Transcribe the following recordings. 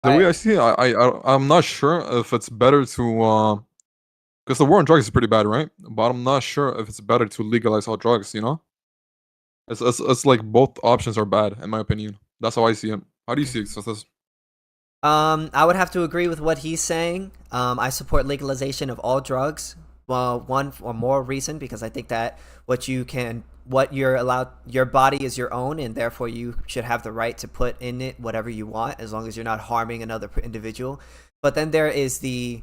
The way I see it, I'm not sure if it's better to because the war on drugs is pretty bad, right? But I'm not sure if it's better to legalize all drugs. You know, it's like both options are bad in my opinion. That's how I see it. How do you see it, Success? I would have to agree with what he's saying. I support legalization of all drugs. Well, one or more reason because I think that what you're allowed, your body is your own, and therefore you should have the right to put in it whatever you want, as long as you're not harming another individual. But then there is the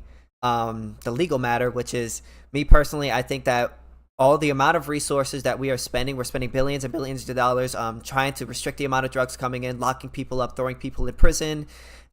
legal matter, which is me personally. I think that all the amount of resources that we're spending billions and billions of dollars trying to restrict the amount of drugs coming in, locking people up, throwing people in prison,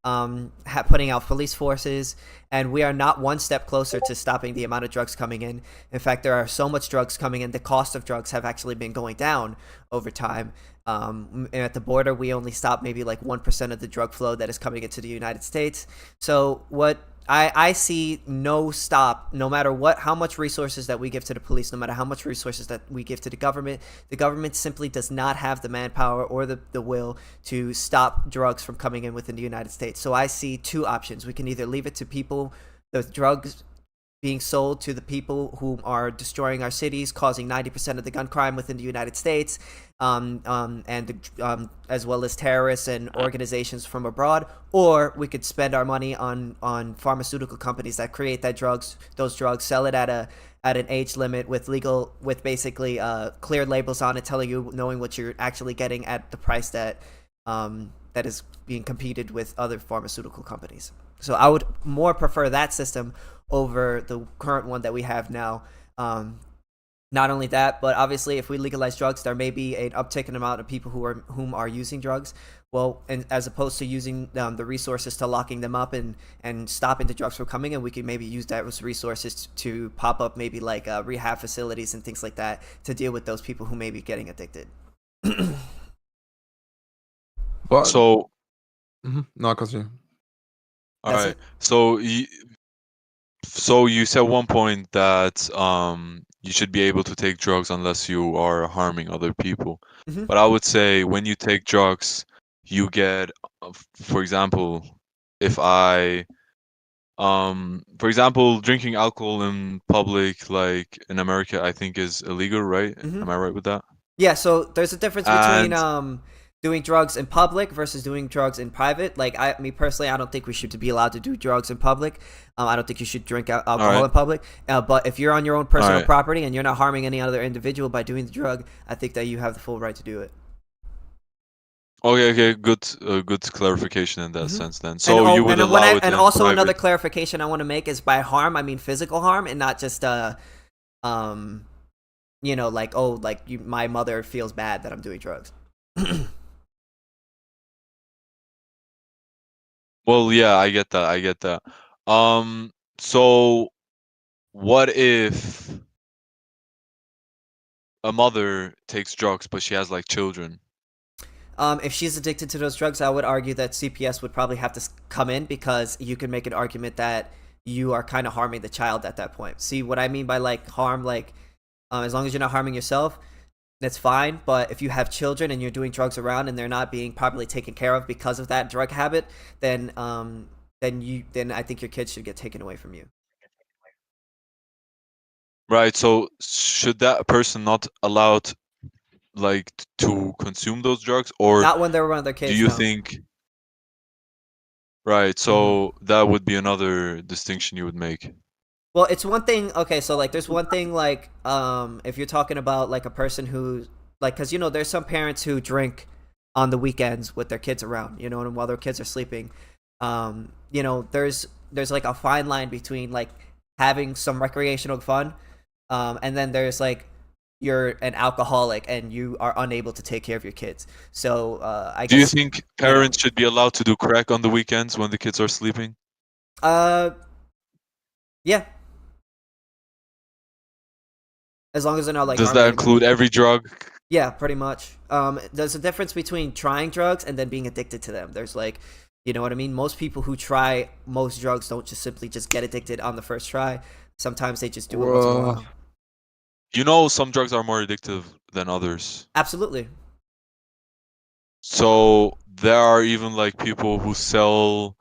putting out police forces, and we are not one step closer to stopping the amount of drugs coming in. In fact, there are so much drugs coming in, the cost of drugs have actually been going down over time. At the border, we only stop maybe like 1% of the drug flow that is coming into the United States. So what I see no stop, no matter how much resources that we give to the police, no matter how much resources that we give to the government simply does not have the manpower or the will to stop drugs from coming in within the United States. So I see two options. We can either leave it to people, the drugs being sold to the people who are destroying our cities, causing 90% of the gun crime within the United States, as well as terrorists and organizations from abroad, or we could spend our money on pharmaceutical companies that create those drugs, sell it at an age limit with basically clear labels on it, telling you, knowing what you're actually getting at the price that that is being competed with other pharmaceutical companies. So I would more prefer that system over the current one that we have now. Not only that, but obviously, if we legalize drugs, there may be an uptick in the amount of people whom are using drugs. Well, and as opposed to using the resources to locking them up and stopping the drugs from coming in, we could maybe use those resources to pop up maybe like rehab facilities and things like that to deal with those people who may be getting addicted. But So, no, continue. all That's right. it. So you said one point that you should be able to take drugs unless you are harming other people. Mhm. But I would say when you take drugs, you get, for example, if I, for example, drinking alcohol in public, like in America, I think is illegal, right? Mhm. Am I right with that? Yeah, so there's a difference between And doing drugs in public versus doing drugs in private. Like me personally, I don't think we should be allowed to do drugs in public. I don't think you should drink all alcohol right, in public. But if you're on your own all personal right. property and you're not harming any other individual by doing the drug, I think that you have the full right to do it. Okay, good clarification in that Hmm. sense then. And So you would allow it and in also another private. clarification I want to make is by harm I mean physical harm and not just um like, oh, like my mother feels bad that I'm doing drugs. Well, yeah, I get that. I get that. So what if a mother takes drugs but she has like children? If she's addicted to those drugs, I would argue that CPS would probably have to come in because you can make an argument that you are kind of harming the child at that point. See what I mean by like harm? Like, as long as you're not harming yourself, that's fine. But if you have children and you're doing drugs around and they're not being properly taken care of because of that drug habit, then I think your kids should get taken away from you. Right. So should that person not allowed like to consume those drugs, or Not when they're around their do kids, you no. think right, Hmm. so that would be another distinction you would make. Well, it's one thing. Okay, so like, there's one thing like, if you're talking about like a person who, like, because there's some parents who drink on the weekends with their kids around, and while their kids are sleeping, there's like a fine line between like having some recreational fun, and then there's like you're an alcoholic and you are unable to take care of your kids. So I Do you guess think you know, parents should be allowed to do crack on the weekends when the kids are sleeping? uh, yeah, as long as they're not like Does harming that anybody. include every drug? Yeah, pretty much. There's a difference between trying drugs and then being addicted to them. There's like, you know what I mean? Most people who try most drugs don't just simply just get addicted on the first try. Sometimes they just do it once in a Uh, while. You know, some drugs are more addictive than others. Absolutely. So there are even like people who sell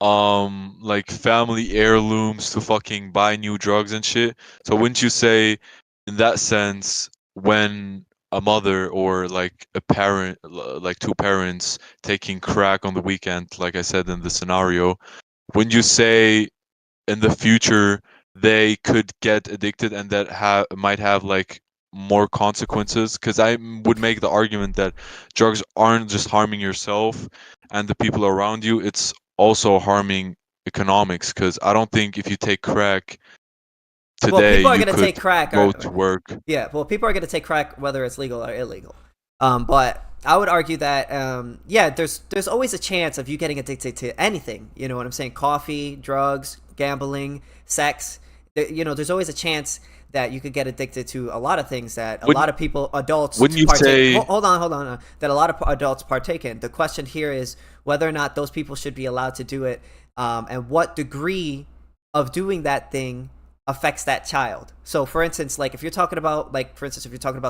like family heirlooms to fucking buy new drugs and shit. So wouldn't you say, in that sense, when a mother or like a parent, like two parents taking crack on the weekend, like I said in the scenario, wouldn't you say in the future they could get addicted and that might have like more consequences? Because would make the argument that drugs aren't just harming yourself and the people around you, it's also harming economics. Because I don't think if you take crack Well, today people are you gonna could take crack. go to work. Yeah, well, people are going to take crack whether it's legal or illegal. But I would argue that yeah, there's always a chance of you getting addicted to anything. You know what I'm saying? Coffee, drugs, gambling, sex. You know, there's always a chance that you could get addicted to a lot of things that a lot of people, adults, Wouldn't you partake. say? Hold on. That a lot of adults partake in. The question here is whether or not those people should be allowed to do it, and what degree of doing that thing affects that child. So for instance, like if you're talking about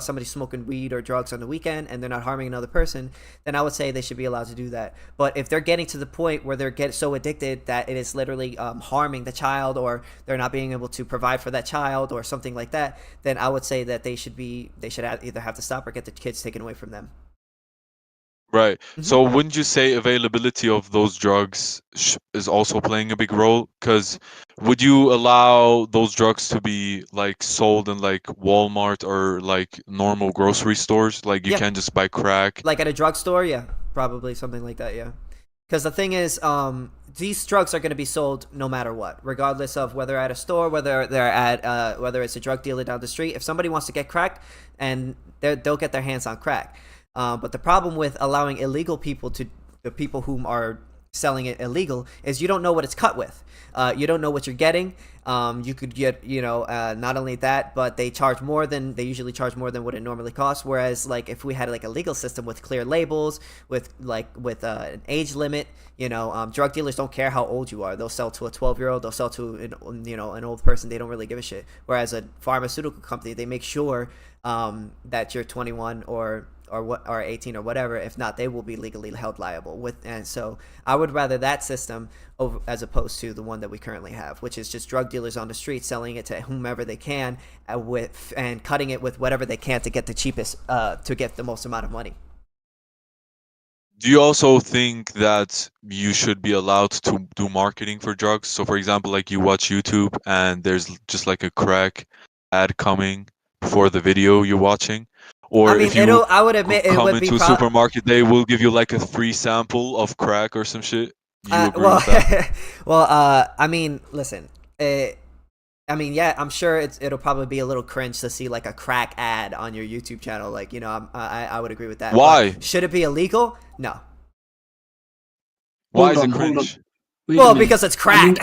somebody smoking weed or drugs on the weekend and they're not harming another person, then I would say they should be allowed to do that. But if they're getting to the point where they're getting so addicted that it is literally harming the child, or they're not being able to provide for that child or something like that, then I would say that they should either have to stop or get the kids taken away from them. Right. So wouldn't you say availability of those drugs is also playing a big role? Because would you allow those drugs to be like sold in like Walmart or like normal grocery stores? Like you can't just buy crack. Like at a drugstore, yeah, probably something like that, yeah. Because the thing is, these drugs are going to be sold no matter what, regardless of whether at a store, whether they're at, whether it's a drug dealer down the street. If somebody wants to get crack, and they'll get their hands on crack. But the problem with allowing illegal people to the people whom are selling it illegal is you don't know what it's cut with. You don't know what you're getting. You could get, not only that, but they usually charge more than what it normally costs. Whereas like if we had like a legal system with clear labels, with an age limit, drug dealers don't care how old you are. They'll sell to a 12-year-old. They'll sell to an old person. They don't really give a shit. Whereas a pharmaceutical company, they make sure that you're 21 or 18 or whatever. If not, they will be legally held liable. And so I would rather that system as opposed to the one that we currently have, which is just drug dealers on the street selling it to whomever they can and cutting it with whatever they can to get the cheapest, to get the most amount of money. Do you also think that you should be allowed to do marketing for drugs? So for example, like you watch YouTube and there's just like a crack ad coming before the video you're watching? Or if you I would admit it come would be into a supermarket, they will give you like a free sample of crack or some shit. Do you agree with that? Listen. Yeah, I'm sure it'll probably be a little cringe to see like a crack ad on your YouTube channel. Like, I would agree with that. Why? But should it be illegal? No. Why is it cringe? Well, because it's crack.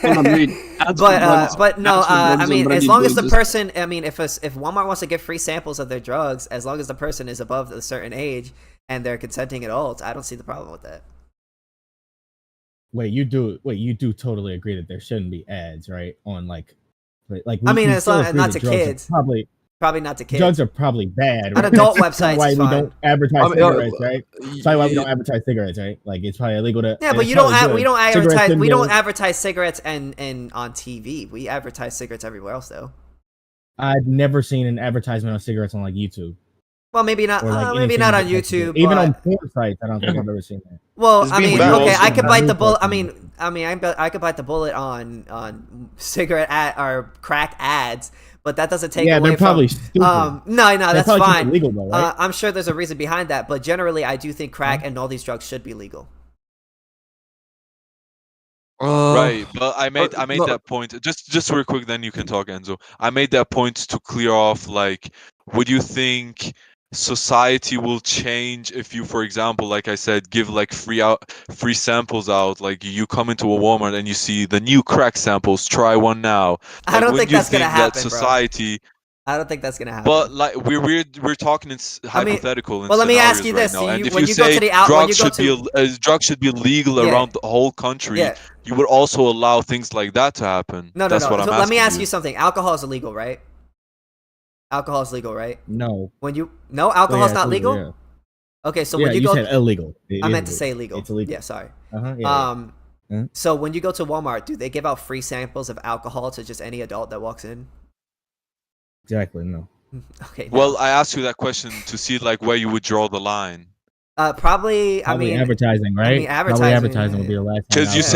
But no, as long as the person, if Walmart wants to give free samples of their drugs, as long as the person is above a certain age and they're consenting adults, I don't see the problem with that. Wait, you do totally agree that there shouldn't be ads, right? On like it's not to kids. Probably not to kids. Drugs are probably bad. Right? On adult websites, why we don't advertise cigarettes, right? That's why we don't advertise cigarettes, right? Like it's probably illegal to. Yeah, but we don't advertise cigarettes and on TV. We advertise cigarettes everywhere else, though. I've never seen an advertisement on cigarettes on like YouTube. Well, maybe not. Maybe not on YouTube. Even on porn sites, I don't think I've ever seen that. Well, I could bite the bullet. I could bite the bullet on cigarette or crack ads, but that doesn't take away they're probably from. Stupid. No, that's fine. Illegal, though, right? I'm sure there's a reason behind that, but generally, I do think crack and all these drugs should be legal. Right, but I made that point. Just real quick, then you can talk, Enzo. I made that point to clear off. Like, would you think society will change if you, for example, like I said, give like free samples out? Like you come into a Walmart and you see the new crack samples. Try one now. Like, I don't think that's gonna happen, society. Bro. I don't think that's gonna happen. But like we're talking in hypothetical. Well, let me ask you this: and if you say drugs should be legal around the whole country, you would also allow things like that to happen. No. Let me ask you something: alcohol is illegal, right? Alcohol is legal, right? No. Alcohol is not legal. Yeah. Okay, so Yeah, when you you go, said illegal. I meant to say illegal. It's illegal. Yeah, sorry. Yeah. So when you go to Walmart, do they give out free samples of alcohol to just any adult that walks in? Exactly. No. Okay. No. Well, I asked you that question to see like where you would draw the line. Probably. I mean, advertising, right? I mean, Probably advertising advertising would be the last. Because you Yeah.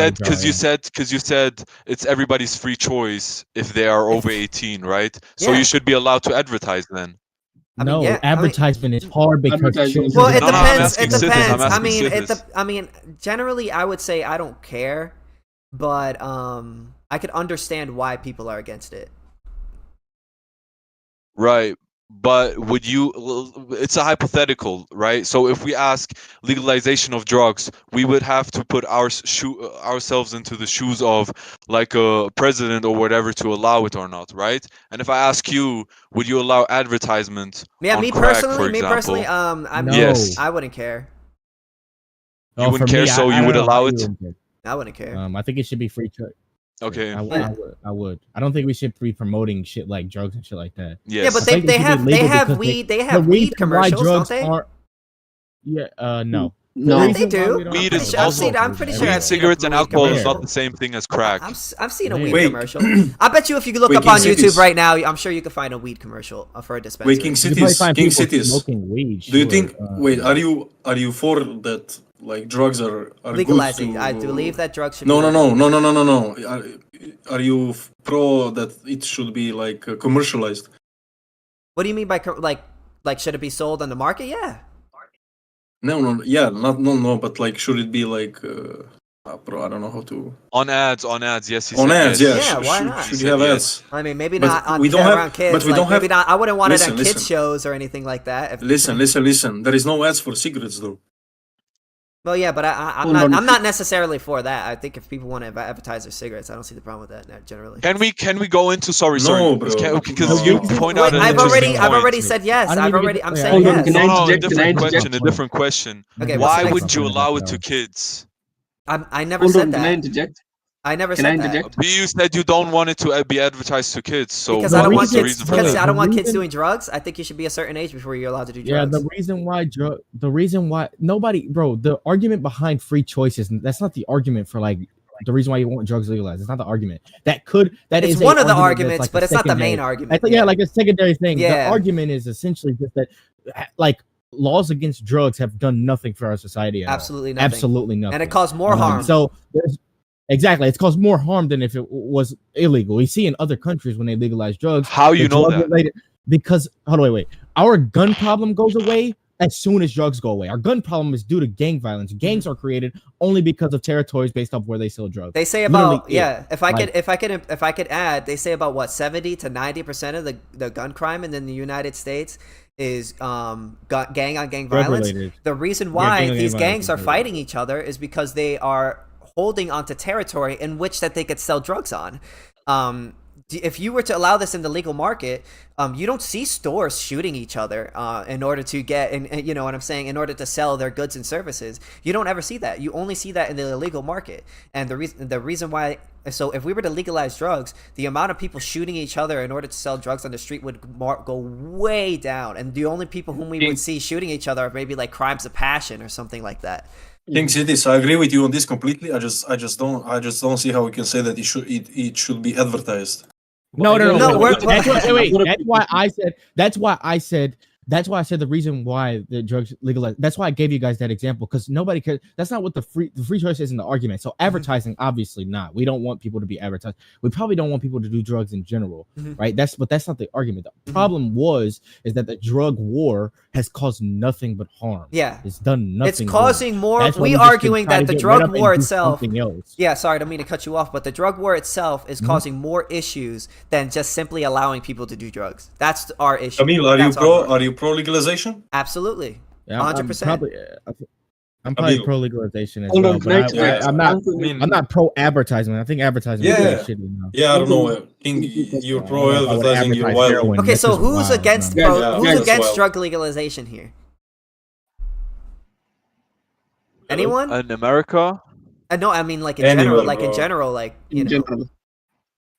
said, because you said it's everybody's free choice if they are over 18, right? So Yeah. you should be allowed to advertise then. I mean, No, yeah, I mean- advertisement is hard because Advertising- Well, it No, no, I'm depends. asking It Citizens, I'm depends. I asking mean, Citizens. I mean, generally, I would say I don't care, but I could understand why people are against it. Right. But would you, it's a hypothetical, right? So if we ask legalization of drugs, we would have to put ourselves into the shoes of like a president or whatever to allow it or not, right? And if I ask you, would you allow advertisement Yeah, on me crack, personally, for example? I No. Yes. I wouldn't care. You wouldn't care, so you would allow it? I wouldn't care. I think it should be free choice. Okay. I would. I don't think we should be promoting shit like drugs and shit like that. Yes. Yeah, but I think it should be legal because they The have weed reason why commercials, don't drugs they? aren't- Yeah. No. No. The Yeah, they reason why do. we don't Weed have is alcohol also- I'm pretty sure Weed, I've seen a cigarettes, and weed alcohol is commercial. not the same thing as crack. I've seen a weed Wait. commercial. I bet you if you look up Waking on YouTube cities. right now, I'm sure you can find a weed commercial for a dispensary. Waking You can probably cities, find king people cities. smoking weed. Do you sure. think? Wait, are you for that? Like drugs are Legalizing. good to, I believe that drugs should. No, be no, no, no, no, no, no, no. Are you pro that it should be like commercialized? What do you mean by like should it be sold on the market? Yeah. No, no, yeah, no, but like, should it be like, bro? I don't know how to. On ads, yes. He On said ads, yes. yeah. Yeah, why not? Should He you have said ads? I mean, maybe But not on we don't have- around kids. but we like, don't have- maybe not. I wouldn't want it Listen, on kids listen. shows or anything like that. Listen. There is no ads for cigarettes though. Well, yeah, but I'm Hold not. on. I'm not necessarily for that. I think if people want to advertise their cigarettes, I don't see the problem with that. Generally. Can we go into sorry No, because bro. because No. you point out Wait, an I've interesting already point. said yes. I don't I'm even get- I'm yeah, saying hold on, yes. can I No, a interject? Can I different interject? question. A different question. Okay, Why what's the would next you one? allow it to kids? I never Hold said on, can I that. interject? I never Can said I that. interject? But you said you don't want it to be advertised to kids. So Because The I don't want what's the kids. reason for Because that? I don't want The kids reason- doing drugs. I think you should be a certain age before you're allowed to do Yeah, drugs. the reason why nobody, bro, the argument behind free choice is that's not the argument for like the reason why you want drugs legalized. It's not the argument. That It's is a one of the argument that's arguments, like but a it's not the secondary- main argument. Yeah, like a secondary thing. Yeah. The argument is essentially just that like laws against drugs have done nothing for our society at all. Absolutely nothing. Absolutely nothing. And it caused more harm. So exactly, it's caused more harm than if it was illegal. We see in other countries when they legalize drugs. How you the know drug that? related- because hold on, wait. Our gun problem goes away as soon as drugs go away. Our gun problem is due to gang violence. Gangs are created only because of territories based off where they sell drugs. They say about Literally, If I could add, they say about what 70 to 90% of the gun crime in the United States is gang on gang Drug violence. related. The reason why gang on gang these violence gangs is are drug fighting each other is because they are holding onto territory in which that they could sell drugs on. If you were to allow this in the legal market, you don't see stores shooting each other in order to get, and you know what I'm saying, in order to sell their goods and services. You don't ever see that. You only see that in the illegal market. And the reason why, so if we were to legalize drugs, the amount of people shooting each other in order to sell drugs on the street would go way down. And the only people whom we would see shooting each other are maybe like crimes of passion or something like that. King Cities, I agree with you on this completely. I just don't see how we can say that it should be advertised. No. we're- That's why I said the reason why the drugs legalized. That's why I gave you guys that example because nobody cares. That's not what the free choice is in the argument. So advertising, obviously not. We don't want people to be advertised. We probably don't want people to do drugs in general, right? That's not the argument. The problem is that the drug war has caused nothing but harm. Yeah. It's done nothing. It's causing good. more. That's why We just should arguing try that to the get drug rid of it war and do itself. something else. Yeah, sorry, I don't mean to cut you off, but the drug war itself is causing more issues than just simply allowing people to do drugs. That's our issue. Camille, That's our problem. are you pro legalization? Absolutely. Yeah, I'm 100%. I'm probably Camille. pro legalization as Hold well, on, but can I interject? I'm not. Anthony, I'm not pro advertisement. I think advertisement is Yeah. really shitty now. Yeah, I don't know. King, you're pro I don't know if I would advertising. You're advertise wild. heroin. Okay, This so is who's wild, against man. pro, Yeah, who's that's against wild. drug legalization here? Anyone? In America, No, I mean like in Anyone, general, like in bro. general, like you in know. general.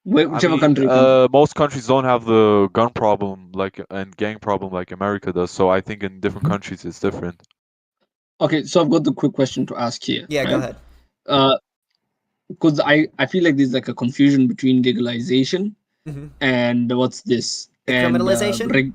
I Whichever mean, country. most countries don't have the gun problem like and gang problem like America does. So I think in different countries it's different. Okay, so I've got the quick question to ask here. Yeah, go ahead. Because I feel like there's like a confusion between legalization and what's this? Decriminalization?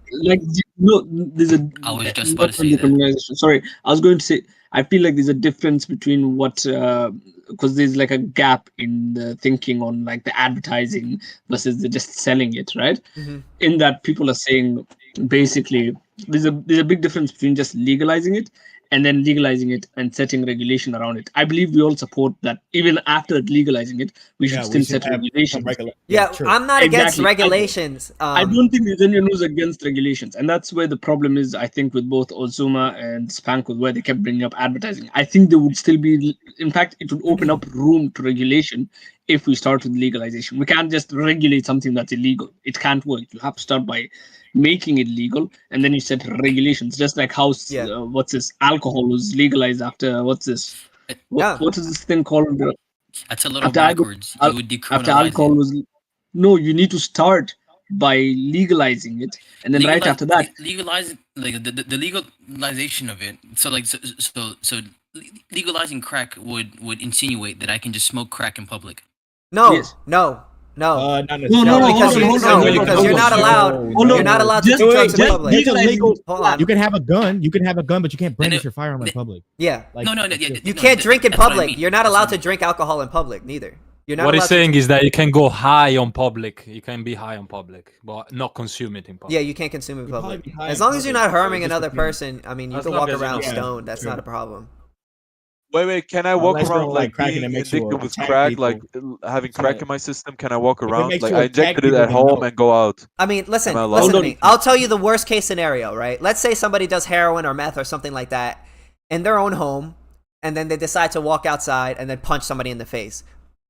There's a. I was just not about to say that. decriminalization. Sorry, I was going to say. I feel like there's a difference between what, because there's like a gap in the thinking on like the advertising versus the just selling it, right? In that people are saying basically there's a big difference between just legalizing it and then legalizing it and setting regulation around it. I believe we all support that even after legalizing it, we should still set regulations. Yeah, true. I'm not against Exactly. regulations. I don't think there's anyone who's against regulations, and that's where the problem is. I think with both Ozuma and Spank, where they kept bringing up advertising, I think there would still be. In fact, it would open up room to regulation if we start with legalization. We can't just regulate something that's illegal. It can't work. You have to start by making it legal, and then you set regulations. Just like how what's this? Alcohol was legalized after what's this? What is this thing called? That's a little After backwards. You would After decriminalize alcohol it. was. No, you need to start by legalizing it, and then right after that, legalize like the legalization of it. So like so legalizing crack would insinuate that I can just smoke crack in public. No, Yes. no, Not no, because you're not allowed. You're not allowed to do drugs in public. Hold on. You can have a gun. You can have a gun, but you can't brandish your firearm in public. Yeah. Like, No. You can't drink in that's what I public. mean. You're not allowed to drink alcohol in public, neither. You're not What allowed he's saying is that you can go high on public. You can be high on public, but not consume it in public. Yeah, you can't consume in probably public. be high As in long as you're public, not harming just another depends. person, I mean, you As can long walk as you around don't- stoned. That's true. not a problem. Wait, can I walk Unless you're around like like cracking being that makes you addicted with attack crack, people. like having So crack that- in my system? Can I walk it around? makes Like you I attack injected it people, at then home no. and go out. I mean, listen Am I allowed? to Hold me. I'll tell you the worst case scenario, right? Let's say somebody does heroin or meth or something like that in their own home, and then they decide to walk outside and then punch somebody in the face.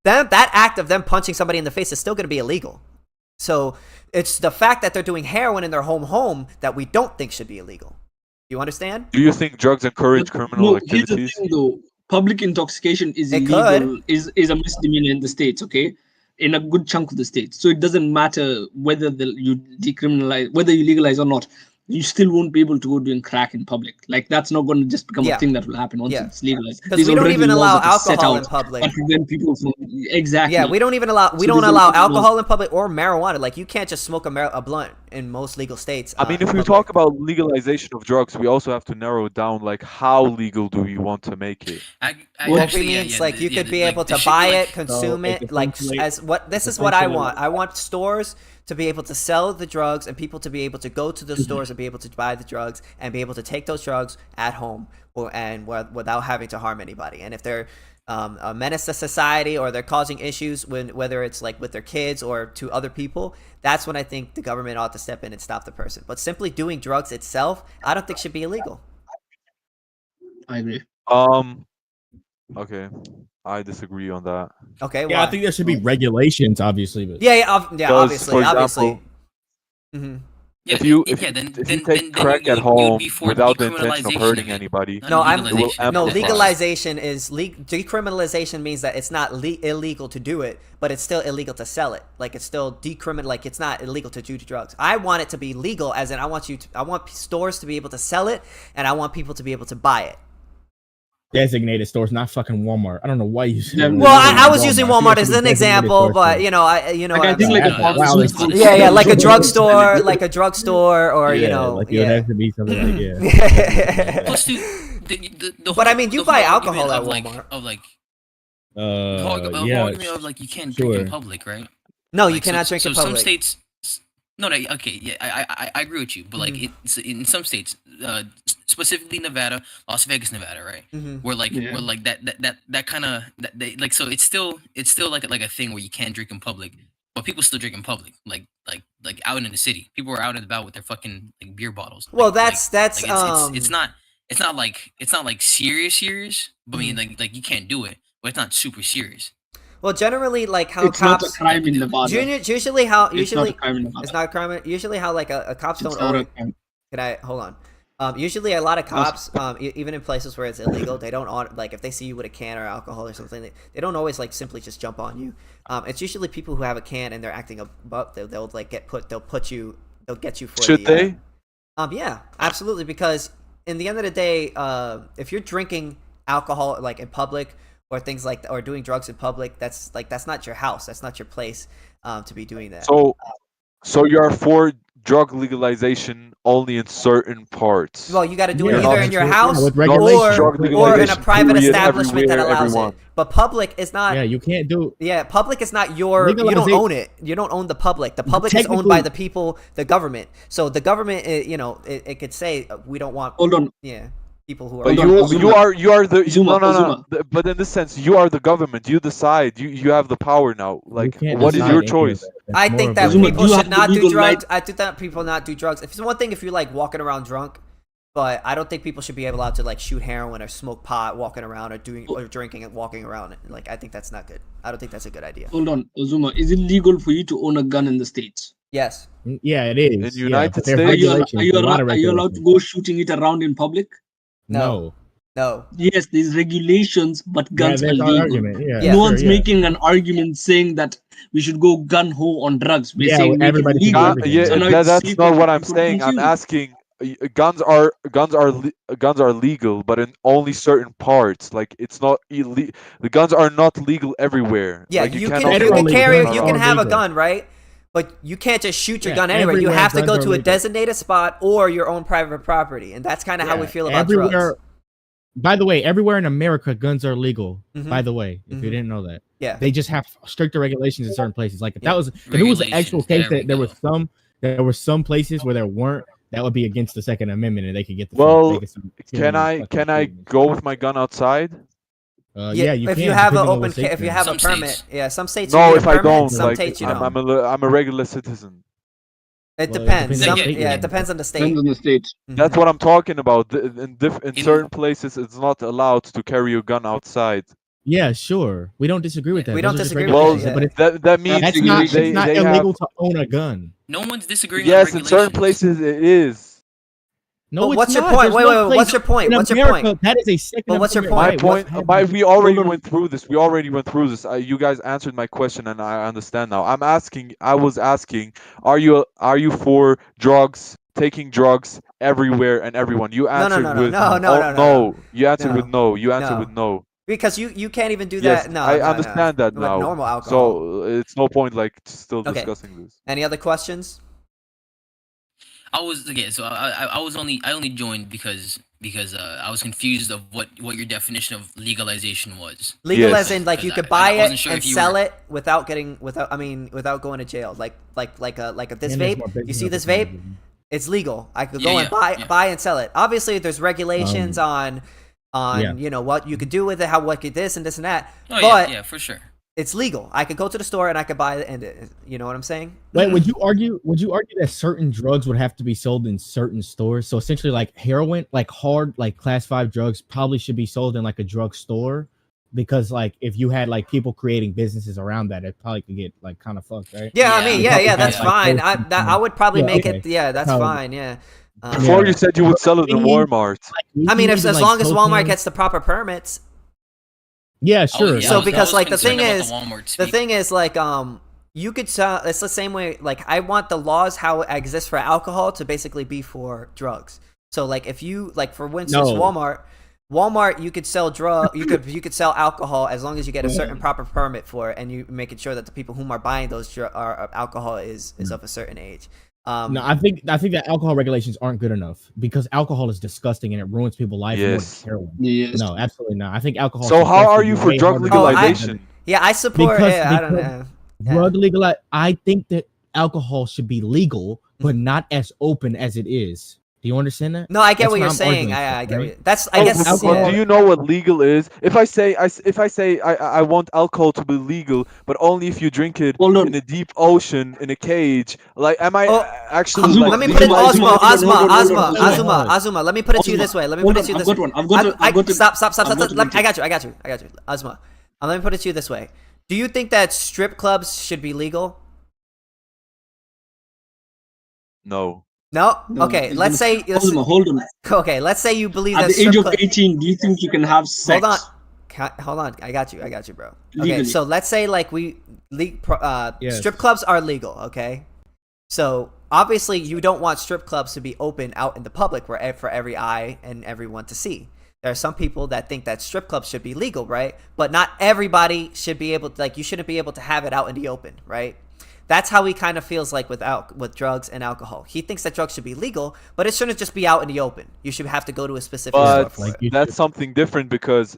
That act of them punching somebody in the face is still going to be illegal. So it's the fact that they're doing heroin in their home that we don't think should be illegal. You understand? Do you think drugs encourage criminal no, here's the activities? thing though. Public intoxication is It illegal. could. Is a misdemeanor in the states, okay? In a good chunk of the states. So it doesn't matter whether you decriminalize, whether you legalize or not. You still won't be able to go doing crack in public. Like that's not going to just become Yeah. a thing that will happen once Yeah. it's legalized. Because There's we don't already even laws allow that are set alcohol out in public. that prevent people from exactly. Yeah, we don't even allow So we don't there's allow already laws. alcohol in public or marijuana. Like you can't just smoke a blunt in most legal states. I mean, in if we public. talk about legalization of drugs, we also have to narrow it down. Like, how legal do we want to make it? What Actually, we mean is like you could be like, able there to should be, buy like- it, consume like, it, like essentially- as what this is what I essentially- want. I want stores to be able to sell the drugs and people to be able to go to the stores and be able to buy the drugs and be able to take those drugs at home without having to harm anybody. And if they're a menace to society or they're causing issues whether it's like with their kids or to other people, that's when I think the government ought to step in and stop the person. But simply doing drugs itself, I don't think should be illegal. I agree. Okay, I disagree on that. Okay, Yeah, why? I think there should be regulations, obviously. But yeah, Because, obviously, for obviously. example, hmm Yeah, if you take crack at home without the intention of hurting anybody, No, I'm It will no amplify. legalization is decriminalization means that it's not illegal to do it, but it's still illegal to sell it. Like it's still like it's not illegal to do drugs. I want it to be legal, as in I want stores to be able to sell it, and I want people to be able to buy it. designated stores, not fucking Walmart. I don't know why you. Yeah, Well, I was using Walmart as an example, but you know, Like, what I I'm think like saying. a Wow, pharmaceutical that's- yeah, like a drugstore, or you know, like it would have to be something like Plus, dude, the But I whole- mean, you the buy whole alcohol argument at Walmart. Of like, the whole yeah, argument of like you can't drink in sure. public, right? No, you Like, cannot drink so in public. some states. No, okay, yeah, I agree with you, but like Mhm. it's in some states, specifically Nevada, Las Vegas, Nevada, right? Mhm. Where like Yeah. where like that kind of like so it's still like a thing where you can't drink in public, but people still drink in public, like out in the city. People are out and about with their fucking like beer bottles. Well, Like- that's it's not like serious, but I mean Mm-hmm. like you can't do it, but it's not super serious. well, generally, like how It's not a cops. crime in Nevada. Usually, how It's not a usually crime in Nevada. it's not a crime. Usually, how like a cops It's don't. not a Always, crime. Can I hold on? Usually, a lot of cops, even in places where it's illegal, they don't like if they see you with a can or alcohol or something, they don't always like simply just jump on you. It's usually people who have a can and they're acting above. They'll get you. They'll get you for. Should they? Yeah, absolutely, because in the end of the day, if you're drinking alcohol like in public or things like that, or doing drugs in public, that's not your house. That's not your place to be doing that. So you're for drug legalization only in certain parts. Well, you got to do Yeah, it either in your house with or regulations. Drug in a legalization, private period, establishment that everywhere, allows everyone. it. But public is not. Yeah, you can't do. Yeah, public is not your. You don't Legalization- own it. You don't own the public. The public is owned by the people, the government. So the government, it could say we don't want. Hold on. Yeah, people who are. But Hold on, you are the Zuma, no. Zuma. But in this sense, you are the government. You decide. You have the power now. Like, can't what is decide your any of choice? that. That's I more think of that a- Zuma, people do you should have not the do legal drugs. right- I think that people not do drugs. If it's one thing if you're like walking around drunk, but I don't think people should be allowed to like shoot heroin or smoke pot walking around or drinking and walking around. Like I think that's not good. I don't think that's a good idea. Hold on, Zuma. Is it legal for you to own a gun in the States? Yes. Yeah, it is. In yeah, United but there's States? Are you, regulations, are you, a lot allowed, of are you allowed to regulations. go shooting it around in public? No. No. Yes, there's regulations, but guns yeah, are there's our legal. argument. Yeah, Yeah. No sure, one's yeah. making an argument saying that we should go gun ho on drugs. We're Yeah, saying make it everybody should do legal. everything. Yeah, So now it's that's safer not for what I'm people to saying. I'm consume. asking. Guns are legal, but in only certain parts. Like, it's not illegal. The guns are not legal everywhere. Yeah, like, you cannot can Everyone carry. guns You are can have a legal. gun, right? But you can't just shoot your Yeah, gun anywhere. You everywhere have to go guns to are a legal. designated spot or your own private property, and that's kind of how we Yeah, feel about everywhere. drugs. By the way, everywhere in America, guns are legal. Mhm. By the way, if you Mhm. didn't know that, Yeah. they just have stricter regulations in certain places. Like if Yeah. that was, if it was an actual Regulations, case there that we there were some places where there weren't, that would be against the Second Amendment, and they could get the. Well, they could sue Can I fucking can I treatment. go with my gun outside? Yeah, you if can, you have an depending on open, what state if you you're have in. a Some permit, states. yeah, some states you No, need if a I permit, don't, some like, states you I'm don't. I'm a regular citizen. It Well, it depends. depends on Some, the state yeah, you're it in. depends on the state. Depends on the state. That's what I'm talking about. In In- certain places, it's not allowed to carry a gun outside. Yeah, sure. We don't disagree with that. We Those don't are just disagree with Well, that, regulations, yeah. but that means That's it's not. regulation. It's not they illegal have. to own a gun. No one's disagreeing Yes, on in certain regulations. places it is. No, But it's what's your not. point? There's Wait, no wait, wait, place what's your point? in What's your America, point? that is a second. Well, what's your Amendment My point? right. point. We already Hold on. went through this. We already went through this. You guys answered my question, and I understand now. I was asking, are you for drugs, taking drugs everywhere and everyone? You No, no, answered no, no, with no, no, oh, no, no. You answered No. with no. You answered No. with no. Because you can't even do Yes, that. No, I no, understand no. that With now. normal alcohol. So it's no point like still Okay. discussing this. Any other questions? I was okay, so I only joined because I was confused of what your definition of legalization was. Legal Yes. as in like you Because could buy I wasn't it sure and if you sell were- it without going to jail. Like this And there's vape. more You business see this vape? opportunities. It's legal. I could Yeah, go and yeah. buy and sell it. Obviously, there's regulations on yeah. you know what you could do with it, what could this and this and that. Oh but yeah, for sure. it's legal. I could go to the store and I could buy it, and you know what I'm saying? Wait, would you argue that certain drugs would have to be sold in certain stores? So essentially, like heroin, like hard, like class 5 drugs, probably should be sold in like a drug store, because like if you had like people creating businesses around that, it probably could get like kind of fucked, right? Yeah, I Yeah. mean, Yeah, yeah, that's yeah. fine. I would probably Yeah, make okay. it. Yeah, that's How- fine. Yeah. Before Yeah. you said you would sell it in Weed, Walmart. I mean, as like long as Walmart cocaine- gets the proper permits. Yeah, sure. So because, like, the concerned thing about is- Walmart The speak. thing is, like, you could sell. It's the same way. Like, I want the laws how it exists for alcohol to basically be for drugs. So, like, if you like, for instance, No. Walmart, you could sell you could sell alcohol as long as you get a certain proper permit for it, and you making sure that the people whom are buying those alcohol is of a certain age. No, I think that alcohol regulations aren't good enough, because alcohol is disgusting and it ruins people's life more than Yes. heroin. Yes. No, absolutely not. I think alcohol. So should how are definitely you be for way drug harder to legalization? Yeah, I support. Because- I don't because- know. Yeah. Drug legalize. I think that alcohol should be legal, but not as open as it is. Do you understand that? No, I get That's what you're I'm saying. arguing I for, get right? what that's. I Oh, guess. alcohol- Yeah. Do you know what legal is? If I say I want alcohol to be legal, but only if you drink it Hold on. in a deep ocean in a cage, like am I Oh, actually Azuma, like Let me put it legalizing Azuma, it? hold on. Azuma. Let me put it to you this way. Let me Hold put it on, to you I've this got way. one. I've got it. Stop. I've got I it. got you. Azuma. Let me put it to you this way. Do you think that strip clubs should be legal? No. No? No, Okay, it's let's say Hold on. okay, let's say you believe At that the age strip of club 18, do you think you can have sex? Hold on. I got you, bro. Okay, Legally. so let's say like Yes. strip clubs are legal, okay? So obviously you don't want strip clubs to be open out in the public for every eye and everyone to see. There are some people that think that strip clubs should be legal, right? But not everybody should be able to, like, you shouldn't be able to have it out in the open, right? That's how he kind of feels like with drugs and alcohol. He thinks that drugs should be legal, but it shouldn't just be out in the open. You should have to go to a specific store But for it. that's something different because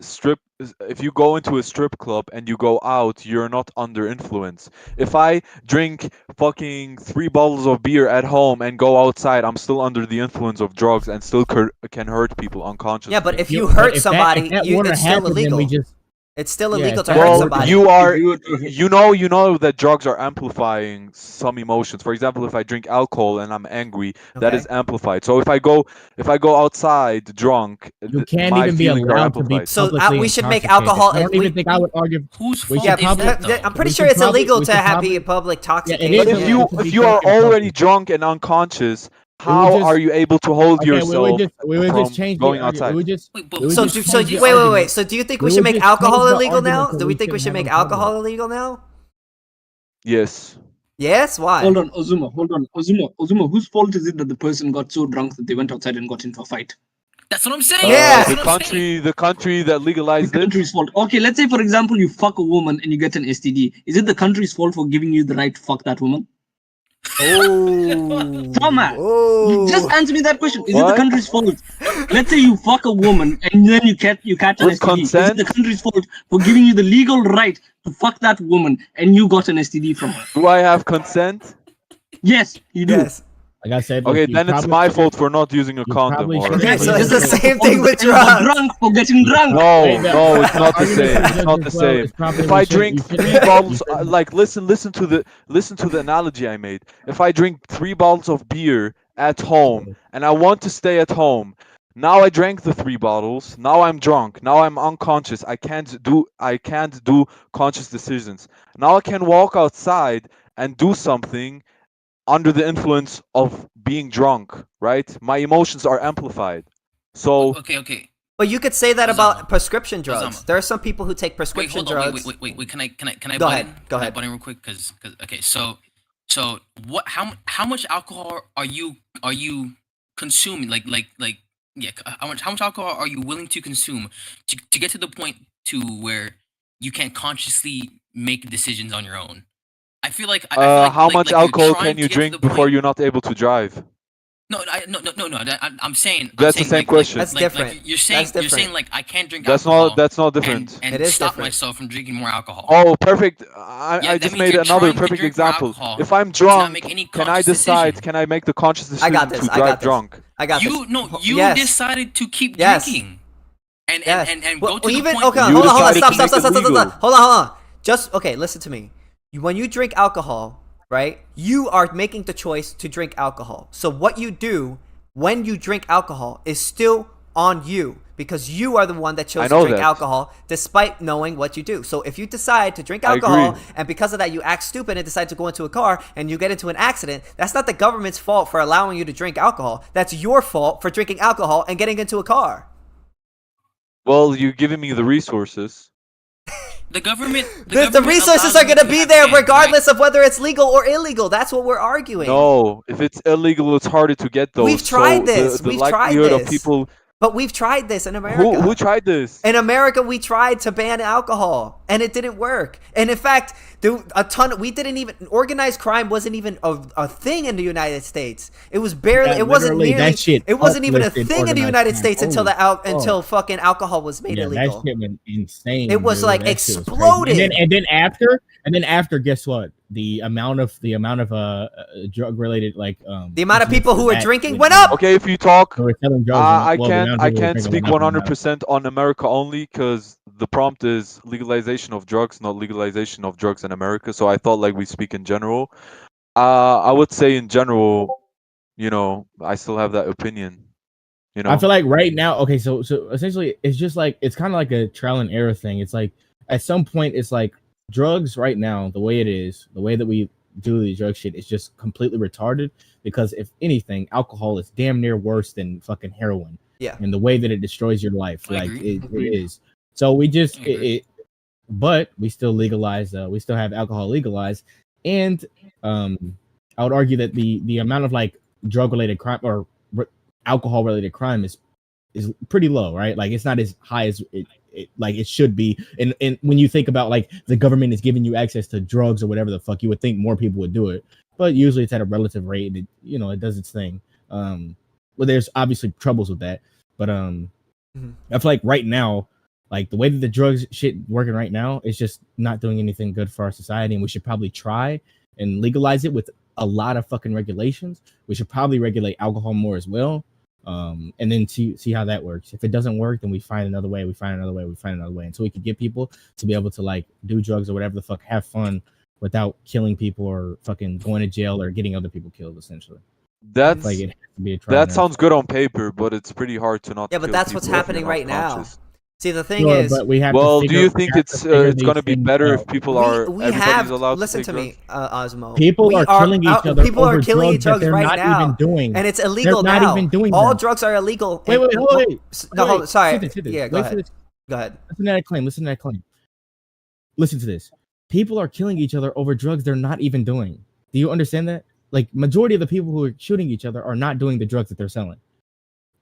if you go into a strip club and you go out, you're not under influence. If I drink fucking 3 bottles of beer at home and go outside, I'm still under the influence of drugs and still can hurt people unconsciously. Yeah, but if you hurt somebody, it's still illegal. It's still illegal to hurt somebody. You know that drugs are amplifying some emotions. For example, if I drink alcohol and I'm angry, that is amplified. So if I go outside drunk, you can't even be allowed to be. So we should make alcohol. I don't even think I would argue. Whose fault is that? I'm pretty sure it's illegal to be a public toxication. But if you are already drunk and unconscious, how are you able to hold yourself from going outside? Wait. So do you think we should make alcohol illegal now? Do we think we should make alcohol illegal now? Yes. Yes? Why? Hold on, Ozuma. Ozuma, whose fault is it that the person got so drunk that they went outside and got into a fight? That's what I'm saying. Yeah. The country that legalized the country's fault. Okay, let's say for example you fuck a woman and you get an STD. Is it the country's fault for giving you the right to fuck that woman? Oh, Thomas, just answer me that question. Is it the country's fault? Let's say you fuck a woman and then you catch an STD. Consent? Is it the country's fault for giving you the legal right to fuck that woman and you got an STD from her? Do I have consent? Yes, you do. Yes. Like I said, okay, then it's my fault for not using a condom. Okay, so it's the same thing with drugs. Drunk for getting drunk. No, it's not the same. It's not the same. If I drink 3 bottles, like listen to the analogy I made. If I drink 3 bottles of beer at home and I want to stay at home, now I drank the 3 bottles. Now I'm drunk. Now I'm unconscious. I can't do conscious decisions. Now I can walk outside and do something under the influence of being drunk, right? My emotions are amplified. So okay. But you could say that about prescription drugs. There are some people who take prescription drugs. Wait. Can I go ahead? Go ahead. Butt in real quick, because okay. So what? How much alcohol are you consuming? How much alcohol are you willing to consume to get to the point to where you can't consciously make decisions on your own? I feel like how much alcohol can you drink before you're not able to drive? No. I'm saying that's the same question. That's different. You're saying like I can't drink that's alcohol. That's not different. And stop myself from drinking more alcohol. Oh, perfect. I just made another perfect example. If I'm drunk, can I decide? Can I make the conscious decision to drive drunk? I got this. You decided to keep drinking. And go to the point. Okay, hold on. Hold on. Just listen to me. When you drink alcohol, right, you are making the choice to drink alcohol. So what you do when you drink alcohol is still on you because you are the one that chose to drink alcohol despite knowing what you do. So if you decide to drink alcohol and because of that you act stupid and decide to go into a car and you get into an accident, that's not the government's fault for allowing you to drink alcohol. That's your fault for drinking alcohol and getting into a car. Well, you're giving me the resources. The government resources are going to be there regardless of whether it's legal or illegal. That's what we're arguing. No, if it's illegal, it's harder to get those. We've tried this. The likelihood of people. But we've tried this in America. Who tried this? In America, we tried to ban alcohol, and it didn't work. And in fact, organized crime wasn't even a thing in the United States. It was barely. It wasn't even a thing in the United States until fucking alcohol was made illegal. That shit went insane. It was like exploded. And then after, guess what? The amount of drug related the amount of people who were drinking went up. Okay, if you talk, I can't speak 100% on America only because the prompt is legalization of drugs, not legalization of drugs in America. So I thought like we speak in general. I would say in general, I still have that opinion. I feel like right now, okay, so essentially it's just like it's kind of like a trial and error thing. It's like at some point it's like drugs right now, the way it is, the way that we do the drug shit is just completely retarded because if anything, alcohol is damn near worse than fucking heroin. Yeah. And the way that it destroys your life, it is. So we just but we still legalize we still have alcohol legalized and I would argue that the amount of like drug related crime or alcohol related crime is pretty low, right? Like it's not as high as it like it should be. And when you think about like the government is giving you access to drugs or whatever the fuck, you would think more people would do it, but usually it's at a relative rate and it does its thing. Well, there's obviously troubles with that, but I feel like right now, like the way that the drugs shit working right now is just not doing anything good for our society, and we should probably try and legalize it with a lot of fucking regulations. We should probably regulate alcohol more as well. And then see how that works. If it doesn't work, then we find another way, until we can get people to be able to like do drugs or whatever the fuck, have fun without killing people or fucking going to jail or getting other people killed, essentially. That's like it has to be a that sounds good on paper, but it's pretty hard to not. Yeah, but kill that's what's people if happening you're right not now. conscious. See, the thing Sure, is, but we have Well, to do you think it's going to be better if people are we everybody's have. allowed Listen to to take me, Osmo. People We are killing each other. People are over killing drugs each that other they're right not now, even doing. and it's illegal They're now. not even doing All them. drugs are illegal. Wait, and- No, hold on, sorry. Sit this. Yeah, go ahead. Go ahead. Listen to that claim. Listen to this. People are killing each other over drugs they're not even doing. Do you understand that? Like, majority of the people who are shooting each other are not doing the drugs that they're selling.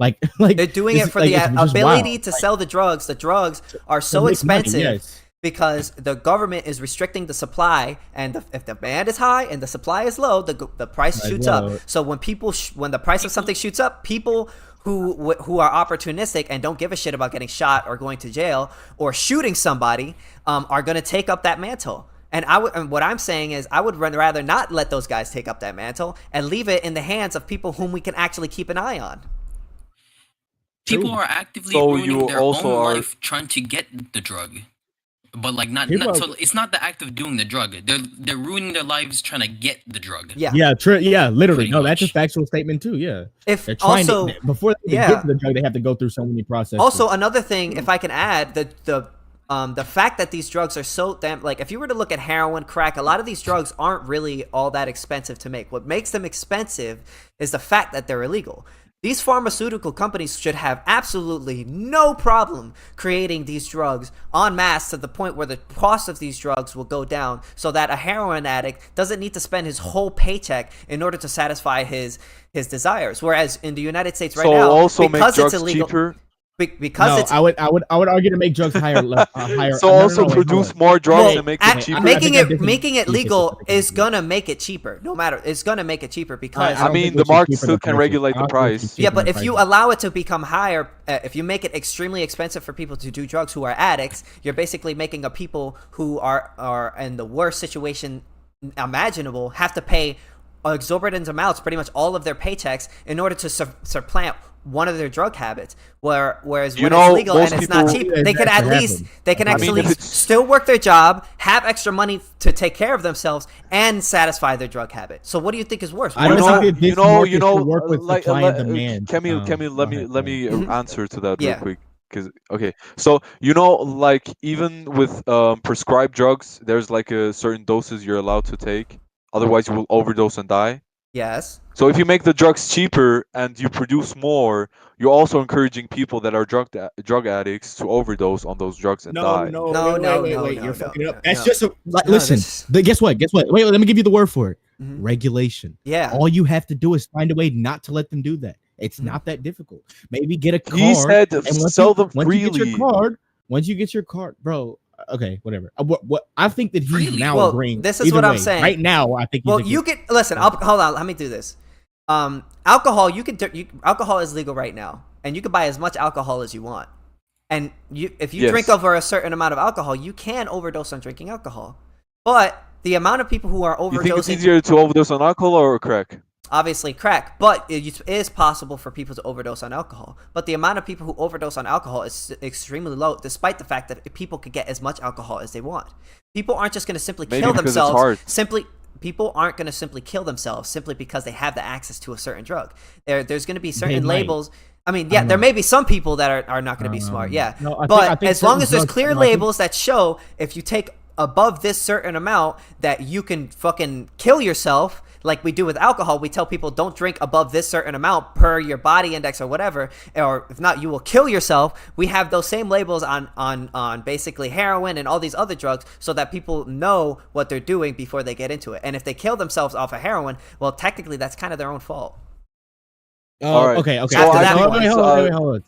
Like They're doing it for the it's just ability wild. to sell the drugs. The drugs are To so make expensive money, yes. because the government is restricting the supply, and if the demand is high and the supply is low, the price Right, shoots well- up. So when when the price of something shoots up, people who are opportunistic and don't give a shit about getting shot or going to jail or shooting somebody are going to take up that mantle. And what I'm saying is, I would rather not let those guys take up that mantle and leave it in the hands of people whom we can actually keep an eye on. People are actively So ruining you their also own are- life trying to get the drug, but like People are- so it's not the act of doing the drug. They're ruining their lives trying to get the drug. Yeah. Yeah, literally. Pretty No, that's a much. factual statement too. Yeah, If they're trying also, to before they yeah. get to the drug, they have to go through so many processes. Also, another thing, if I can add, the fact that these drugs are so damn, like, if you were to look at heroin, crack, a lot of these drugs aren't really all that expensive to make. What makes them expensive is the fact that they're illegal. These pharmaceutical companies should have absolutely no problem creating these drugs en masse to the point where the cost of these drugs will go down, so that a heroin addict doesn't need to spend his whole paycheck in order to satisfy his desires. Whereas in the United States right So now, also make because it's drugs illegal, cheaper. because no, it's I would argue to make drugs higher. higher. So no, also wait, hold produce on. more drugs well, and make at- them cheaper. making I it think making it it's legal different. is gonna make it cheaper. No matter, it's gonna make it cheaper because I mean, the market still can regulate the price. yeah, but if you allow it to become higher, if you make it extremely expensive for people to do drugs who are addicts, you're basically making a people who are in the worst situation imaginable have to pay exorbitant amounts, pretty much all of their paychecks, in order to supplant one of their drug habits. Whereas when it's legal and it's not cheap, they can at least actually if it's- still work their job, have extra money to take care of themselves, and satisfy their drug habit. So what do you think is worse? I don't You think know, that this you know, market you know, should work with like, supply and demand. Kemi, let go me ahead. answer to that real Yeah. quick. Okay, so like even with prescribed drugs, there's like a certain doses you're allowed to take, otherwise you will overdose and die. Yes. So if you make the drugs cheaper and you produce more, you're also encouraging people that are drug addicts to overdose on those drugs and die. No, Wait, no, you're fucking it no, up. That's no. just like, No, listen. this- Guess what? Wait, let me give you the word for it. Mhm. Regulation. Yeah. All you have to do is find a way not to let them do that. It's Mhm. not that difficult. Maybe get a card. He said and once sell you- them once you get freely. your card, once you get your card, bro. Okay, whatever. What I think that he's Freely? now Well, agreeing. this is either what I'm way, saying. Right now, I think. Well, you can listen. Hold on. Let me do this. Alcohol. Alcohol is legal right now, and you can buy as much alcohol as you want. And if you Yes. drink over a certain amount of alcohol, you can overdose on drinking alcohol. But the amount of people who are You think it's overdosing, easier to overdose on alcohol or crack? obviously crack, but it is possible for people to overdose on alcohol. But the amount of people who overdose on alcohol is extremely low, despite the fact that people could get as much alcohol as they want. People aren't just going to simply Maybe kill because it's themselves. hard. People aren't going to simply kill themselves simply because they have the access to a certain drug. There's going to be certain might. labels. I mean, yeah, there may be some people that are not going to be smart, yeah. No, I but think as long certain as there's drugs- clear no, I think- labels that show if you take above this certain amount that you can fucking kill yourself, like we do with alcohol. We tell people don't drink above this certain amount per your body index or whatever, or if not, you will kill yourself. We have those same labels on basically heroin and all these other drugs, so that people know what they're doing before they get into it. And if they kill themselves off of heroin, well, technically that's kind of their own fault. All right. Okay. So after that Wait, hold on.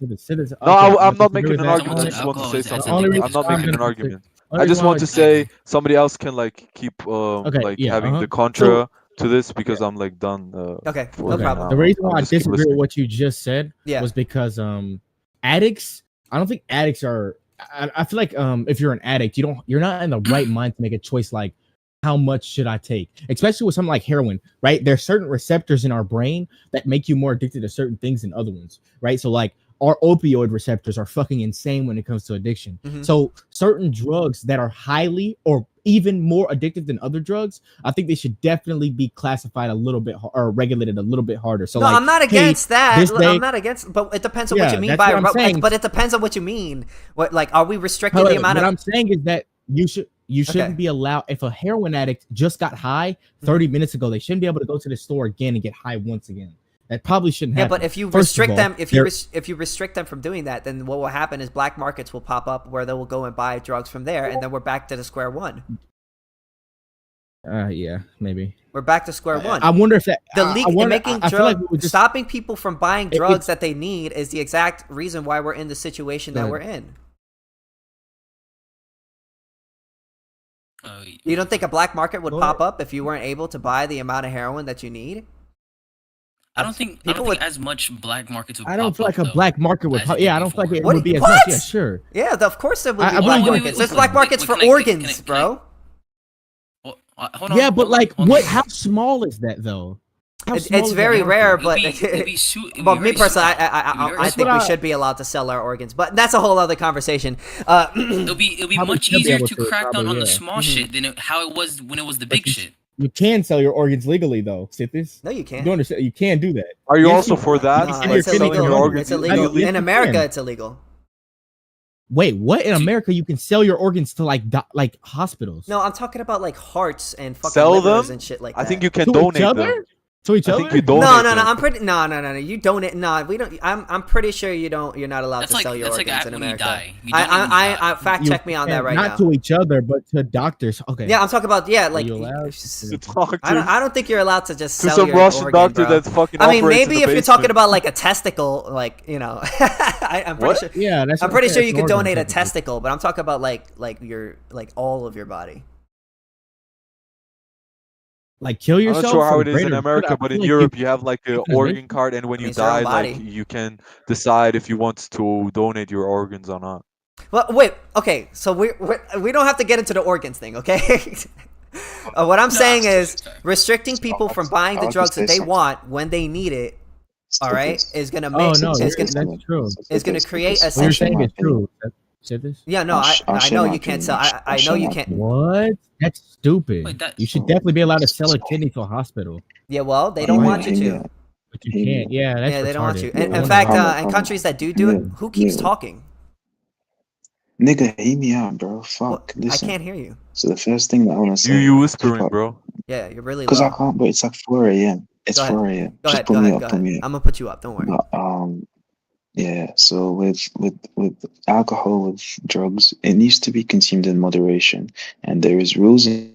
No, I'm not making an argument. I just want to say something. I'm not making an argument. I just want to say somebody else can like keep having the contra to this because I'm like done. Okay, no problem. The reason why I disagree with what you just said was because addicts. I don't think addicts are. I feel like if you're an addict, you're not in the right mind to make a choice like how much should I take, especially with something like heroin, right? There's certain receptors in our brain that make you more addicted to certain things than other ones, right? So like our opioid receptors are fucking insane when it comes to addiction. So certain drugs that are highly or even more addictive than other drugs, I think they should definitely be classified a little bit or regulated a little bit harder. So no, like, I'm not against that. Day, I'm not against, but it depends on what you mean by. But it depends on what you mean. What like are we restricting the amount of? What I'm saying is that you shouldn't be allowed. If a heroin addict just got high 30 minutes ago, they shouldn't be able to go to the store again and get high once again. That probably shouldn't happen. Yeah, but if you restrict them, if you restrict them from doing that, then what will happen is black markets will pop up where they will go and buy drugs from there, and then we're back to the square one. Yeah, maybe we're back to square one. I wonder if that stopping people from buying drugs that they need is the exact reason why we're in the situation that we're in. You don't think a black market would pop up if you weren't able to buy the amount of heroin that you need? I don't think as much black markets would I don't pop feel like up, a black market would pop. Yeah, I don't feel like it would be as what? much. Yeah, sure. Yeah, of course there would be black markets. There's black markets for organs, bro. Hold on, yeah, but like, what? How small is that though? It's very rare, but well, me personally, I think we should be allowed to sell our organs, but that's a whole other conversation. It'll be much easier to crack down on the small shit than how it was when it was the big shit. You can sell your organs legally, though. Sithis. No, you can't. You understand? You can't do that. Are you also for that? No, it's illegal. It's illegal. In America, it's illegal. Wait, what? In America, you can sell your organs to like hospitals. No, I'm talking about like hearts and fucking sell livers them and shit like that. I think you can donate them. To each other? No. I'm pretty. No. You donate. No, we don't. I'm pretty sure you don't. You're not allowed to sell your organs in America. I fact check me on that right now. Not to each other, but to doctors. Okay. Yeah, I'm talking about like. I don't think you're allowed to just sell some your Russian organ, doctor bro. that fucking. I mean, maybe if you're talking about like a testicle, like I'm pretty sure. Yeah, I'm pretty sure you could donate a testicle, but I'm talking about like your all of your body. Like kill yourself. I'm not sure how it is in America, but in Europe you have like an organ card, and when you die, like you can decide if you want to donate your organs or not. Well, wait. Okay, so we don't have to get into the organs thing, okay? What I'm saying is restricting people from buying the drugs that they want when they need it. All right, is gonna make. That's true. Is gonna create a. What you're saying is true. Yeah, no, I know you can't sell. I know you can't. What? That's stupid. Wait, you should definitely be allowed to sell a kidney to a hospital. Yeah, well, they don't want you to. But you can't. Yeah, that's they don't want you. retarded. In fact, in countries that do it, who keeps talking? Nigga, hear me out, bro. Fuck. Well, I can't hear you. So the first thing that I want to say. You whispering, bro. Yeah, you're really low. Because I can't, but it's like 4 a.m. It's 4 a.m. Go ahead. I'm gonna put you up. Don't worry. Yeah, so with alcohol, with drugs, it needs to be consumed in moderation, and there is rules in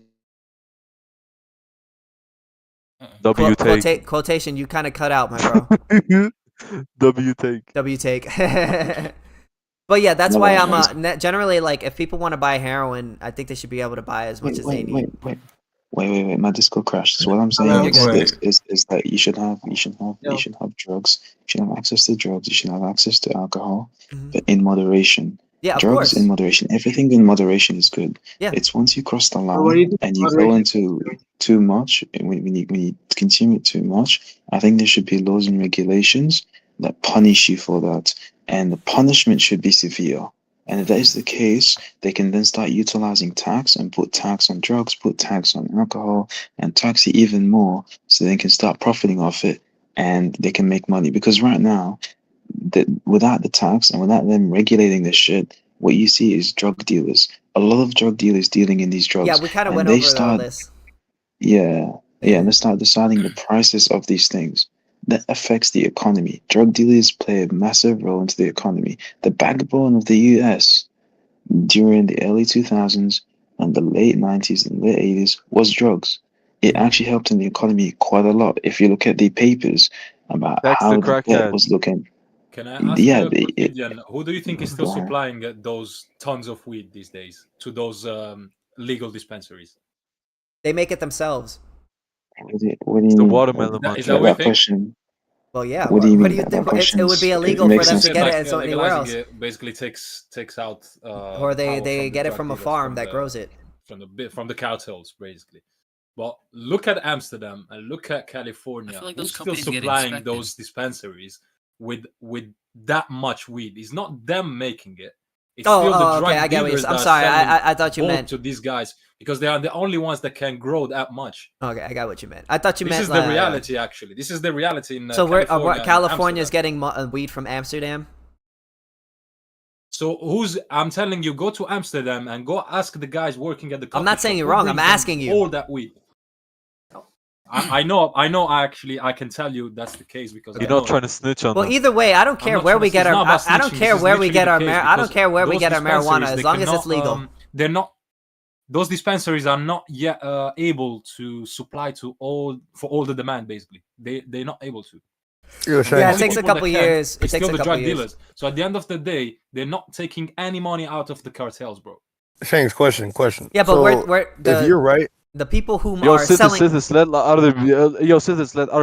quotation. You kind of cut out, my bro. W take. But yeah, that's why I'm generally like if people want to buy heroin, I think they should be able to buy as much as they need. Wait, my Discord crashed. So what I'm saying is that you should have drugs. You should have access to drugs. You should have access to alcohol, but in moderation. Yeah, of drugs course. In moderation. Everything in moderation is good. Yeah. It's once you cross the line and you go into too much, and when you consume it too much, I think there should be laws and regulations that punish you for that, and the punishment should be severe. And if that is the case, they can then start utilizing tax and put tax on drugs, put tax on alcohol, and tax it even more so they can start profiting off it and they can make money. Because right now, without the tax and without them regulating this shit, what you see is drug dealers. A lot of drug dealers dealing in these drugs. Yeah, we kind of went over all this. Yeah. Yeah, and they start deciding the prices of these things. That affects the economy. Drug dealers play a massive role into the economy. The backbone of the US during the early 2000s and the late 90s and late 80s was drugs. It actually helped in the economy quite a lot. If you look at the papers about Tax how the the debt crackheads. was looking, Can I ask yeah, a quick question? Who do you think is still Why? supplying those tons of weed these days to those legal dispensaries? They make it themselves. What do you It's the mean? watermelon Is monkey. that what you That think? question. Well, yeah. What do you mean do you by think? that question? It would be It illegal makes for them sense to to get me. it in anywhere Legalizing else, it basically takes out or they power from the get it drug from a dealers, farm from that the- grows it. from the cartels, basically. But look at Amsterdam and look at I California. feel like Who's those still companies get supplying inspected. those dispensaries with that much weed? It's not them making it. It's still the drug Okay. I get what you're dealers saying. I'm that sorry. are selling I thought you both meant. to these guys because they are the only ones that can grow that much. Okay, I got what you meant. I thought you This meant. is the reality, actually. This is the reality in So California. and California's Amsterdam. getting weed from Amsterdam. So I'm telling you, go to Amsterdam and go ask the guys working at the coffee I'm not saying shop you're who wrong. I'm brings them asking you. all that weed. I know. I can tell you that's the case because You're I know not trying to snitch on Well, them. either way, I don't care not where trying we to- get it's our. not about I don't snitching, care this is where we literally get the our case I don't because care where we those get our marijuana dispensaries, as they long as it's cannot, legal. they're not. Those dispensaries are not yet able to supply to all the demand. Basically, they're not able to. Yeah, The it only takes a people couple that can years. It is takes still a the couple drug years. dealers. So at the end of the day, they're not taking any money out of the cartels, bro. Shanks, question. Yeah, but So, we're if you're right, the people who Yo, are selling. citizens, let other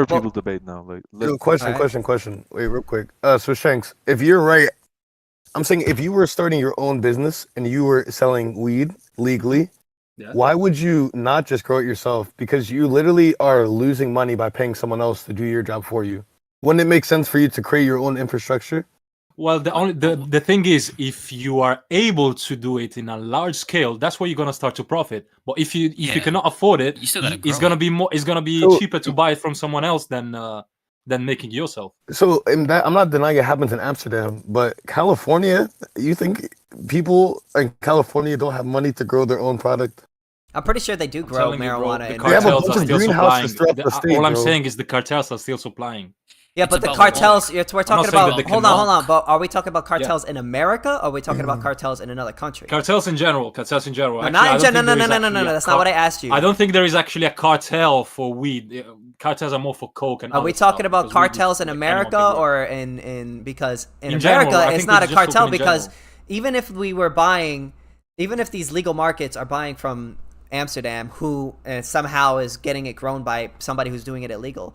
people debate now. Like, question. Wait, real quick. So Shanks, if you're right, I'm saying if you were starting your own business and you were selling weed legally, Yeah. why would you not just grow it yourself? Because you literally are losing money by paying someone else to do your job for you. Wouldn't it make sense for you to create your own infrastructure? Well, the thing is, if you are able to do it in a large scale, that's where you're gonna start to profit. But if you Yeah. cannot afford it, You still gotta it's grow gonna it. be more. It's gonna be So- cheaper to buy it from someone else than making it yourself. So in that, I'm not denying it happens in Amsterdam, but California, you think people in California don't have money to grow their own product? I'm pretty sure they do grow Telling you, bro, marijuana. the in They have a cartels bunch are of still greenhouses supplying. throughout the state, All I'm bro. saying is the cartels are still supplying. Yeah, It's but the about cartels. We're talking saying that about. they Hold cannot. on. But are we talking about cartels in America? Or are we talking about cartels in another country? Cartels in general. No, Actually, not in I don't general. think No. there is actually a That's not what I asked you. I don't think there is actually a cartel for weed. Cartels are more for coke and. Are we other talking stuff, about because weed is cartels in like anyone America can grow. or in because in In general, America I it's think not a we're just cartel talking in because general. even if we were buying, even if these legal markets are buying from Amsterdam, who somehow is getting it grown by somebody who's doing it illegal,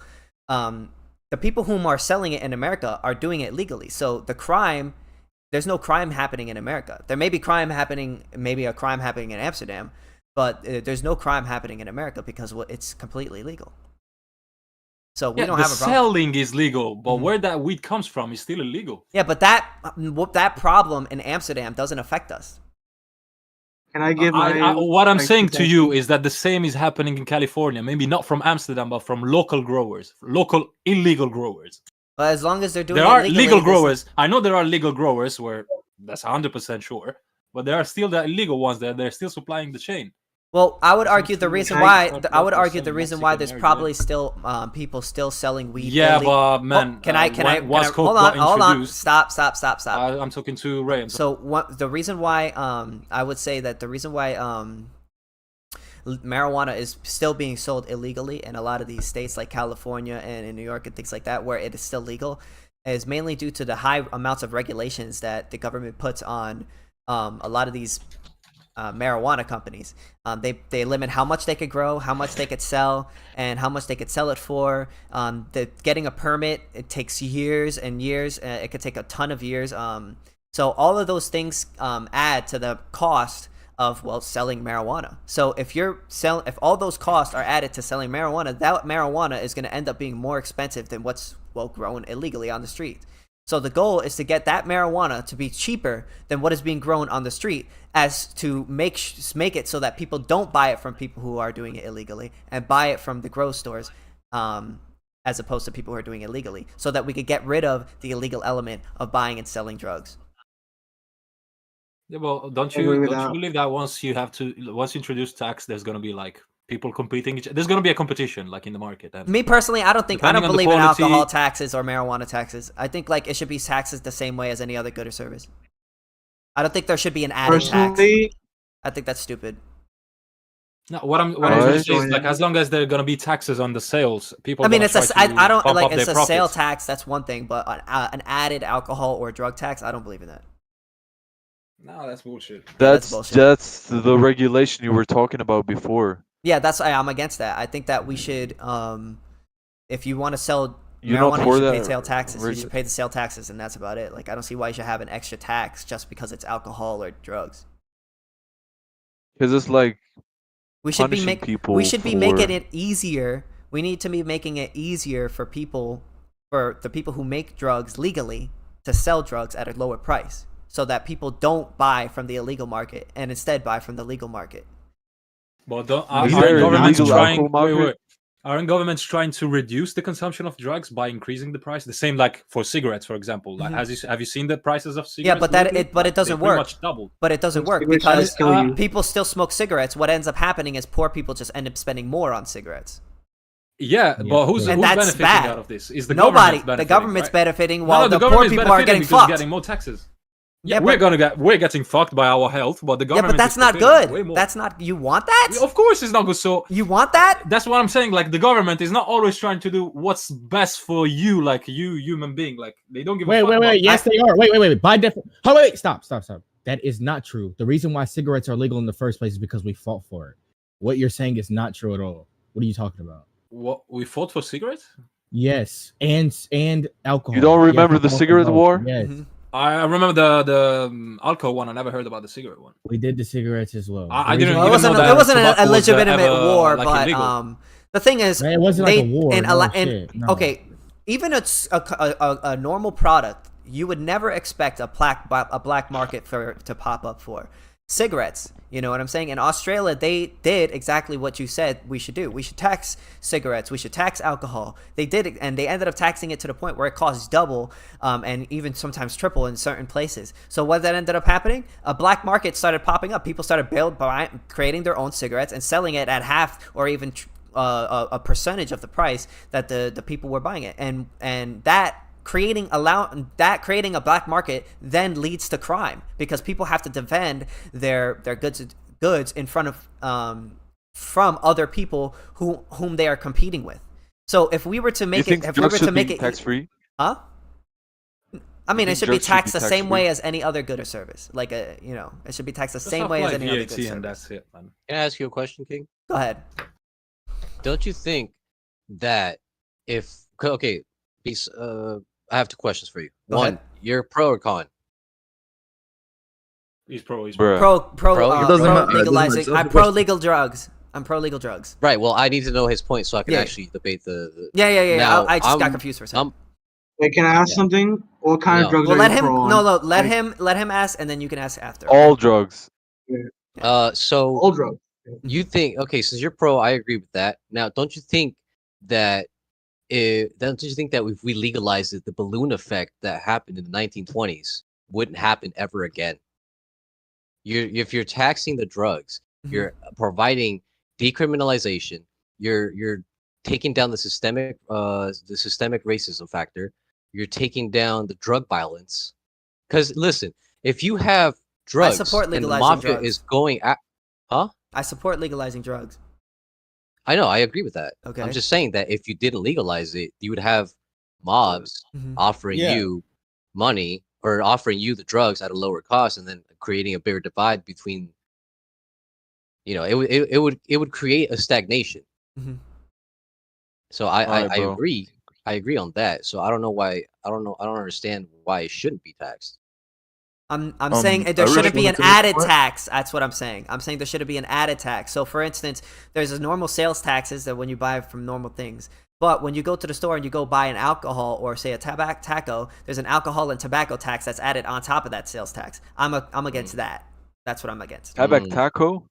the people whom are selling it in America are doing it legally. So there's no crime happening in America. There may be maybe a crime happening in Amsterdam, but there's no crime happening in America because it's completely legal. So we don't the have a problem. selling is legal, but where that weed comes from is still illegal. Yeah, but that problem in Amsterdam doesn't affect us. Can I give my what I'm my saying to you suggestion? is that the same is happening in California. Maybe not from Amsterdam, but from local growers, local illegal growers. But as long as they're doing There it are legally, legal growers. I know there are legal growers where that's 100% sure, but there are still the illegal ones that they're still supplying the chain. Well, I would argue the reason Can I- why there's Mexican probably still people still selling weed. Yeah, illegal. but man, can I once coke hold got on, introduced- stop. I'm talking to Ray. The reason why I would say that the reason why marijuana is still being sold illegally in a lot of these states like California and in New York and things like that where it is still legal is mainly due to the high amounts of regulations that the government puts on a lot of these marijuana companies. They limit how much they could grow, how much they could sell, and how much they could sell it for. Getting a permit, it takes years and years. It could take a ton of years. So all of those things add to the cost of selling marijuana. So if all those costs are added to selling marijuana, that marijuana is going to end up being more expensive than what's grown illegally on the street. So the goal is to get that marijuana to be cheaper than what is being grown on the street, as to make it so that people don't buy it from people who are doing it illegally and buy it from the grow stores, as opposed to people who are doing it illegally, so that we could get rid of the illegal element of buying and selling drugs. Yeah, well, don't I agree you with that. believe that once you introduce tax, there's gonna be like people competing. There's gonna be a competition like in the market. And Me personally, I don't depending on the believe in quality- alcohol taxes or marijuana taxes. I think like it should be taxes the same way as any other good or service. I don't think there should be an added tax. Personally, I think that's stupid. No, what I'm Alright. gonna say is like as long as there are gonna be taxes on the sales, people. I mean, gonna it's try to I don't pump like up it's their a sale profits. tax. That's one thing, but an added alcohol or drug tax, I don't believe in that. No, that's bullshit. that's That's bullshit. the regulation you were talking about before. Yeah, I'm against that. I think that we should, if you want to sell You're not marijuana, for you should that pay sale taxes. You regu- should pay the sale taxes, and that's about it. Like, I don't see why you should have an extra tax just because it's alcohol or drugs. Because it's like We should be punishing people. we should be making for- it easier. We need to be making it easier for the people who make drugs legally to sell drugs at a lower price, so that people don't buy from the illegal market and instead buy from the legal market. But Is there a legal alcohol market? wait. Aren't governments trying to reduce the consumption of drugs by increasing the price? The same like for cigarettes, for example. Like, have you seen the prices of cigarettes? Yeah, but lately? it Like, doesn't they pretty work. Much doubled. But it doesn't work Cigarettes because just kill you. people still smoke cigarettes. What ends up happening is poor people just end up spending more on cigarettes. Yeah, but who's And that's benefiting bad. out of this? Is the Nobody. government The government's right? benefiting while the the poor government's people are benefiting getting because fucked. getting more taxes. Yeah, Yeah, but- we're getting fucked by our health, but the Yeah, government. but that's is not benefiting way good. more. That's not. You want that? Of course, it's not good. So You want that? that's what I'm saying. Like the government is not always trying to do what's best for you, like you human being. Like they don't give. a fuck about- Wait. Yes, they are. Wait. By definition. Oh, wait. Stop. That is not true. The reason why cigarettes are legal in the first place is because we fought for it. What you're saying is not true at all. What are you talking about? What we fought for cigarettes? Yes, and alcohol. You don't remember the alcohol cigarette both. war? Yes, Mhm. I remember the alcohol one. I never heard about the cigarette one. we did the cigarettes as well. I The didn't reason- Well, it even wasn't. know that It wasn't tobacco a was legitimate ever, war, like, but illegal. the thing is, Man, it wasn't like a war. And No a, and shit, no. okay, even a normal product, you would never expect a black market to pop up for cigarettes. You know what I'm saying? In Australia, they did exactly what you said we should do. We should tax cigarettes. We should tax alcohol. They did it, and they ended up taxing it to the point where it costs double, and even sometimes triple in certain places. So what that ended up happening? A black market started popping up. People started creating their own cigarettes and selling it at half or even a percentage of the price that the people were buying it, and that creating a black market then leads to crime because people have to defend their goods in front of from other people whom they are competing with. So if we were to make it, if we were to make it tax free, huh? I mean, it think should be drugs should be taxed the same tax-free? way as any other good or service. Like it should be taxed the Just same way as apply any other VAT good and service. that's it, man. Can I ask you a question, King? Go ahead. Don't you think that if okay, peace, I have two questions for you. Go One, ahead. you're pro or con? He's pro. bruh. Pro It doesn't pro matter. It doesn't legalizing. matter. I'm pro legal drugs. I'm pro legal drugs. Right. Well, I need to know his point so I can Yeah. actually debate the. Yeah. Now, I just got I'm- confused for a second. Wait, can I ask Yeah. something? What kind No. of drugs Well, are let you him. pro on? No, let Like, him ask, and then you can ask after. All drugs. So all drugs. you think since you're pro, I agree with that. Now, don't you think that if we legalized it, the balloon effect that happened in the 1920s wouldn't happen ever again? If you're taxing the drugs, Mhm. you're providing decriminalization. You're taking down the systemic racism factor. You're taking down the drug violence. Because listen, if you have drugs support and the legalizing mafia drugs. is going at, huh? I support legalizing drugs. I know, I agree with that. Okay. I'm just saying that if you didn't legalize it, you would have mobs Mhm. offering Yeah. you money or offering you the drugs at a lower cost, and then creating a bigger divide between. It would create a stagnation. Mhm. So I Alright, bro. agree. I agree on that. So I don't know why. I don't understand why it shouldn't be taxed. I'm saying there I really shouldn't be an wanted to make a added point. tax. That's what I'm saying. I'm saying there shouldn't be an added tax. So, for instance, there's a normal sales taxes that when you buy from normal things. But when you go to the store and you go buy an alcohol or say a taco, there's an alcohol and tobacco tax that's added on top of that sales tax. I'm against that. That's what I'm against. Tabac Mm. taco?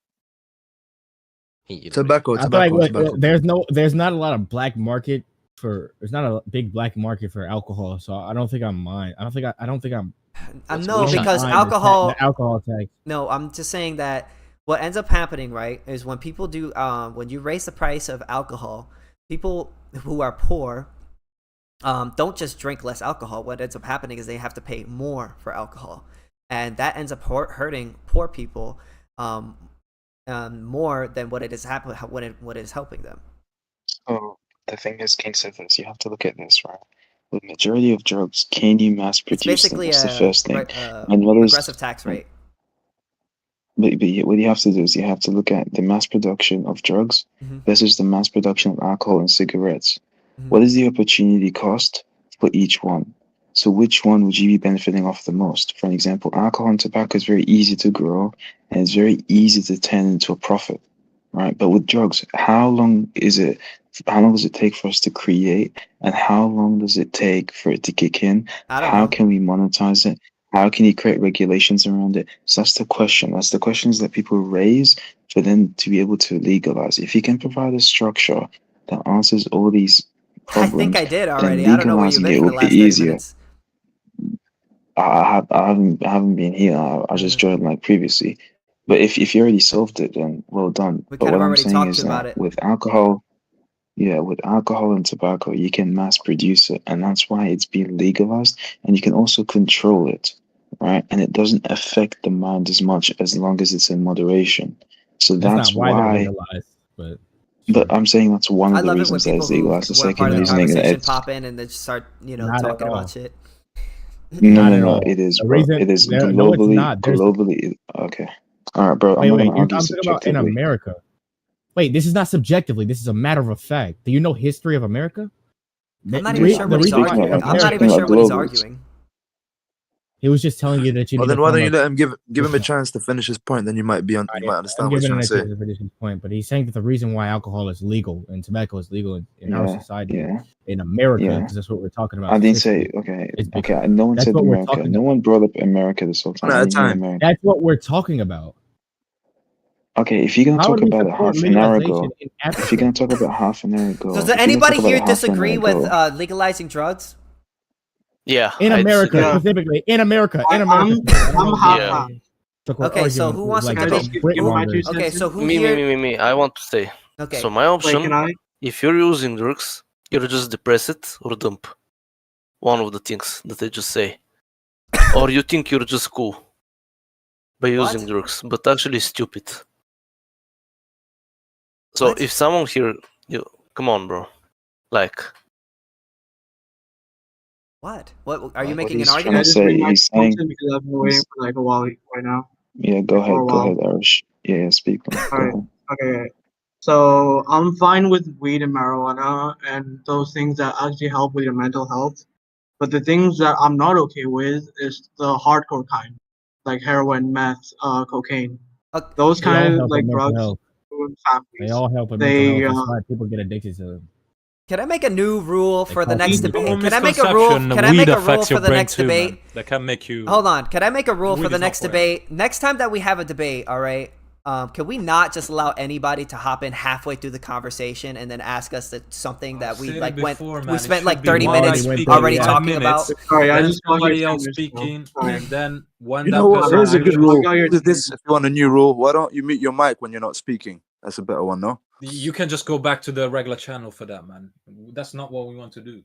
Tobacco, I feel like tobacco. there's not a lot of black market there's not a big black market for alcohol, so I don't think I mind. I don't think I'm No, What's because behind alcohol. the alcohol tax. No, I'm just saying that what ends up happening, right, is when people do when you raise the price of alcohol, people who are poor don't just drink less alcohol. What ends up happening is they have to pay more for alcohol, and that ends up hurting poor people more than what it is what is helping them. So the thing is, King said this. You have to look at this, right? The majority of drugs, can you mass It's produce them? basically That's the first thing. a And what is progressive tax rate. But what you have to do is you have to look at the mass production of drugs versus the mass production of alcohol and cigarettes. What is the opportunity cost for each one? So which one would you be benefiting off the most? For an example, alcohol and tobacco is very easy to grow and it's very easy to turn into a profit, right? But with drugs, how long does it take for us to create, and how long does it take for it to kick in? I don't How know. can we monetize it? How can you create regulations around it? So that's the question. That's the questions that people raise for them to be able to legalize. If you can provide a structure that answers all these I think problems, I did then already. I don't know where you've legalizing been it for the would be last 30 easier. minutes. I haven't been here. I just joined like previously. But if you already solved it, then well done. We But kind of what I'm already saying talked is about that it. with alcohol and tobacco, you can mass produce it, and that's why it's being legalized, and you can also control it, right? And it doesn't affect the mind as much as long as it's in moderation. So That's that's not why they're why. legalized, but But I'm saying that's one I of the love it when reasons that people it's who legalized. The weren't part second of the reasoning that conversation it's pop in and they just start, not at talking all. about shit. Not at no. all. It is, The bro. reason It is no, it's not. There's globally. Okay. All right, bro. I'm not wait. gonna argue I'm talking about in subjectively. America. Wait, this is not subjectively. This is a matter of fact. Do you know history of America? I'm not even sure what he's arguing. I'm not even sure what he's arguing. He was just telling you that you Well, need then to why form don't you a- let him give him a chance to finish his point? Then you might be on. You might I'm understand what he's giving trying him to a say. chance to finish his point, but he's saying that the reason why alcohol is legal and tobacco is legal in our society, in America, because that's what we're talking about. I didn't say specifically, okay. No one that's said what we're America. talking No one brought up America this whole time. One at a I didn't hear time. America. That's what we're talking about. Okay, if you're gonna How talk would we about it support half an hour legalization ago, in if you're Africa? gonna talk about half an hour ago, Does if you're gonna anybody talk about here it half an disagree hour with ago, legalizing drugs? Yeah, In I America, disagree. specifically in America, I'm Yeah. Okay, so who wants to Can I debate? just give my 2 cents? Okay, so who Me, here? me. I want to say. Okay. So my option, Wait, can I? if you're using drugs, you just depress it or dump. One of the things that I just say. Or you think you're just cool by using drugs, but actually stupid. So if someone here, come on, bro, like. What are you what making an he's trying argument? to say, he's saying, because I've been waiting for like a while right now. yeah, go For a while. ahead, Arish. Yeah, speak, man. Go Alright, ahead. okay. So I'm fine with weed and marijuana and those things that actually help with your mental health. But the things that I'm not okay with is the hardcore kind, like heroin, meth, cocaine. Those They all kind of help like with mental drugs health. ruin They families. all help with They, mental health. That's why people get addicted to them. Can I make a new rule for the call next people debate? dumb. Can I make a rule? Can I Weed make a rule affects for your the brain next too, man. debate? That can make you. Hold on. Can I make a rule Weed for the is not next for debate? Next time that we have a debate, all right? Can we not just allow anybody to hop in halfway through the conversation and then ask us something that we said it like before, we man. It spent should like be 30 one guy minutes speaking, already 5 talking minutes, about? Sorry, I then just got somebody your else fingers, speaking, Sorry. and then when You that know what? person Here's a good finishes, rule. Do this if you want a new rule. Why don't you mute your mic when you're not speaking? That's a better one, no? you can just go back to the regular channel for that, man. That's not what we want to do.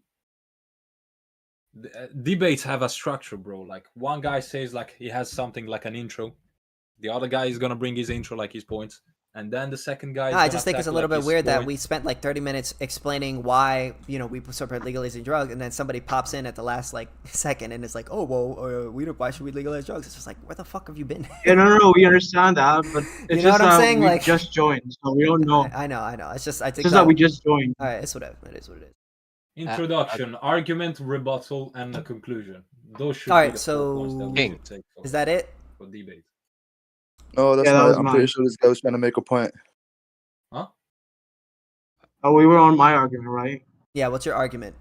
Debates have a structure, bro. Like one guy says like he has something like an intro, the other guy is gonna bring his intro like his points, and then the second guy is No, I gonna just think it's a attack, little like, bit his weird that point. we spent like 30 minutes explaining why, we support legalizing drugs, and then somebody pops in at the last like second and it's like, oh, well, why should we legalize drugs? It's just like, where the fuck have you been? Yeah, no, we understand that, but it's You know just what I'm that saying? we Like- just joined, so we don't know. I know. It's just, I It's think just that we just joined. All right, it's whatever. It is what it is. Introduction, argument, rebuttal, and a conclusion. Those should All be right, the 4 points that we so should take is that it? for debate. No, that's Yeah, that not. was I'm mine. pretty sure this guy was trying to make a point. Huh? Oh, we were on my argument, right? Yeah, what's your argument?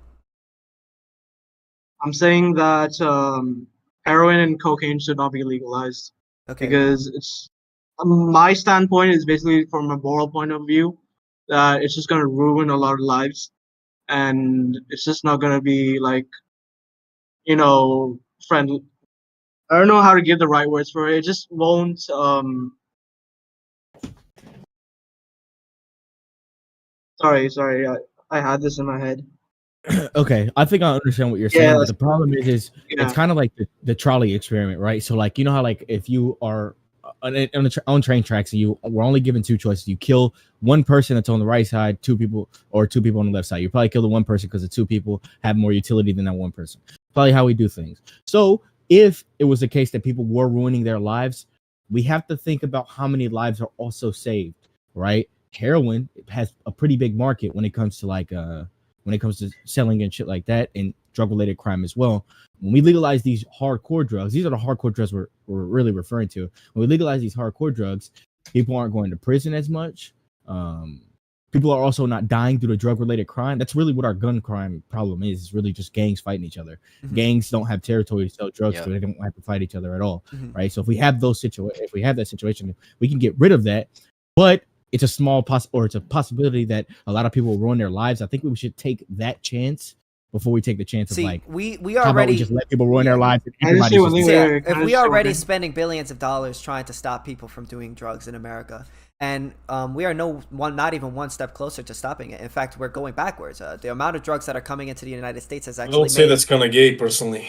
I'm saying that heroin and cocaine should not be legalized. Okay. Because it's my standpoint is basically from a moral point of view that it's just gonna ruin a lot of lives, and it's just not gonna be like, friendly. I don't know how to give the right words for it. It just won't Sorry. I had this in my head. Okay, I think I understand what you're Yeah, saying, but that's- the problem is Yeah. it's kind of like the trolley experiment, right? So like, you know how like if you are on train tracks and you were only given two choices, you kill one person that's on the right side, two people on the left side. You probably kill the one person because the two people have more utility than that one person. Probably how we do things. So if it was the case that people were ruining their lives, we have to think about how many lives are also saved, right? Heroin has a pretty big market when it comes to like when it comes to selling and shit like that, and drug-related crime as well. When we legalize these hardcore drugs, these are the hardcore drugs we're really referring to. When we legalize these hardcore drugs, people aren't going to prison as much. People are also not dying due to drug-related crime. That's really what our gun crime problem is. It's really just gangs fighting each other. Mhm. Gangs don't have territory to sell drugs, Yeah. so they don't have to fight each other at all, Mhm. right? So if we have that situation, we can get rid of that. But it's a small it's a possibility that a lot of people will ruin their lives. I think we should take that chance before we take the chance See, of like, we how about already we just let people ruin their lives and I just say everybody's one just thing. So, yeah, Wait, if can I we just say one already thing? spending billions of dollars trying to stop people from doing drugs in America, and we are not even one step closer to stopping it. In fact, we're going backwards. The amount of drugs that are coming into the United States has I actually would say made. that's kind of gay, personally.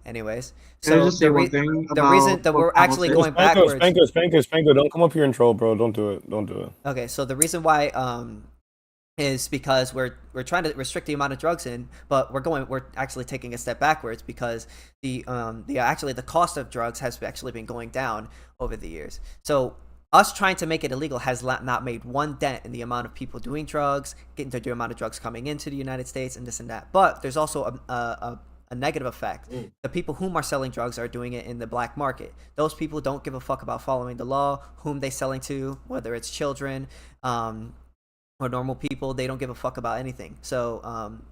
Anyways, Can I so just say one thing the reason about that what we're Pavel actually said? going backwards. Spanko, don't come up here and troll, bro. Don't do it. Okay, so the reason why is because we're trying to restrict the amount of drugs in, but we're actually taking a step backwards because the cost of drugs has actually been going down over the years. So us trying to make it illegal has not made one dent in the amount of people doing drugs, getting the amount of drugs coming into the United States, and this and that. But there's also a negative effect. The people whom are selling drugs are doing it in the black market. Those people don't give a fuck about following the law, whom they selling to, whether it's children, or normal people. They don't give a fuck about anything. So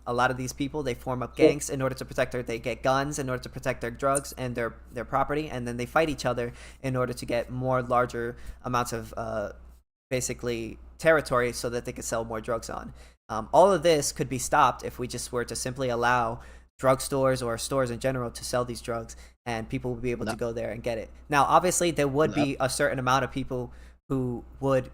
a lot of these people, they form up gangs in order to protect they get guns in order to protect their drugs and their property, and then they fight each other in order to get larger amounts of basically territory so that they could sell more drugs on. All of this could be stopped if we just were to simply allow drugstores or stores in general to sell these drugs, and people would be able to go there and get it. Now, obviously, there would be a certain amount of people who would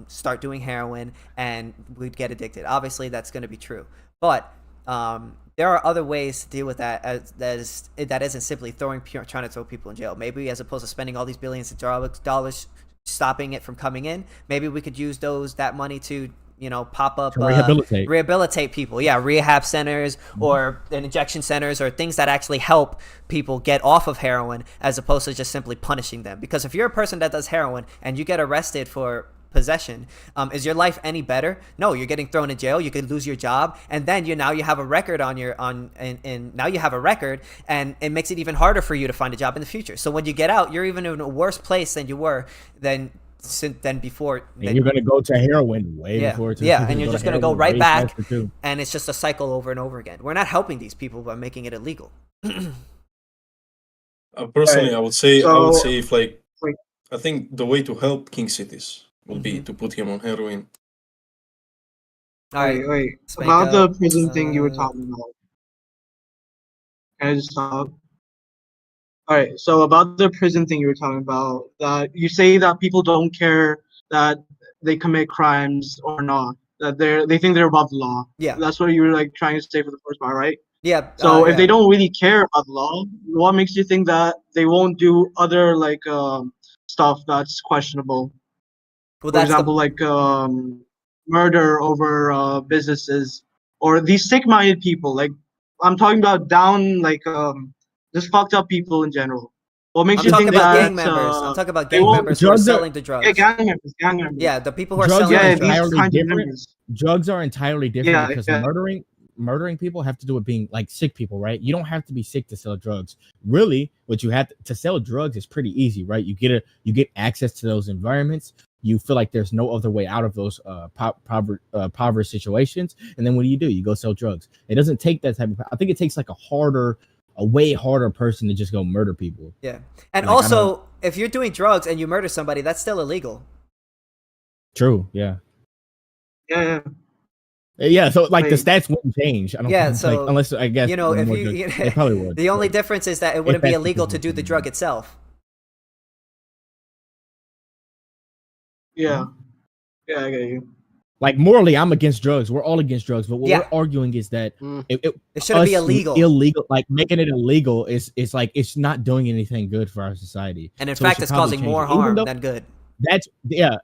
start doing heroin and would get addicted. Obviously, that's going to be true. But there are other ways to deal with that that isn't simply trying to throw people in jail. Maybe as opposed to spending all these billions of dollars stopping it from coming in, maybe we could use that money to pop up rehabilitate people. Yeah, rehab centers or injection centers or things that actually help people get off of heroin, as opposed to just simply punishing them. Because if you're a person that does heroin and you get arrested for possession, is your life any better? No, you're getting thrown in jail. You could lose your job, and then you have a record now you have a record, and it makes it even harder for you to find a job in the future. So when you get out, you're even in a worse place than you were than before. And you're gonna go to heroin way before. And you're just gonna go right back, and it's just a cycle over and over again. We're not helping these people by making it illegal. Personally, I would say if I think the way to help King Cities will be to put him on heroin. Wait. About the prison thing you were talking about. Can I just talk? All right, so about the prison thing you were talking about, that you say that people don't care that they commit crimes or not, that they think they're above the law. Yeah, that's what you were trying to say for the first part, right? Yeah. So if they don't really care about the law, what makes you think that they won't do other stuff that's questionable? Well, for example, murder over businesses, or these sick-minded people. I'm talking about just fucked up people in general. What makes you think that gang members? I'm talking about gang members who are selling the drugs. Yeah, gang members. Yeah, the people who are drugs selling entirely drugs. different. Drugs are entirely different because murdering people have to do with being sick people, right? You don't have to be sick to sell drugs. Really, what you have to sell drugs is pretty easy, right? You get access to those environments. You feel like there's no other way out of those poverty situations, and then what do? You go sell drugs. It doesn't take that type of. I think it takes a way harder person to just go murder people. Yeah, and also if you're doing drugs and you murder somebody, that's still illegal. True. Yeah. Yeah. Yeah, so the stats wouldn't change. I don't think, so unless I guess if they probably would. The only difference is that it wouldn't be illegal to do the drug itself. Yeah. Yeah, I get you. Like morally, I'm against drugs. We're all against drugs, but what Yeah. we're arguing is that It shouldn't be us illegal. Illegal, like making it illegal is like it's not doing anything good for our society. And in So we fact, should it's probably causing change more it. Even harm though- than good. That's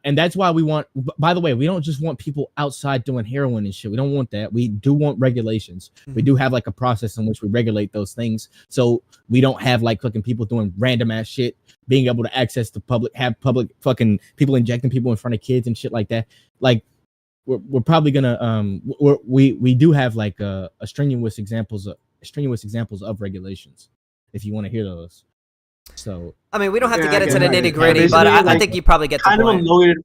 and that's why we want. By the way, we don't just want people outside doing heroin and shit. We don't want that. We do want regulations. We do have like a process in which we regulate those things, so we don't have like fucking people doing random ass shit, being able to access the public, have public fucking people injecting people in front of kids and shit like that. Like we're probably gonna we do have like a strenuous examples of regulations. If you want to hear those. So I mean, we don't have to Yeah, get I into get the it. nitty gritty, Basically, but I like, think you probably get the kind of a point. loaded.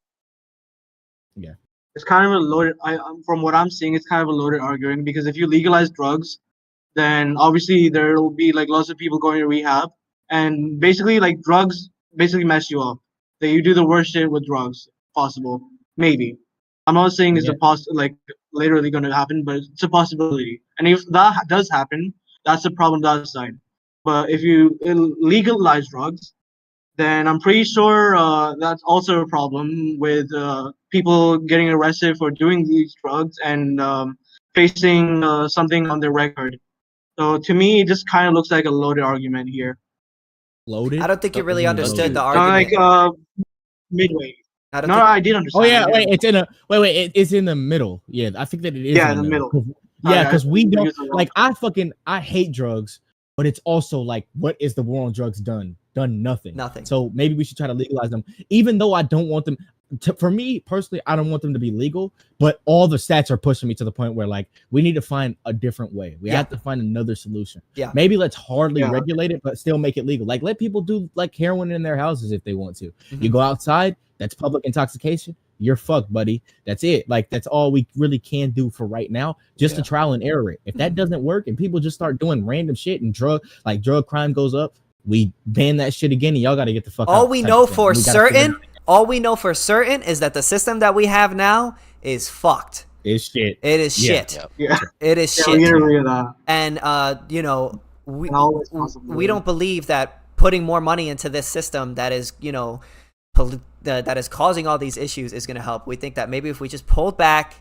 Yeah. It's kind of a loaded. From what I'm seeing, it's kind of a loaded argument because if you legalize drugs, then obviously there will be like lots of people going to rehab, and basically like drugs basically mess you up. That you do the worst shit with drugs possible. Maybe. I'm not saying it's like literally going to happen, but it's a possibility. And if that does happen, that's a problem to that side. But if you legalize drugs, then I'm pretty sure that's also a problem with people getting arrested for doing these drugs and facing something on their record. So to me, it just kind of looks like a loaded argument here. Loaded? I don't think you really understood the Like argument. midway. I don't No, think- I did understand. Oh yeah, it, wait, it's in a wait, it's in the middle. Yeah, I think that it is Yeah, in the middle. 'Cause- Sorry, Yeah, I because we don't used the wrong- like I hate drugs, but it's also like what is the war on drugs done? Done nothing. Nothing. So maybe we should try to legalize them. Even though I don't want them for me personally, I don't want them to be legal, but all the stats are pushing me to the point where like we need to find a different way. We have to find another solution. Yeah. Maybe let's hardly Yeah. regulate it, but still make it legal. Like let people do like heroin in their houses if they want to. Mhm. You go outside, that's public intoxication. You're fucked, buddy. That's it. Like that's all we really can do for right now, just to trial and error it. If that doesn't work and people just start doing random shit and drug crime goes up, we ban that shit again and y'all got to get the fuck out. All we type know of thing. for We gotta figure certain, is that the system that we have now is fucked. It's shit. It is Yeah. shit. Yeah. It is Yeah, shit. we can agree with that. And you know, we And all responsibility. we don't believe that putting more money into this system that is, you know, that is causing all these issues is going to help. We think that maybe if we just pulled back,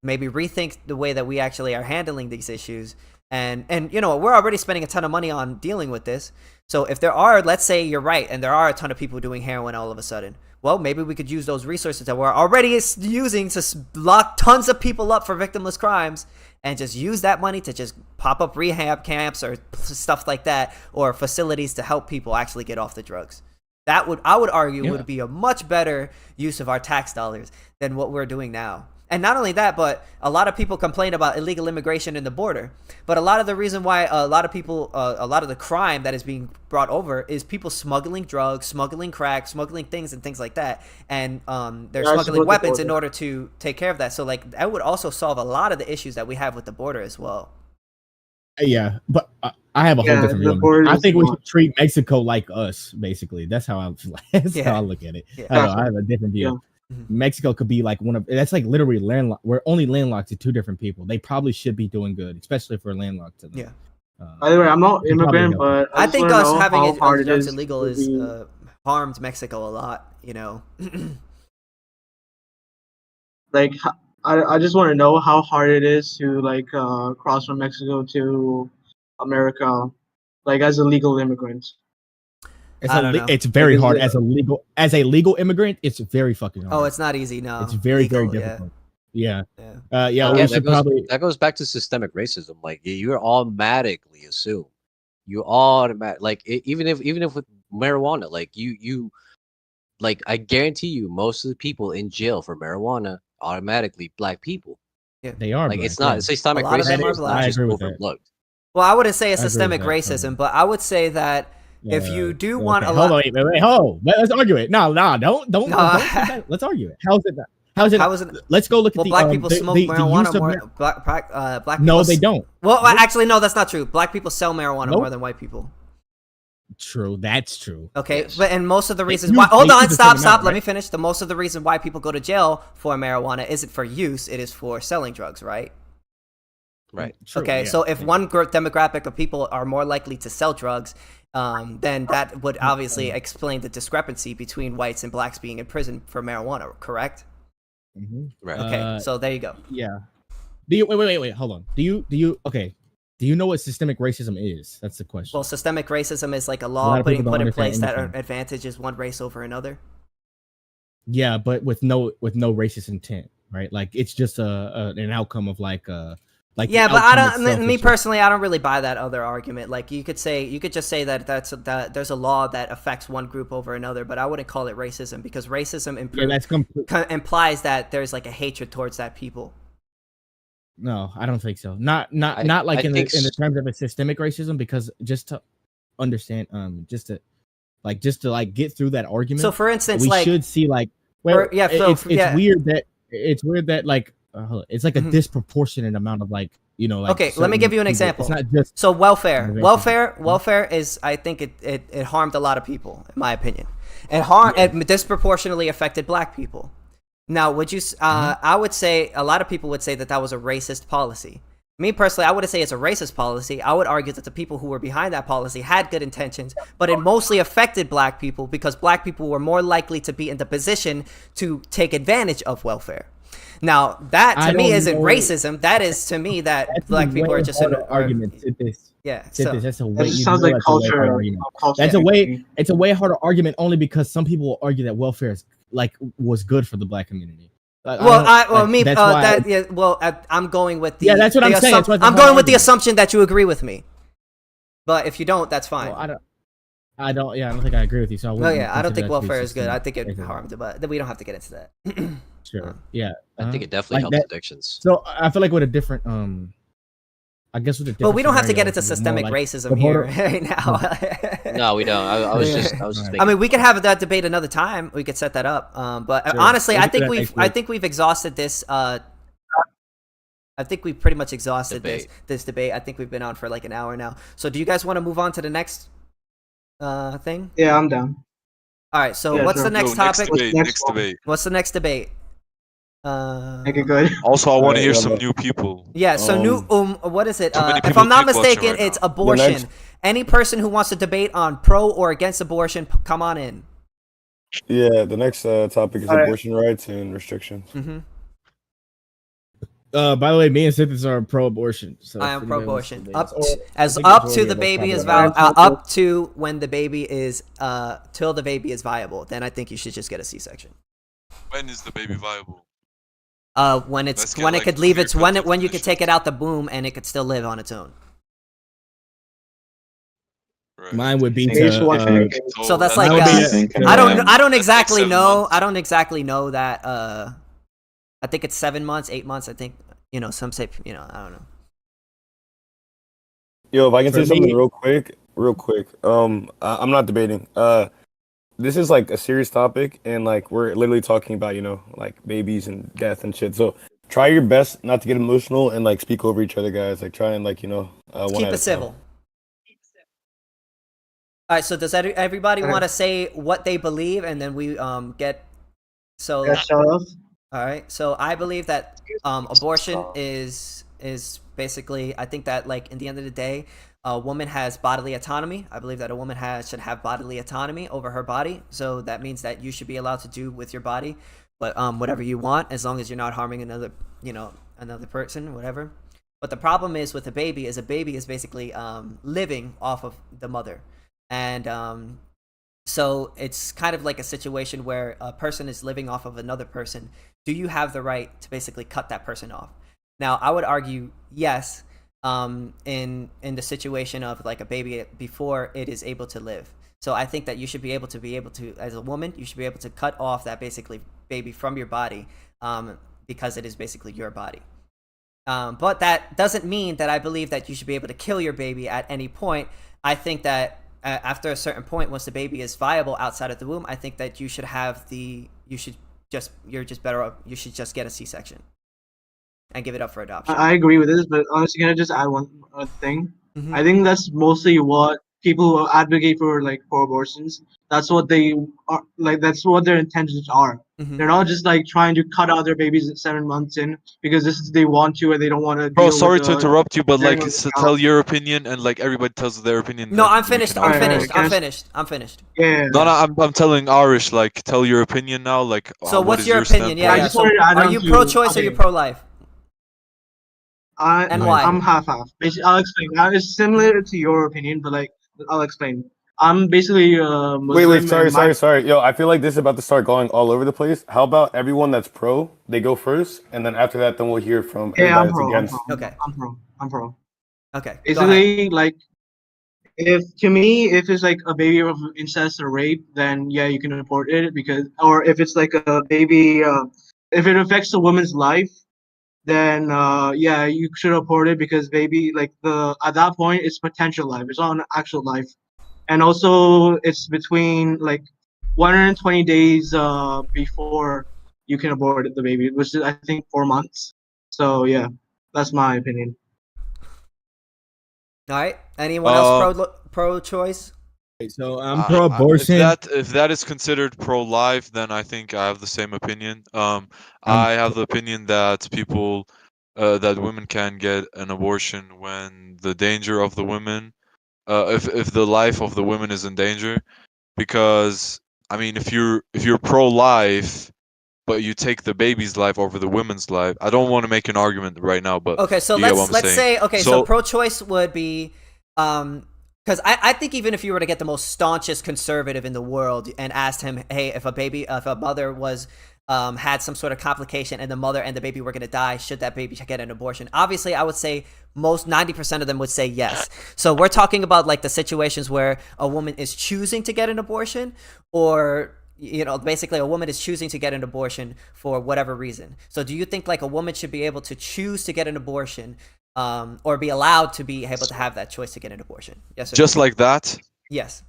maybe rethink the way that we actually are handling these issues, and you know, we're already spending a ton of money on dealing with this. So if there are, let's say you're right, and there are a ton of people doing heroin all of a sudden, well, maybe we could use those resources that we're already using to lock tons of people up for victimless crimes and just use that money to just pop up rehab camps or stuff like that, or facilities to help people actually get off the drugs. That would, I would argue, would be a much better use of our tax dollars than what we're doing now. And not only that, but a lot of people complain about illegal immigration in the border. But a lot of the reason why a lot of people, a lot of the crime that is being brought over is people smuggling drugs, smuggling crack, smuggling things and things like that. And they're smuggling weapons in order to take care of that. So like that would also solve a lot of the issues that we have with the border as well. Yeah, but I have a whole different view. I think we should treat Mexico like us, basically. That's how I how I look at it. Yeah. I don't know, I have a different view. Mexico could be like that's like literally landlocked. We're only landlocked to two different people. They probably should be doing good, especially if we're landlocked to them. Yeah. By the way, I'm not immigrant, but I think us having it hard drugs is illegal is harmed Mexico a lot, you know. Like I just want to know how hard it is to like cross from Mexico to America, like as a legal immigrant. It's very hard as a legal immigrant. It's very fucking hard. Oh, it's not easy. No, it's very legal, difficult. Yeah. That goes back to systemic racism. Like you're automatically assume, even if with marijuana, like you, like I guarantee you, most of the people in jail for marijuana automatically black people. Yeah, they are. Like black, it's not yeah. systemic A lot of them racism. are It's black. not I just agree with that. overlooked. Well, I wouldn't say I agree with systemic that, racism, but I would say that if you do want a hold lot, on, wait, hold. Let's argue it. No, don't. Let's argue it. How's it? How is it? Let's go look at the black people smoke marijuana use of more. Black people. No, they don't. Well, actually, no, that's not true. Black people sell marijuana more than white people. True, that's true. Okay, Yes. but and most of the reasons use- why. Hold they on, use the same stop. amount, Let right? me finish. The most of the reason why people go to jail for marijuana isn't for use; it is for selling drugs, right? Right. True, Okay, yeah. so if one demographic of people are more likely to sell drugs, then that would obviously explain the discrepancy between whites and blacks being in prison for marijuana, correct? Right. Okay, so there you go. Yeah. Do you wait? Hold on. Do you okay? Do you know what systemic racism is? That's the question. Well, systemic racism is like a A law lot of people put don't in understand place that anything. advantages one race over another. Yeah, but with no racist intent, right? Like it's just an outcome of like yeah, the but I outcome don't. itself Me is just- personally, I don't really buy that other argument. Like you could just say that that there's a law that affects one group over another, but I wouldn't call it racism because racism implies that there's like a hatred towards that people. No, I don't think so. Not like in the terms of a systemic racism, because just to understand, just to get through that argument. So, for instance, we like, should see like, it's weird that like it's like a disproportionate amount of like, you know, like. Okay, let me give you an example. It's not just so welfare. Is I think it harmed a lot of people, in my opinion. It disproportionately affected Black people. Now, would you? I would say a lot of people would say that was a racist policy. Me personally, I wouldn't say it's a racist policy. I would argue that the people who were behind that policy had good intentions, but it mostly affected Black people because Black people were more likely to be in the position to take advantage of welfare. Now, that to me isn't racism. That is to me that Black people are just an argument. Yeah, that's a way. Sounds like culture. That's a way. It's a way harder argument only because some people will argue that welfare is was good for the Black community. I'm going with the that's what I'm saying. I'm going with the assumption that you agree with me. But if you don't, that's fine. Well, I don't think I agree with you. So I don't think welfare is good. I think it harmed, but we don't have to get into that. Sure. Yeah. I think it definitely helps addictions. So I feel like with a different I guess with a different. But we don't have to get into systemic racism here right now. No, we don't. I was just thinking. I mean, we could have that debate another time. We could set that up. But honestly, I think we've exhausted this. I think we pretty much exhausted this debate. I think we've been on for like an hour now. So do you guys want to move on to the next thing? Yeah, I'm down. All right. So what's the next topic? Next debate. What's the next debate? Make it good. Also, I want to hear some new people. Yeah, so what is it? If I'm not mistaken, it's abortion. Any person who wants to debate on pro or against abortion, come on in. Yeah, the next topic is abortion rights and restrictions. Mm-hmm. By the way, me and Cynthia are pro-abortion. So I am pro-abortion. Up to the baby is up to when the baby is till the baby is viable. Then I think you should just get a C-section. When is the baby viable? When you could take it out the womb and it could still live on its own. Right. Mine would be so that's like I don't exactly know. I don't exactly know that. I think it's 7 months, 8 months. I think some say I don't know. Yo, if I can say something real quick. I'm not debating. This is like a serious topic, and like we're literally talking about like babies and death and shit. So try your best not to get emotional and like speak over each other, guys. Like try and like keep it civil. All right. So does everybody want to say what they believe, and then we get so. All right. So I believe that abortion is basically. I think that like in the end of the day. A woman has bodily autonomy. I believe that a woman should have bodily autonomy over her body. So that means that you should be allowed to do with your body, but whatever you want, as long as you're not harming another person, whatever. But the problem is with a baby is basically living off of the mother, and so it's kind of like a situation where a person is living off of another person. Do you have the right to basically cut that person off? Now, I would argue yes. In the situation of like a baby before it is able to live. So I think that you should be able to as a woman, you should be able to cut off that basically baby from your body because it is basically your body. But that doesn't mean that I believe that you should be able to kill your baby at any point. I think that after a certain point, once the baby is viable outside of the womb, I think that you should just get a C-section. And give it up for adoption. I agree with this, but honestly, can I just add one thing? Mm-hmm. I think that's mostly what people who advocate for abortions. That's what they are like. That's what their intentions are. They're not just like trying to cut out their babies at 7 months in because they want to or they don't want to. Bro, deal sorry with to the interrupt you, but like, caring of the tell child. your opinion, and like everybody tells their opinion. No, then I'm we finished. can I'm argue. finished. Can I I'm s- finished. I'm finished. Yeah. No, I'm telling Irish, like, tell your opinion now. Like, So what what's is your your opinion? Yeah, I yeah. just So wanted to add are on you to pro-choice or okay. you pro-life? And why? I'm half-half. Basically, I'll explain. It's similar to your opinion, but like I'll explain. I'm basically Muslim. Wait, and my sorry. Yo, I feel like this is about to start going all over the place. How about everyone that's pro, they go first, and then after that, then we'll hear from yeah, everybody I'm that's pro. against. Okay. I'm pro. Okay. Go ahead. Basically, like if it's like a baby of incest or rape, then yeah, you can report it or if it's like a baby, if it affects a woman's life, then yeah, you should report it because baby, like at that point, it's potential life. It's not an actual life, and also it's between like 120 days before you can abort the baby, which is I think 4 months. So yeah, that's my opinion. All right. Anyone else Um, pro-choice? So I'm pro-abortion. If that is considered pro-life, then I think I have the same opinion. I'm I have the opinion that that women can get an abortion when the danger of the women, if the life of the women is in danger, because I mean, if you're pro-life, but you take the baby's life over the women's life, I don't want to make an argument right now, but Okay, so you get what I'm let's saying. say okay, so pro-choice would be because I think even if you were to get the most staunchest conservative in the world and asked him, hey, if a mother was had some sort of complication and the mother and the baby were going to die, should that baby get an abortion? Obviously, I would say most 90% of them would say yes. So we're talking about like the situations where a woman is choosing to get an abortion, or basically a woman is choosing to get an abortion for whatever reason. So do you think like a woman should be able to choose to get an abortion, or be allowed to be able to have that choice to get an abortion? Yes or just no? like that? Yes.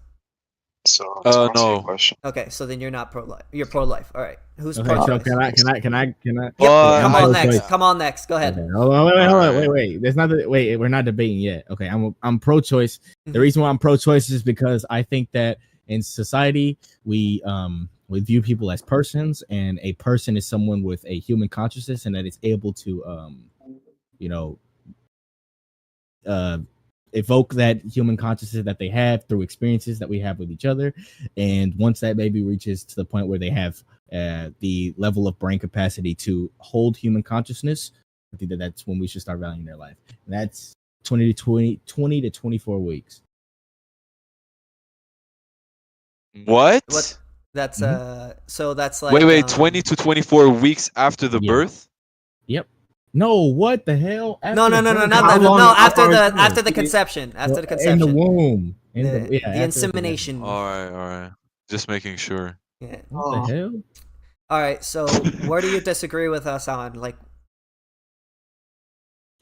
So to answer your No. question, Okay, so then you're not pro-life. You're pro-life. All right. Who's Okay, pro-choice? so can I? Yep. Well, Come I- on I- next. Come on next. Go ahead. Okay, hold on, Alright. wait. There's not. Wait, we're not debating yet. Okay, I'm pro-choice. Mhm. The reason why I'm pro-choice is because I think that in society we view people as persons, and a person is someone with a human consciousness, and that is able to evoke that human consciousness that they have through experiences that we have with each other. And once that baby reaches to the point where they have the level of brain capacity to hold human consciousness, I think that's when we should start valuing their life. And that's 20 to 24 weeks. What? That's Mm-hmm. so that's like Wait, 20 to 24 weeks after the birth? Yep. No, what the hell? No, After not birth? that. How long- No, how after far the is it? after the conception. After the In conception. the womb. The after insemination. All right. Just making sure. Yeah. What the hell? All right. So where do you disagree with us on? Like,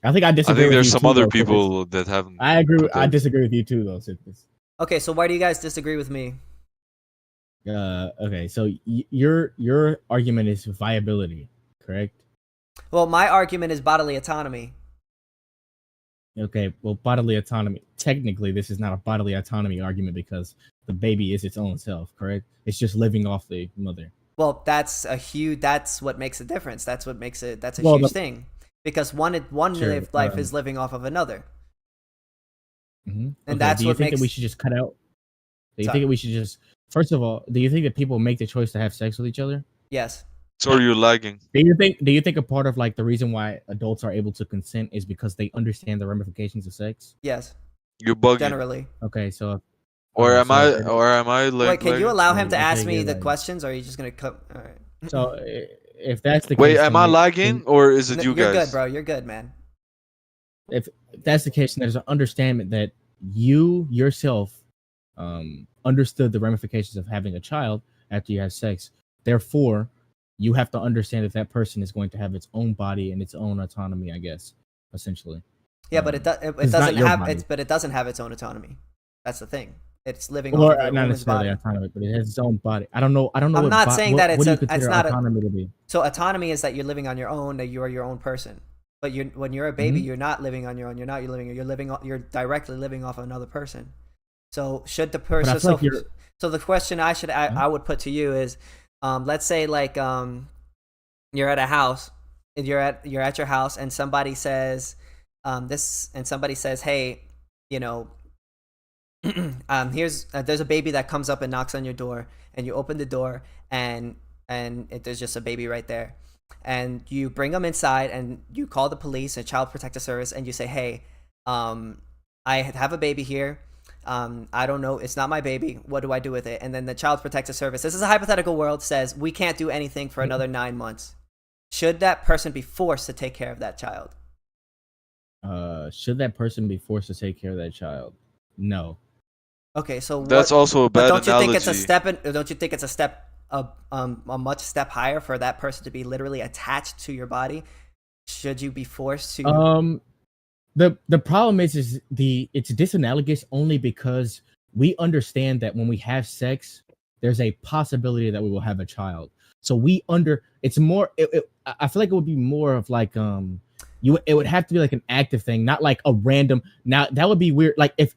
I think I I disagree. think with there's you some too, other though, 'cause people that haven't. I agree. put I their- disagree with you too, though. Sickness. okay, so why do you guys disagree with me? Okay, so your argument is viability, correct? Well, my argument is bodily autonomy. Okay, well, bodily autonomy. Technically, this is not a bodily autonomy argument because the baby is its own self, correct? It's just living off the mother. Well, that's what makes a difference. That's what makes it. That's a Well, huge thing, because one Sure, life is living off of another. Mhm. And Okay, that's do you what think makes. that we should just cut out? Do you Sorry. think we should just? First of all, do you think that people make the choice to have sex with each other? Yes. Sorry, you're lagging. Do you think a part of like the reason why adults are able to consent is because they understand the ramifications of sex? Yes. You're bugging. Generally. Okay, so Or okay, am I like? Wait, can you allow him to I ask think me you're the like- questions, or are you just gonna cut? All right. So if that's the case, Wait, am I then lagging or is it No, you you're guys? good, bro. You're good, man. if that's the case, then there's an understanding that you yourself understood the ramifications of having a child after you have sex. Therefore, you have to understand that that person is going to have its own body and its own autonomy, I guess, essentially. Yeah, but it it's not doesn't your have body. it doesn't have its own autonomy. That's the thing. It's living Or off of a not woman's necessarily body. autonomy, but it has its own body. I don't know. I'm what not saying what, that it's what do you it's consider not autonomy to be? So autonomy is that you're living on your own, that you are your own person. But when you're a baby, Mhm. you're not living on your own. You're directly living off of another person. So should the But I person feel like you're. so the question I would put to you is, let's say like you're at a house, and you're at your house, and somebody says somebody says, hey, you know, there's a baby that comes up and knocks on your door, and you open the door, and there's just a baby right there, and you bring them inside, and you call the police and child protective service, and you say, hey, I have a baby here. I don't know, it's not my baby. What do I do with it? And then the child protective service, this is a hypothetical world, says we can't do anything for another 9 months. Should that person be forced to take care of that child? Should that person be forced to take care of that child? No. Okay, so That's also a bad don't you think it's a analogy. step? Don't you think it's a step, a much step higher for that person to be literally attached to your body? Should you be forced to? The problem is it's disanalogous only because we understand that when we have sex, there's a possibility that we will have a child. So it's more. I feel like it would be more of like it would have to be like an active thing, not like a random. Now that would be weird. Like if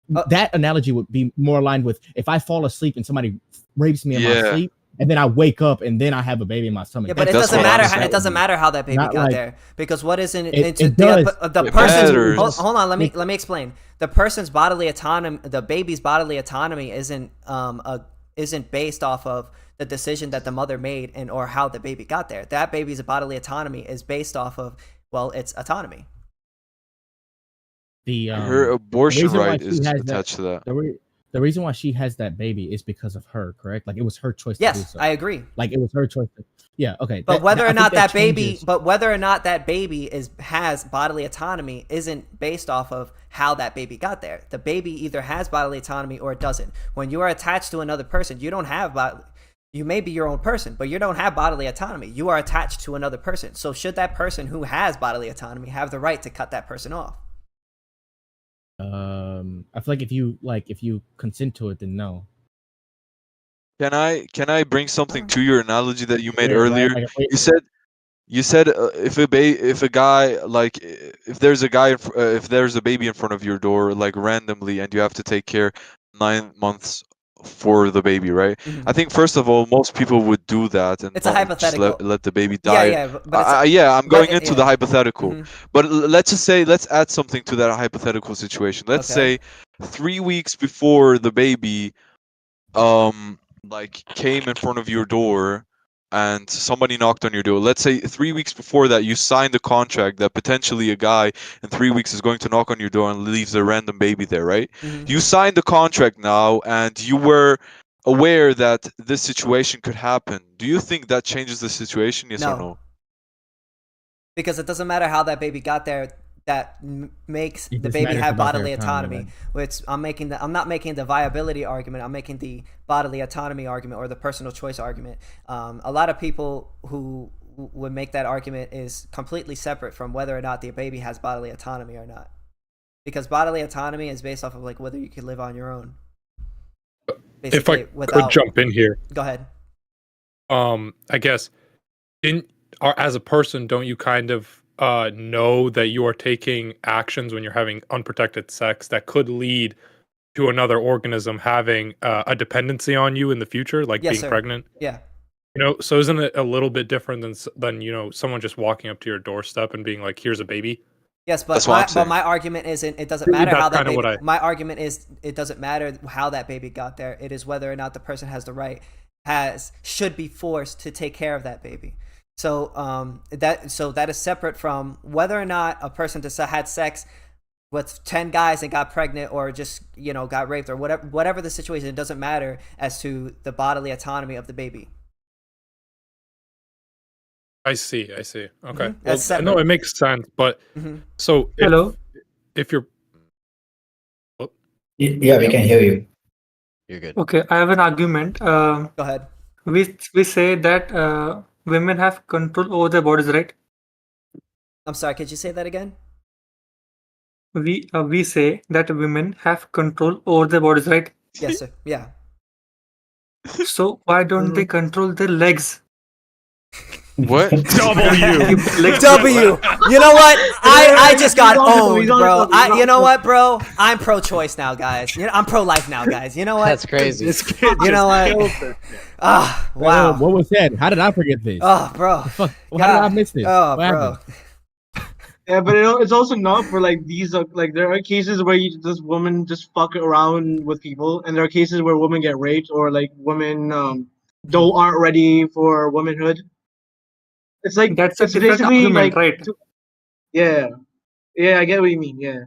that analogy would be more aligned with if I fall asleep and somebody rapes me in my sleep, and then I wake up and then I have a baby in my stomach. Yeah, but it doesn't matter. It doesn't matter how that baby got there, because what isn't the person's? Hold on, let me explain. The person's bodily autonomy, the baby's bodily autonomy, isn't based off of the decision that the mother made or how the baby got there. That baby's bodily autonomy is based off of its autonomy. Her abortion right is attached to that. The reason why she has that baby is because of her, correct? Like it was her choice to do so. I agree. Like it was her choice. Yeah, okay. But whether or not that baby has bodily autonomy isn't based off of how that baby got there. The baby either has bodily autonomy or it doesn't. When you are attached to another person, you don't have you may be your own person, but you don't have bodily autonomy. You are attached to another person. So should that person who has bodily autonomy have the right to cut that person off? I feel like if you consent to it, then no. Can I bring something to your analogy that you made earlier? You said if a guy, like if there's a baby in front of your door, like randomly, and you have to take care 9 months for the baby, right? Mm-hmm. I think first of all, most people would do that, and it's a hypothetical. Just let the baby die. I'm going into the hypothetical. Mm-hmm. But let's add something to that hypothetical situation. Let's say 3 weeks before the baby like came in front of your door and somebody knocked on your door. Let's say 3 weeks before that you signed a contract that potentially a guy in 3 weeks is going to knock on your door and leaves a random baby there, right? Mm-hmm. You signed the contract now and you were aware that this situation could happen. Do you think that changes the situation? Yes or no? Because it doesn't matter how that baby got there. That makes the baby have bodily autonomy. Which I'm not making the viability argument. I'm making the bodily autonomy argument or the personal choice argument. A lot of people who would make that argument is completely separate from whether or not the baby has bodily autonomy or not. Because bodily autonomy is based off of like whether you can live on your own. Basically, if I could jump in here. Go ahead. I guess as a person, don't you kind of know that you are taking actions when you're having unprotected sex that could lead to another organism having a dependency on you in the future, like being pregnant? Yeah. So isn't it a little bit different than someone just walking up to your doorstep and being like, "Here's a baby"? Yes, but my argument isn't. It doesn't matter how that baby. My argument is it doesn't matter how that baby got there. It is whether or not the person has the right, should be forced to take care of that baby. So that is separate from whether or not a person had sex with 10 guys and got pregnant or just got raped or whatever the situation. It doesn't matter as to the bodily autonomy of the baby. I see. Okay. Mm-hmm. No, it makes sense. But so if you're yeah, we can hear you. You're good. Okay, I have an argument. Go ahead. We say that women have control over their bodies, right? I'm sorry, could you say that again? We say that women have control over their bodies, right? Yes, sir. Yeah. So why don't they control their legs? What? W. W. You know what? I just got owned, bro. You know what, bro? I'm pro-choice now, guys. You know, I'm pro-life now, guys. You know what? That's crazy. You know what? Ah, wow. What was said? How did I forget this? Oh, bro. Fuck. How did I miss this? Oh, What bro. happened? Yeah, but it's also not for like these. Like there are cases where this woman just fuck around with people, and there are cases where women get raped or like women aren't ready for womanhood. It's like That's a it's different basically argument, like right? yeah, I get what you mean. Yeah,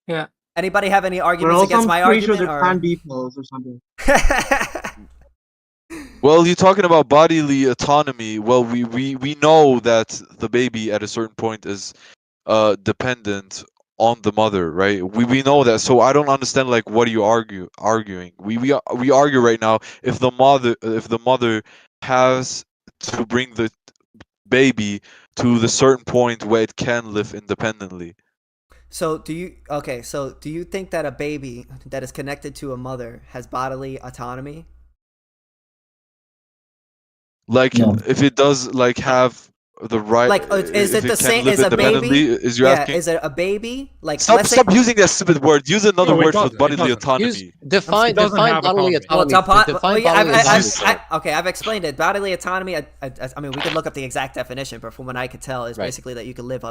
Yeah. Anybody have any but arguments also against I'm my pretty sure argument? there can be pills or something. Well, you're talking about bodily autonomy. Well, we know that the baby at a certain point is dependent on the mother, right? We know that. So I don't understand like what are you arguing? We argue right now if the mother has to bring the baby to the certain point where it can live independently. So do you think that a baby that is connected to a mother has bodily autonomy? Like if it does like have the right, Like, is if it the can same? live Is a independently, baby? is you asking? Is it a baby? Like, Stop let's say, using that stupid word. Use another No, it word for doesn't. It bodily doesn't. autonomy. Define bodily autonomy. Define bodily autonomy. Okay, I've explained it. Bodily autonomy. I mean, we could look up the exact definition, but from what I could tell, is basically that you can live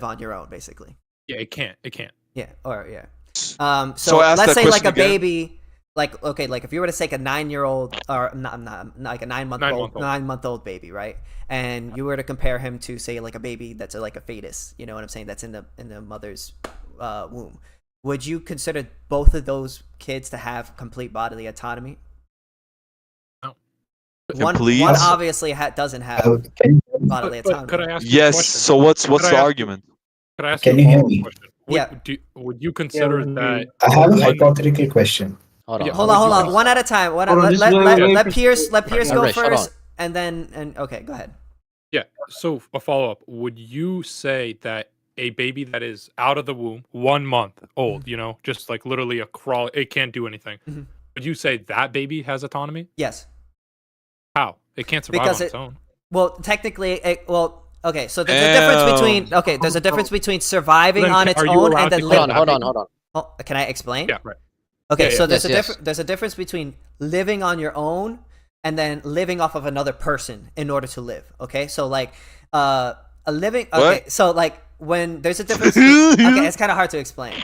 on your own, basically. Yeah, it can't. It can't. Yeah. Or yeah. So ask let's that say like a question again. baby. Like, okay, like if you were to take a 9-year-old or not like a 9-month-old baby, right? And you were to compare him to say like a baby that's like a fetus, you know what I'm saying? That's in the mother's womb. Would you consider both of those kids to have complete bodily autonomy? No. One obviously doesn't have bodily autonomy. Could I ask you a Yes. question? So what's the argument? Could I ask Can you you a hear follow-up me? question? Would you consider that? I have a hypothetical question. Hold on. One at a time. Let Pierce go Rich, first, and then okay, go ahead. Yeah. So a follow-up. Would you say that a baby that is out of the womb, 1 month old, you know, just like literally a crawl, it can't do anything. Would you say that baby has autonomy? Yes. How? It can't survive Because on its own. Well, technically, okay. So there's a difference between surviving Then on its are you own allowed and then to living. Hold on. Oh, can I explain? Yeah, right. Okay, Yeah, so yeah. there's a difference between living on your own and then living off of another person in order to live. Okay, so like a living. Okay, so like when there's a difference. Okay, it's kind of hard to explain.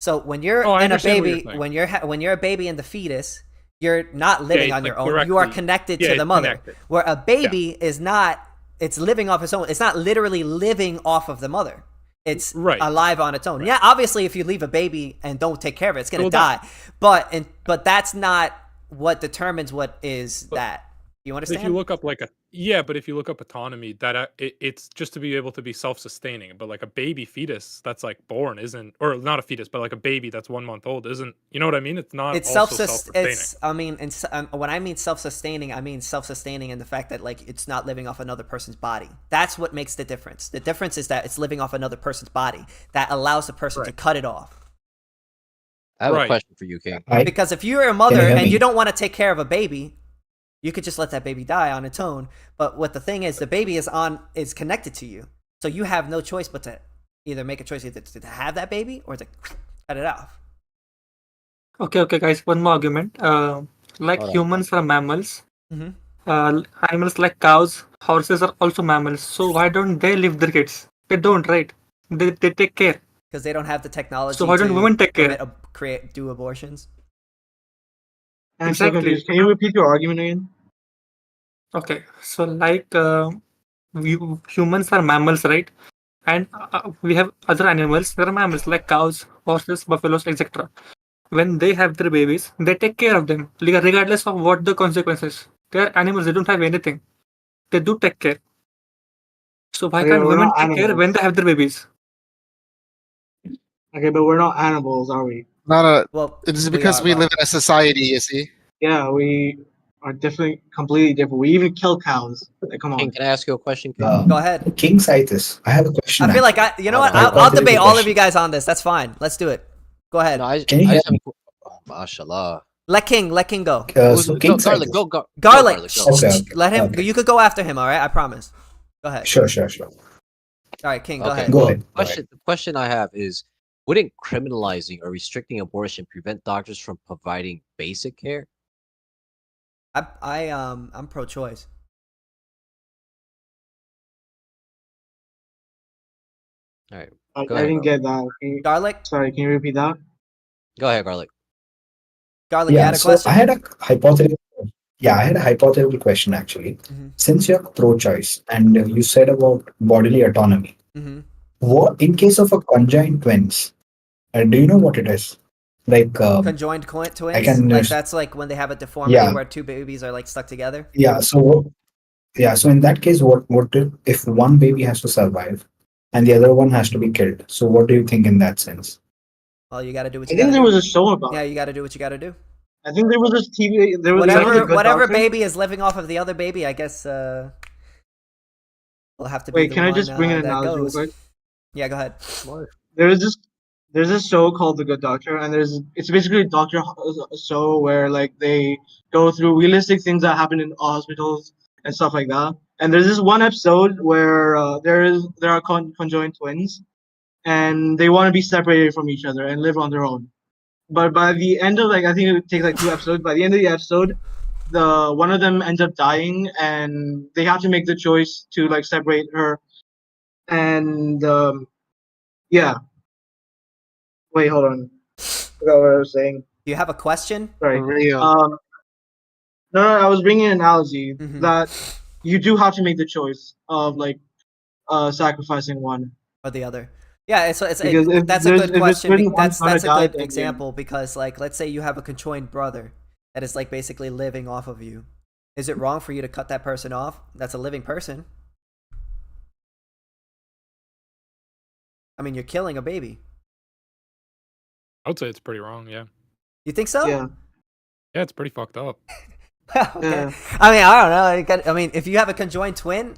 So when you're I in a understand what you're baby, saying. when you're a baby in the fetus, you're not living it's on your like own. You are directly- connected yeah, to the it's mother. connected. Where a baby is not. It's living off its own. It's not literally living off of the mother. It's alive on its own. Yeah, obviously, if you leave a baby and don't take care of it, it's gonna die. But that's not what determines what is that. You understand? If you look up but if you look up autonomy, that it's just to be able to be self-sustaining. But like a baby fetus that's like born isn't, or not a fetus, but like a baby that's 1 month old isn't. You know what I mean? It's not. It's self-sustaining. When I mean self-sustaining, I mean self-sustaining in the fact that like it's not living off another person's body. That's what makes the difference. The difference is that it's living off another person's body that allows the person to cut it off. I have a question for you, King. Because if you're a mother and you don't want to take care of a baby, you could just let that baby die on its own. But what the thing is, the baby is connected to you, so you have no choice but to either make a choice either to have that baby or to cut it off. Okay, guys. One more argument. Like Hold on. humans are mammals. Mhm. Animals like cows, horses are also mammals. So why don't they leave their kids? They don't, right? They take care. Because they don't have the technology. So why don't to women take care? do abortions? I'm so confused. Can you repeat your argument again? Okay, so like humans are mammals, right? And we have other animals. There are mammals like cows, horses, buffaloes, etc. When they have their babies, they take care of them, regardless of what the consequences. They are animals. They don't have anything. They do take care. So why Okay, can't we're women not take care animals. when they have their babies? Okay, but we're not animals, are we? No. Well, it is we because are, we but- live in a society, you see. Yeah, we are different, completely different. We even kill cows. Like, come on. King, can I ask you a question? King? Go ahead. King Citus, I have a question. I feel like you know what? I'll debate all of you guys on this. That's fine. Let's do it. Go ahead. No, I Can you just hear have, oh, mashallah. Let King go. So King Garlic, Cycles. go, Garlic. Garlic, shh, go. Okay, shh, okay, let him. okay. You could go after him. All right, I promise. Go ahead. Sure. All right, King, go Okay, ahead. Go well, ahead. the question I have is, wouldn't criminalizing or restricting abortion prevent doctors from providing basic care? I'm pro-choice. All right, I go ahead, didn't Garlic. get that. Garlic. Sorry, can you repeat that? Go ahead, Garlic. Garlic, you Yeah. had a So question. I had a hypothetical. Yeah, I had a hypothetical question actually. Mhm. Since you're pro-choice and you said about bodily autonomy, Mhm. what in case of a conjoined twins? Do you know what it is? Like Conjoined I twins. can. Like that's like when they have a deformity Yeah. where two babies are like stuck together. Yeah. So in that case, what if one baby has to survive and the other one has to be killed? So what do you think in that sense? Well, you got to do what I you think got to there do. was a show about Yeah, it. you got to do what you got to do. I think there was this TV. There was the Good Whatever Doctor. baby is living off of the other baby, I guess will have to be Wait, the can I one just bring an that analogy real goes. quick? Yeah, go ahead. There's this show called The Good Doctor, and it's basically a doctor show where like they go through realistic things that happen in hospitals and stuff like that. And there's this one episode where there are conjoined twins, and they want to be separated from each other and live on their own. But by the end of I think it would take like 2 episodes. By the end of the episode, the one of them ends up dying, and they have to make the choice to like separate her. And yeah. Wait, hold on. Forgot what I was saying. Do you have a question? Sorry. No, I was bringing an analogy that you do have to make the choice of like sacrificing one Or the other. Yeah, that's a if good question. certain one's That's a gonna die, good then example because like let's say you have a conjoined brother that is like basically living off of you. Is it wrong for you to cut that person off? That's a living person. I mean, you're killing a baby. I would say it's pretty wrong. Yeah. You think so? Yeah. Yeah, it's pretty fucked up. Okay. I mean, I don't know. I mean, if you have a conjoined twin,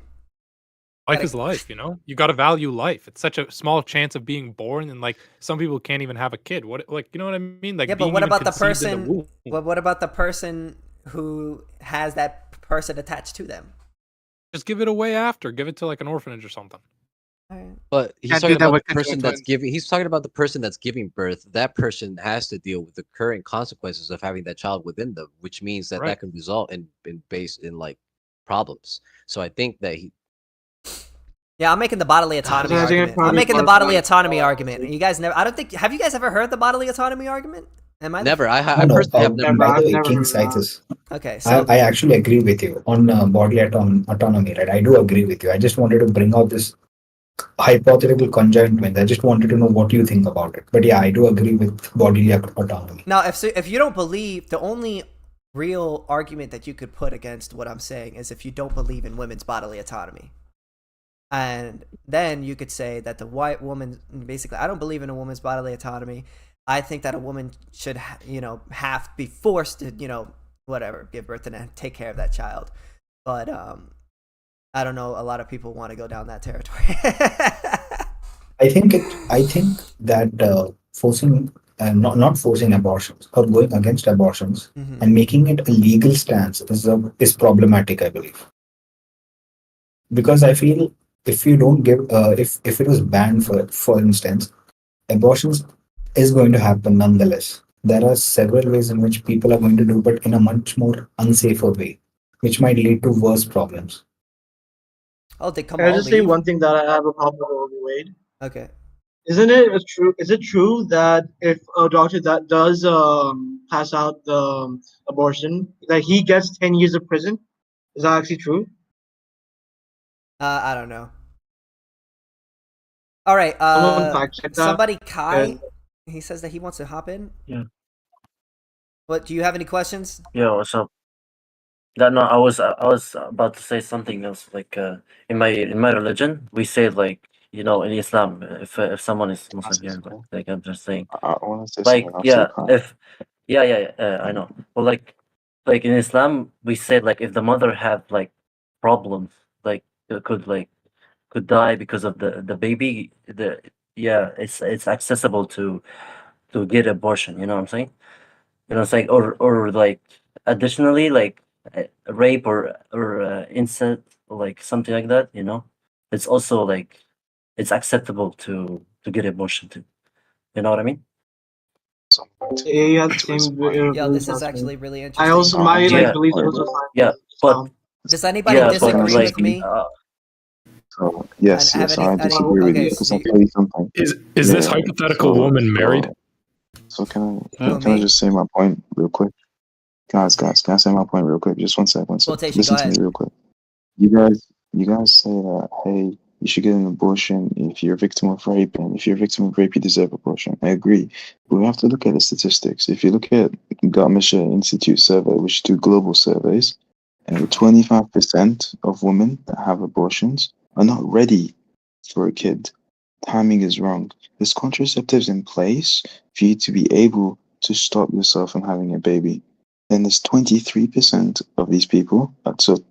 Life is life, you know. You got to value life. It's such a small chance of being born, and like some people can't even have a kid. What, like, you know what I mean? Like, yeah, but being what even about the conceived in person? womb. What about the person who has that person attached to them? Just give it away after. Give it to like an orphanage or something. But he's Can't talking do that about with the person conjoined that's twins. giving. He's talking about the person that's giving birth. That person has to deal with the current consequences of having that child within them, which means that Right. that can result in like problems. So I think that he. Yeah, I'm making the bodily autonomy I think argument. probably I'm making the part of bodily my- autonomy argument. You guys never. I don't think. Have you guys ever heard the bodily autonomy argument? Am I? Never. I No, personally have never. by I've the way, never King heard of that. Cycles. Okay, so I actually agree with you on bodily autonomy, right? I do agree with you. I just wanted to bring out this hypothetical conjoined twins. I just wanted to know what you think about it. But yeah, I do agree with bodily autonomy. now, if you don't believe, the only real argument that you could put against what I'm saying is if you don't believe in women's bodily autonomy. And then you could say that the white woman, basically, I don't believe in a woman's bodily autonomy. I think that a woman should, be forced to, whatever, give birth and take care of that child. But I don't know. A lot of people want to go down that territory. I think that forcing not forcing abortions or going against abortions Mhm. and making it a legal stance is problematic, I believe. Because I feel if you don't give if it was banned for instance, abortions is going to happen nonetheless. There are several ways in which people are going to do, but in a much more unsafer way, which might lead to worse problems. Oh, they come Can I all just say leave? one thing that I have a problem with Roe v. Wade? Okay. Isn't it true? Is it true that if a doctor that does pass out the abortion, that he gets 10 years of prison? Is that actually true? I don't know. All right. Someone fact check that. Somebody, Kai, Yeah. he says that he wants to hop in. Yeah. What? Do you have any questions? Yeah, what's up? That no, I was about to say something else. Like in my religion, we say like in Islam, if someone is Muslim here, like I'm just saying, I want to say like something. yeah, if I know. Well, like in Islam, we say like if the mother had like problems, like could die because of the baby, it's accessible to get abortion. You know what I'm saying? You know, it's like or like additionally like rape or incest or like something like that. You know, it's also like it's acceptable to get abortion too. You know what I mean? Yeah, the same Yo, this is actually really interesting. I also my like beliefs are also yeah, but does anybody disagree with me? So yes, have yes, any- I any- disagree with you okay, because I'll tell you something. Is Yeah, this hypothetical woman married? So can I just say my point real quick? Guys, can I say my point real quick? Just one sec. Quotation, Listen go to me ahead. real quick. You guys say that, hey, you should get an abortion if you're a victim of rape, and if you're a victim of rape, you deserve abortion. I agree. But we have to look at the statistics. If you look at Gartmischer Institute survey, which do global surveys, and 25% of women that have abortions are not ready for a kid. Timing is wrong. There's contraceptives in place for you to be able to stop yourself from having a baby. Then there's 23% of these people. So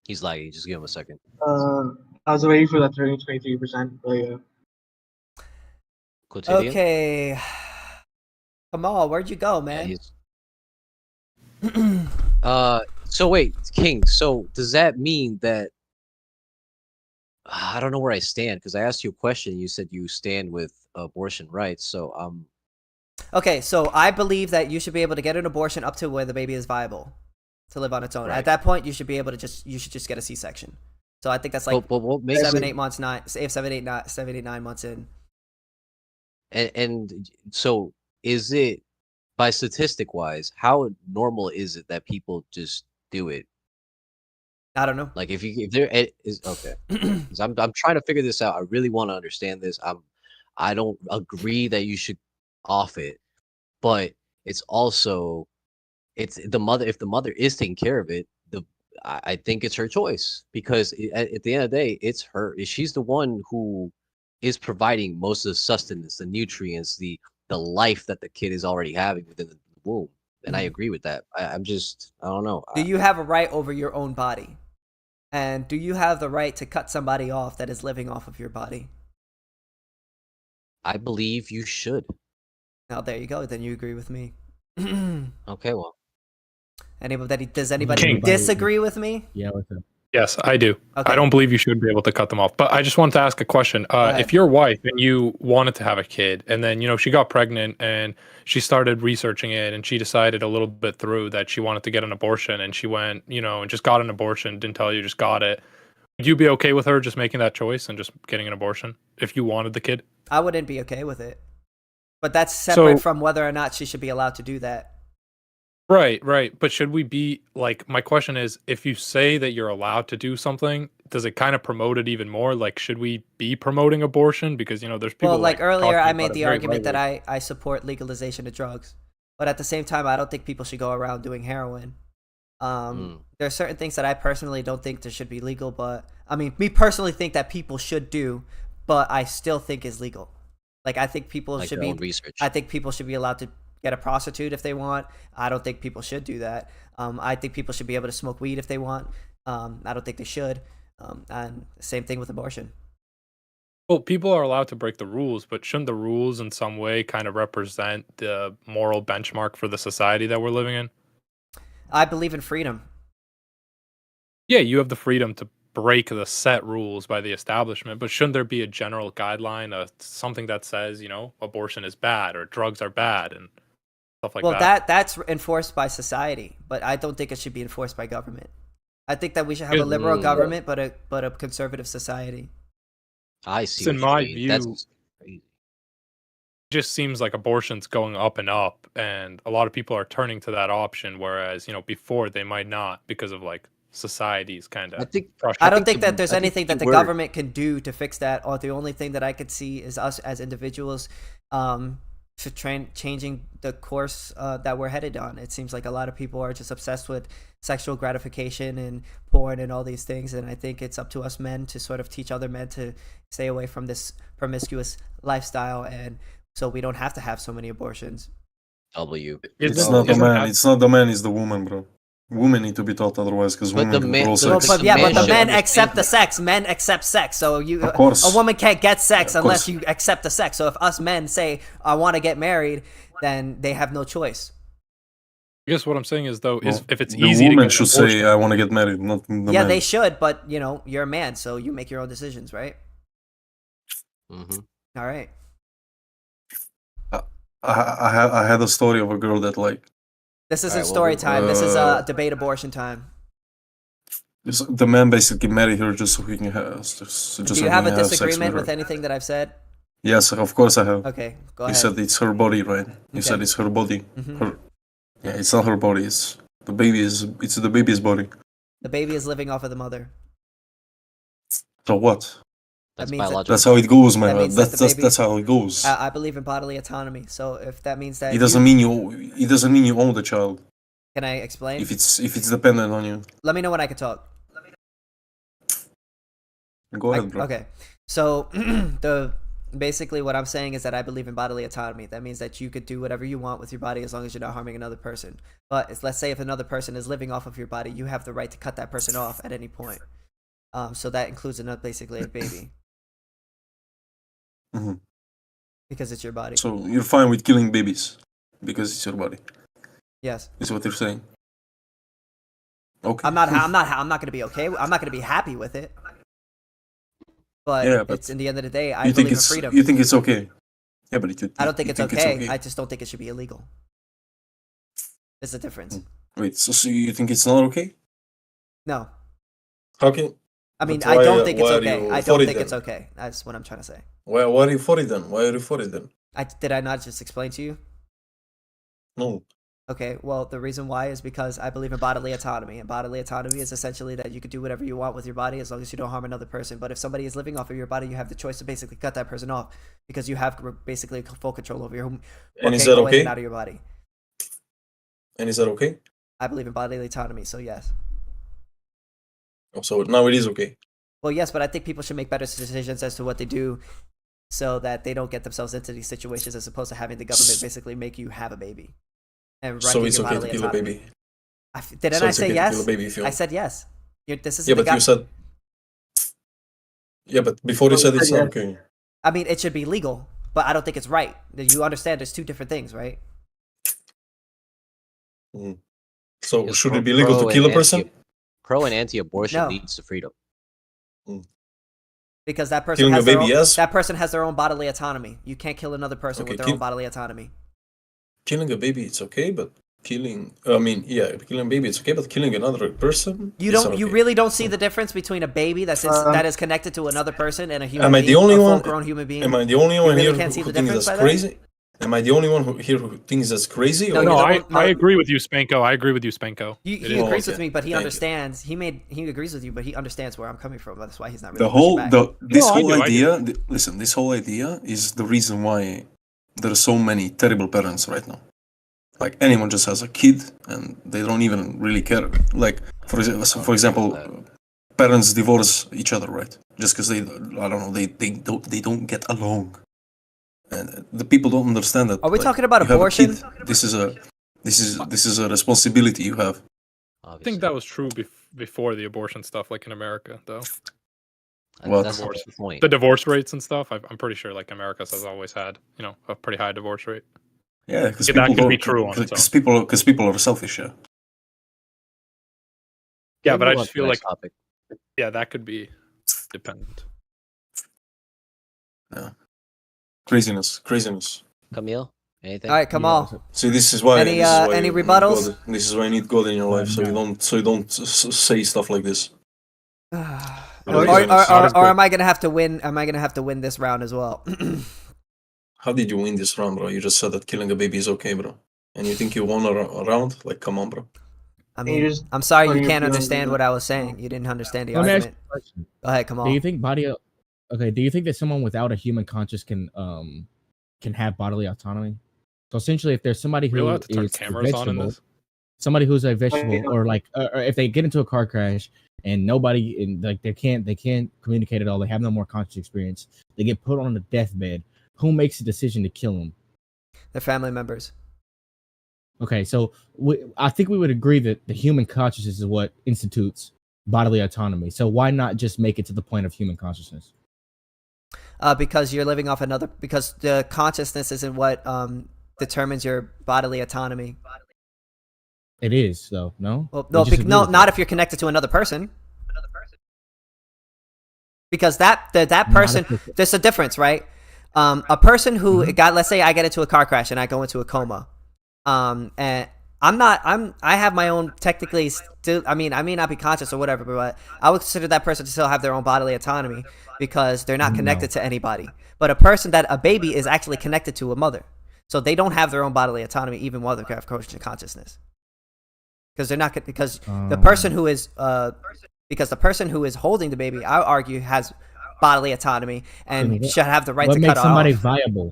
He's lagging. Just give him a second. I was waiting for that 23%, but yeah. Quotidian? Okay. Kamal, where'd you go, man? So wait, King. So does that mean that I don't know where I stand because I asked you a question. You said you stand with abortion rights. So Okay, so I believe that you should be able to get an abortion up to where the baby is viable to live on its own. Right. At that point, you should be able to you should just get a C-section. So I think that's like but what makes 7, it- 8 months, 9 months in. and so is it by statistic wise? How normal is it that people just do it? I don't know. Like if there is okay, 'cause I'm trying to figure this out. I really want to understand this. I don't agree that you should off it, but it's also it's the mother. If the mother is taking care of it, I think it's her choice because at the end of the day, it's her. She's the one who is providing most of the sustenance, the nutrients, the life that the kid is already having within the womb. And I agree with that. I don't know. Do you have a right over your own body? And do you have the right to cut somebody off that is living off of your body? I believe you should. Now there you go. Then you agree with me. Okay, well. Does anybody King. disagree with me? Yeah, what's up? Yes, I do. Okay. I don't believe you should be able to cut them off. But I just wanted to ask a question. If your wife and you wanted to have a kid, and then she got pregnant and she started researching it, and she decided a little bit through that she wanted to get an abortion, and she went, and just got an abortion, didn't tell you, just got it. Would you be okay with her just making that choice and just getting an abortion if you wanted the kid? I wouldn't be okay with it. But that's separate So- from whether or not she should be allowed to do that. Right. But should we be like, my question is, if you say that you're allowed to do something, does it kind of promote it even more? Like, should we be promoting abortion? Because, there's people Well, like earlier, talking I about made it the very argument that lightly. I support legalization of drugs. But at the same time, I don't think people should go around doing heroin. There are certain things that I personally don't think there should be legal, but me personally think that people should do, but I still think is legal. Like I think people Like should their be own research. I think people should be allowed to get a prostitute if they want. I don't think people should do that. I think people should be able to smoke weed if they want. I don't think they should. And same thing with abortion. Well, people are allowed to break the rules, but shouldn't the rules in some way kind of represent the moral benchmark for the society that we're living in? I believe in freedom. Yeah, you have the freedom to break the set rules by the establishment, but shouldn't there be a general guideline, something that says, abortion is bad or drugs are bad and stuff like Well, that? that's enforced by society, but I don't think it should be enforced by government. I think that we should have a liberal government, but a conservative society. I see. In what you my mean. view, That's it just seems like abortion's going up and up, and a lot of people are turning to that option, whereas before they might not because of like society's kind of. I don't think that there's anything that the government can do to fix that. Or the only thing that I could see is us as individuals changing the course that we're headed on. It seems like a lot of people are just obsessed with sexual gratification and porn and all these things, and I think it's up to us men to sort of teach other men to stay away from this promiscuous lifestyle, and so we don't have to have so many abortions. It's not the man. It's not the man. It's the woman, bro. women need to be taught otherwise because But women the man- control the- sex. But yeah, but the should men understand accept the that. sex. Men accept sex. So you, Of course. a woman can't get sex Of unless course. you accept the sex. So if us men say I want to get married, then they have no choice. I guess what I'm saying is though is Well, if it's the easy to woman get an should abortion, say, "I want to get married," not the Yeah, man. they should, but you know, you're a man, so you make your own decisions, right? Mhm. All right. I had a story of a girl that like This isn't Alright, well, story we- time. This is debate abortion time. the man basically married her just so he can have just Do so you he have a can have sex disagreement with with her. anything that I've said? Yes, of course I have. Okay, go You ahead. said it's her body, right? You Okay. said it's her body. Mhm. Her, yeah, it's not her body. It's the baby's body. The baby is living off of the mother. So what? That That's means that- biological. That's how it goes, man. That means that That's the that's baby- how it goes. I believe in bodily autonomy. So if that means that It doesn't mean you own the child Can I explain? if it's dependent on you. Let me know when I can talk. Go ahead, bro. Okay. So basically what I'm saying is that I believe in bodily autonomy. That means that you could do whatever you want with your body as long as you're not harming another person. But let's say if another person is living off of your body, you have the right to cut that person off at any point. So that includes basically a baby Mhm. because it's your body. So you're fine with killing babies because it's your body. Yes. Is what you're saying. Okay. I'm not going to be okay. I'm not going to be happy with it. But, Yeah, but it's in the end of the day, I you think believe in it's freedom. you think it's okay. Yeah, but I don't think you it's okay. I just don't think it should be illegal. There's a difference. Wait, so you think it's not okay? No. How can? I mean, but I why- don't think it's why are okay. you I for don't it think it's then? okay. That's what I'm trying to say. Why are you for it then? Why are you for it then? Did I not just explain to you? No. Okay, well, the reason why is because I believe in bodily autonomy. And bodily autonomy is essentially that you can do whatever you want with your body as long as you don't harm another person. But if somebody is living off of your body, you have the choice to basically cut that person off because you have basically full control over what And is can that go in okay? and out of your body. And is that okay? I believe in bodily autonomy, so yes. Oh, so now it is okay. Well, yes, but I think people should make better decisions as to what they do so that they don't get themselves into these situations as opposed to having the government basically make you have a baby. And So wrecking it's your okay to bodily kill a autonomy. baby. Didn't So I it's say okay to yes? kill a baby if you I want. said yes. This is Yeah, but you said. Yeah, but before you said it's not okay. I mean, it should be legal, but I don't think it's right. You understand? There's two different things, right? Mm. So Because should it be legal to kill a person? Pro and anti-abortion No. leads to freedom. Because that person Killing has a their baby, own, yes. that person has their own bodily autonomy. You can't kill another person Okay, with their kill- own bodily autonomy. Killing a baby, it's okay, but killing killing a baby, it's okay, but killing another person. You is don't. not You okay. really don't see the difference between a baby that is connected to another person and a human Am I being, the only a one? full-grown human being. Am I the only You one really here can't see who the thinks difference that's by that? crazy? Am I the only one who thinks that's crazy? No, or- No, you don't- I agree with you, Spanko. I agree with you, Spanko. He It agrees is. with me, but he Thank you. understands. He agrees with you, but he understands where I'm coming from. That's why he's not really The whole pushing back. this No, I whole do, I do. idea. Listen, this whole idea is the reason why there are so many terrible parents right now. Like anyone just has a kid and they don't even really care. Like for example, parents divorce each other, right? Just because they don't get along, and the people don't understand that. Are we like, talking about you have a abortion? kid, this is a responsibility you have. I think that was true before the abortion stuff, like in America, though. What? That's not the point. The divorce rates and stuff. I'm pretty sure, like America has always had, a pretty high divorce rate. Yeah, because that people could be don't- true on its own. because people are selfish. Yeah. Yeah, We'll but I move on just to the feel next like, topic. yeah, that could be dependent. Yeah. Craziness. Camille, anything? All right, come on. See, this is why. Any, this is why any you need rebuttals? God. This is why you need God in your life, so you don't say stuff like this. Or am I gonna have to win? Am I gonna have to win this round as well? How did you win this round, bro? You just said that killing a baby is okay, bro. And you think you won a round? Like, come on, bro. I mean, I'm sorry you putting can't your feelings understand into what I was saying. You didn't understand the Let me ask argument. you a question. Go ahead, come on. Do you think do you think that someone without a human conscience can have bodily autonomy? So essentially, if there's somebody We're who allowed to turn is a cameras on in vegetable, this? somebody who's a vegetable, or like, or if they get into a car crash and nobody, and like they can't communicate at all, they have no more conscious experience, they get put on the deathbed. Who makes the decision to kill them? The family members. Okay, so I think we would agree that the human consciousness is what institutes bodily autonomy. So why not just make it to the point of human consciousness? Because you're living off another. Because the consciousness isn't what determines your bodily autonomy. It is, though. No. Well, We no, disagree no, with not that. if you're connected to another person. Because that Not person, if you're- there's a difference, right? A person who Mm-hmm. got, let's say, I get into a car crash and I go into a coma, and I have my own technically still. I mean, I may not be conscious or whatever, but I would consider that person to still have their own bodily autonomy because they're not connected to anybody. But a baby is actually connected to a mother, so they don't have their own bodily autonomy even while they have consciousness. Because they're not because the person who is because the person who is holding the baby, I argue, has bodily autonomy and should have the right what to makes cut somebody off. viable?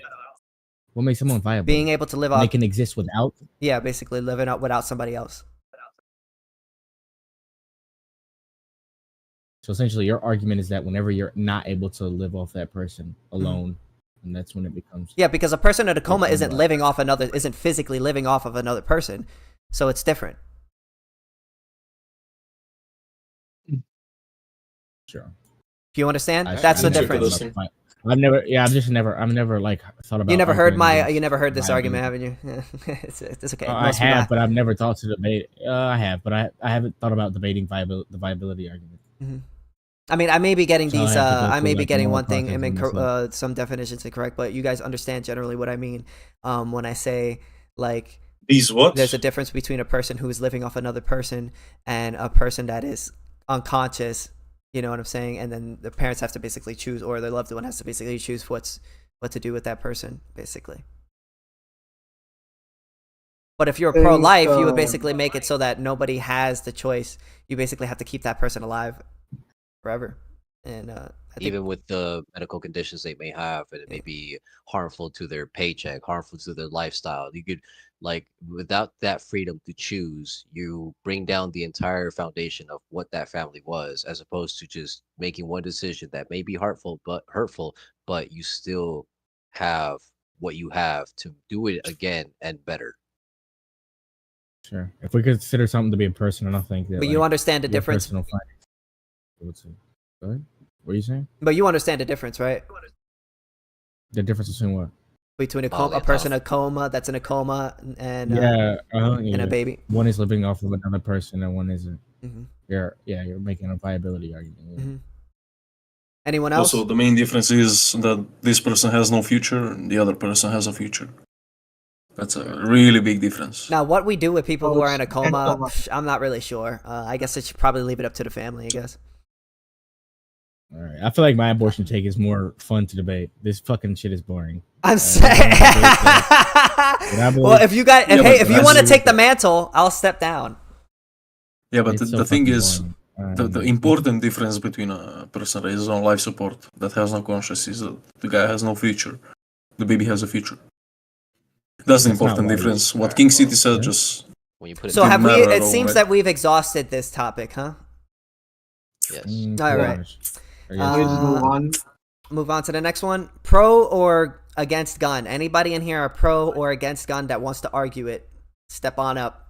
What makes someone viable? Being able to live And off. they can exist without. Yeah, basically living out without somebody else. So essentially, your argument is that whenever you're not able to live off that person alone, and that's when it becomes. Yeah, because a person in a coma Become isn't like- living off another, isn't physically living off of another person, so it's different. Sure. Do you understand? I- That's I the never difference. thought about- I've never like thought about. You never heard arguing you never heard this viability. argument, haven't you? it's okay. I Most people have, but I've never thought to debate. I have, but I haven't thought about debating the viability argument. I mean, I may be getting So I these. have to go I may through, be like, getting more one thing and process myself. some definitions incorrect, but you guys understand generally what I mean when I say like These what? there's a difference between a person who is living off another person and a person that is unconscious. You know what I'm saying? And then the parents have to basically choose, or their loved one has to basically choose what to do with that person, basically. But if you're think, pro-life, you would basically make it so that nobody has the choice. You basically have to keep that person alive forever. And I think Even with the medical conditions they may have, and it may be harmful to their paycheck, harmful to their lifestyle. You could, like, without that freedom to choose, you bring down the entire foundation of what that family was, as opposed to just making one decision that may be hurtful, but you still have what you have to do it again and better. Sure. If we consider something to be a person, I don't think that. But you like, understand the your difference. personal finance- Go ahead. What are you saying? But you understand the difference, right? The difference between what? Between a Bodily person in a coma that's in a coma and Yeah, and a baby. One is living off of another person, and one isn't. Mhm. You're making a viability argument. Yeah. Mhm. Anyone else? Also, the main difference is that this person has no future and the other person has a future. That's a really big difference. Now, what we do with people who are in a coma, coma. I'm not really sure. I guess I should probably leave it up to the family, I guess. All right. I feel like my abortion take is more fun to debate. This fucking shit is boring. I'm saying. Well, if you got, Yeah, hey, but if you want to that's- take the mantle, I'll step down. Yeah, but It's the so thing fucking is, boring. the important difference between a person that is on life support that has no conscience is that the guy has no future. The baby has a future. That's the That's not important why difference. What King City said just. When you put it So didn't have we? matter at It all, seems right? that we've exhausted this topic, huh? Yes. All right. Let's move on. Move on to the next one. Pro or against gun? Anybody in here are pro or against gun that wants to argue it? Step on up.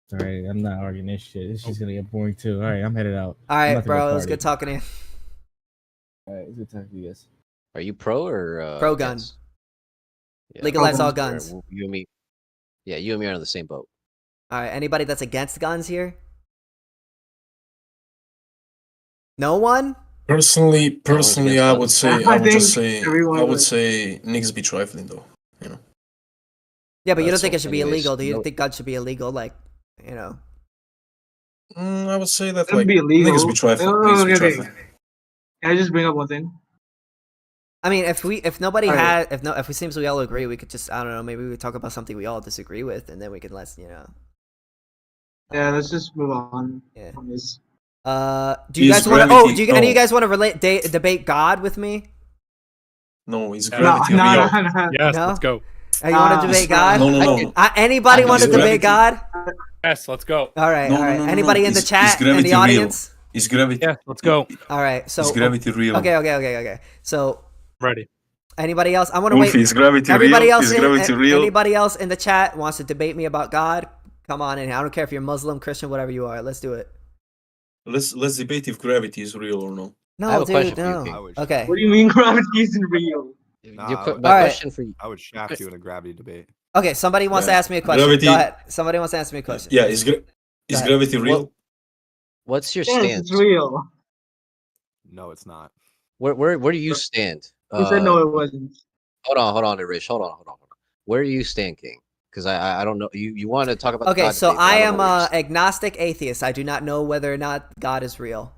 Sorry, I'm not arguing this shit. This shit's gonna get boring too. All right, I'm headed out. All I'm right, about to go bro. It was party. good talking to you. All right, it's good talking to you guys. Are you pro or Pro gun. against? Yeah. Legalize all Alright, guns. well, you and me. Yeah, you and me are on the same boat. All right. Anybody that's against guns here? No one. Personally, I would say, I I would just think say, everyone I would would. say, niggas be trifling though. You know. Yeah, but you don't That's think all. it should be Anyways, illegal? Do you no- think guns should be illegal? Like, you know. I would say that It'll like be illegal. niggas be trifling. Oh, Niggas be okay. trifling. Can I just bring up one thing? I mean, if nobody All right. had, if it seems we all agree, we could just, I don't know, maybe we would talk about something we all disagree with, and then we could Yeah, let's just move on. Yeah. From this. Do you Is guys want to? gravity- Oh, do you, any of you no. guys want to debate God with me? No, is No, gravity no, real? no, no. Yes, No? let's go. You want to debate God? No, no, no. Anybody I want to can- debate God? Yes, let's go. All right, No, all no, right. no, no, Anybody no. in the Is chat, in gravity the real? audience? Is gravity? Yeah, let's go. All right. So Is gravity real? Okay. So Ready. Anybody else? I want to Wolfie, wait. is gravity Everybody real? else, Is gravity real? anybody else in the chat wants to debate me about God? Come on in. I don't care if you're Muslim, Christian, whatever you are. Let's do it. Let's debate if gravity is real or no. No, I have a dude, question for you, no. King. Okay. What do you mean gravity isn't real? My Alright. question for you. I would shaft you in a gravity debate. Okay, somebody wants to Yeah. ask me a question. Gravity- Go ahead. Somebody wants to ask me a question. Yeah, is ahead. gravity real? What's your Yes, stance? it's real. No, it's not. Where do you stand? Who said no? It wasn't. Hold on, Irish. Hold on. Where do you stand, King? Because I don't know. You want to talk about? Okay, God so debate, but I don't am know where you stand. agnostic atheist. I do not know whether or not God is real.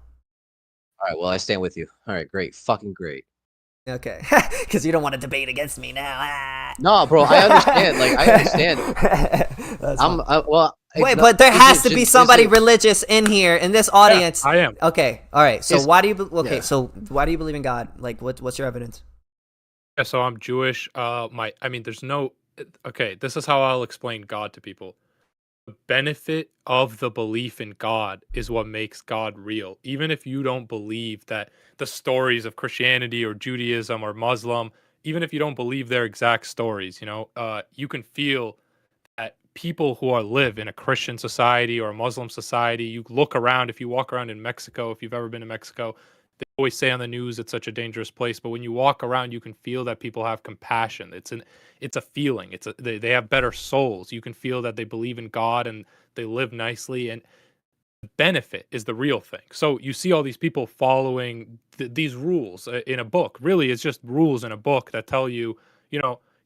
All right. Well, I stand with you. All right. Great. Fucking great. Okay, because you don't want to debate against me now. Ah. No, bro. I understand. Like I understand. That's I'm fine. well. Wait, it's but there not- has is to it- be is somebody it- religious in here in this audience. I am. Okay, all right. So Is- why do you? Okay, yeah. so why do you believe in God? Like, what's your evidence? Yeah, so I'm Jewish. There's no. Okay, this is how I'll explain God to people. The benefit of the belief in God is what makes God real. Even if you don't believe that the stories of Christianity or Judaism or Muslim, even if you don't believe their exact stories, you can feel that people who live in a Christian society or a Muslim society, you look around, if you walk around in Mexico, if you've ever been to Mexico, they always say on the news it's such a dangerous place, but when you walk around, you can feel that people have compassion. It's a feeling. They have better souls. You can feel that they believe in God and they live nicely, and the benefit is the real thing. So you see all these people following these rules in a book. Really, it's just rules in a book that tell you,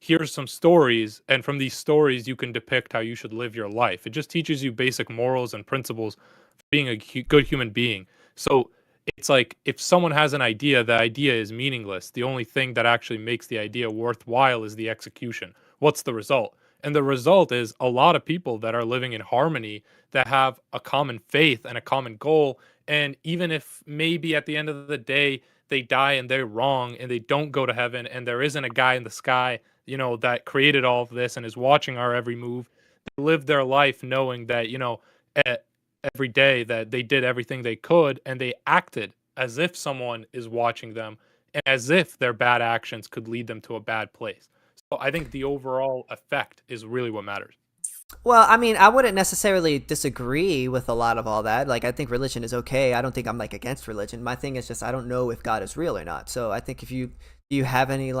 here's some stories, and from these stories you can depict how you should live your life. It just teaches you basic morals and principles for being a good human being. So it's like if someone has an idea, the idea is meaningless. The only thing that actually makes the idea worthwhile is the execution. What's the result? And the result is a lot of people that are living in harmony, that have a common faith and a common goal. And even if maybe at the end of the day they die and they're wrong and they don't go to heaven, and there isn't a guy in the sky, that created all of this and is watching our every move, they live their life knowing that, every day that they did everything they could, and they acted as if someone is watching them and as if their bad actions could lead them to a bad place. So I think the overall effect is really what matters. Well, I mean, I wouldn't necessarily disagree with a lot of all that. Like, I think religion is okay. I don't think I'm against religion. My thing is just I don't know if God is real or not. So I think if you have any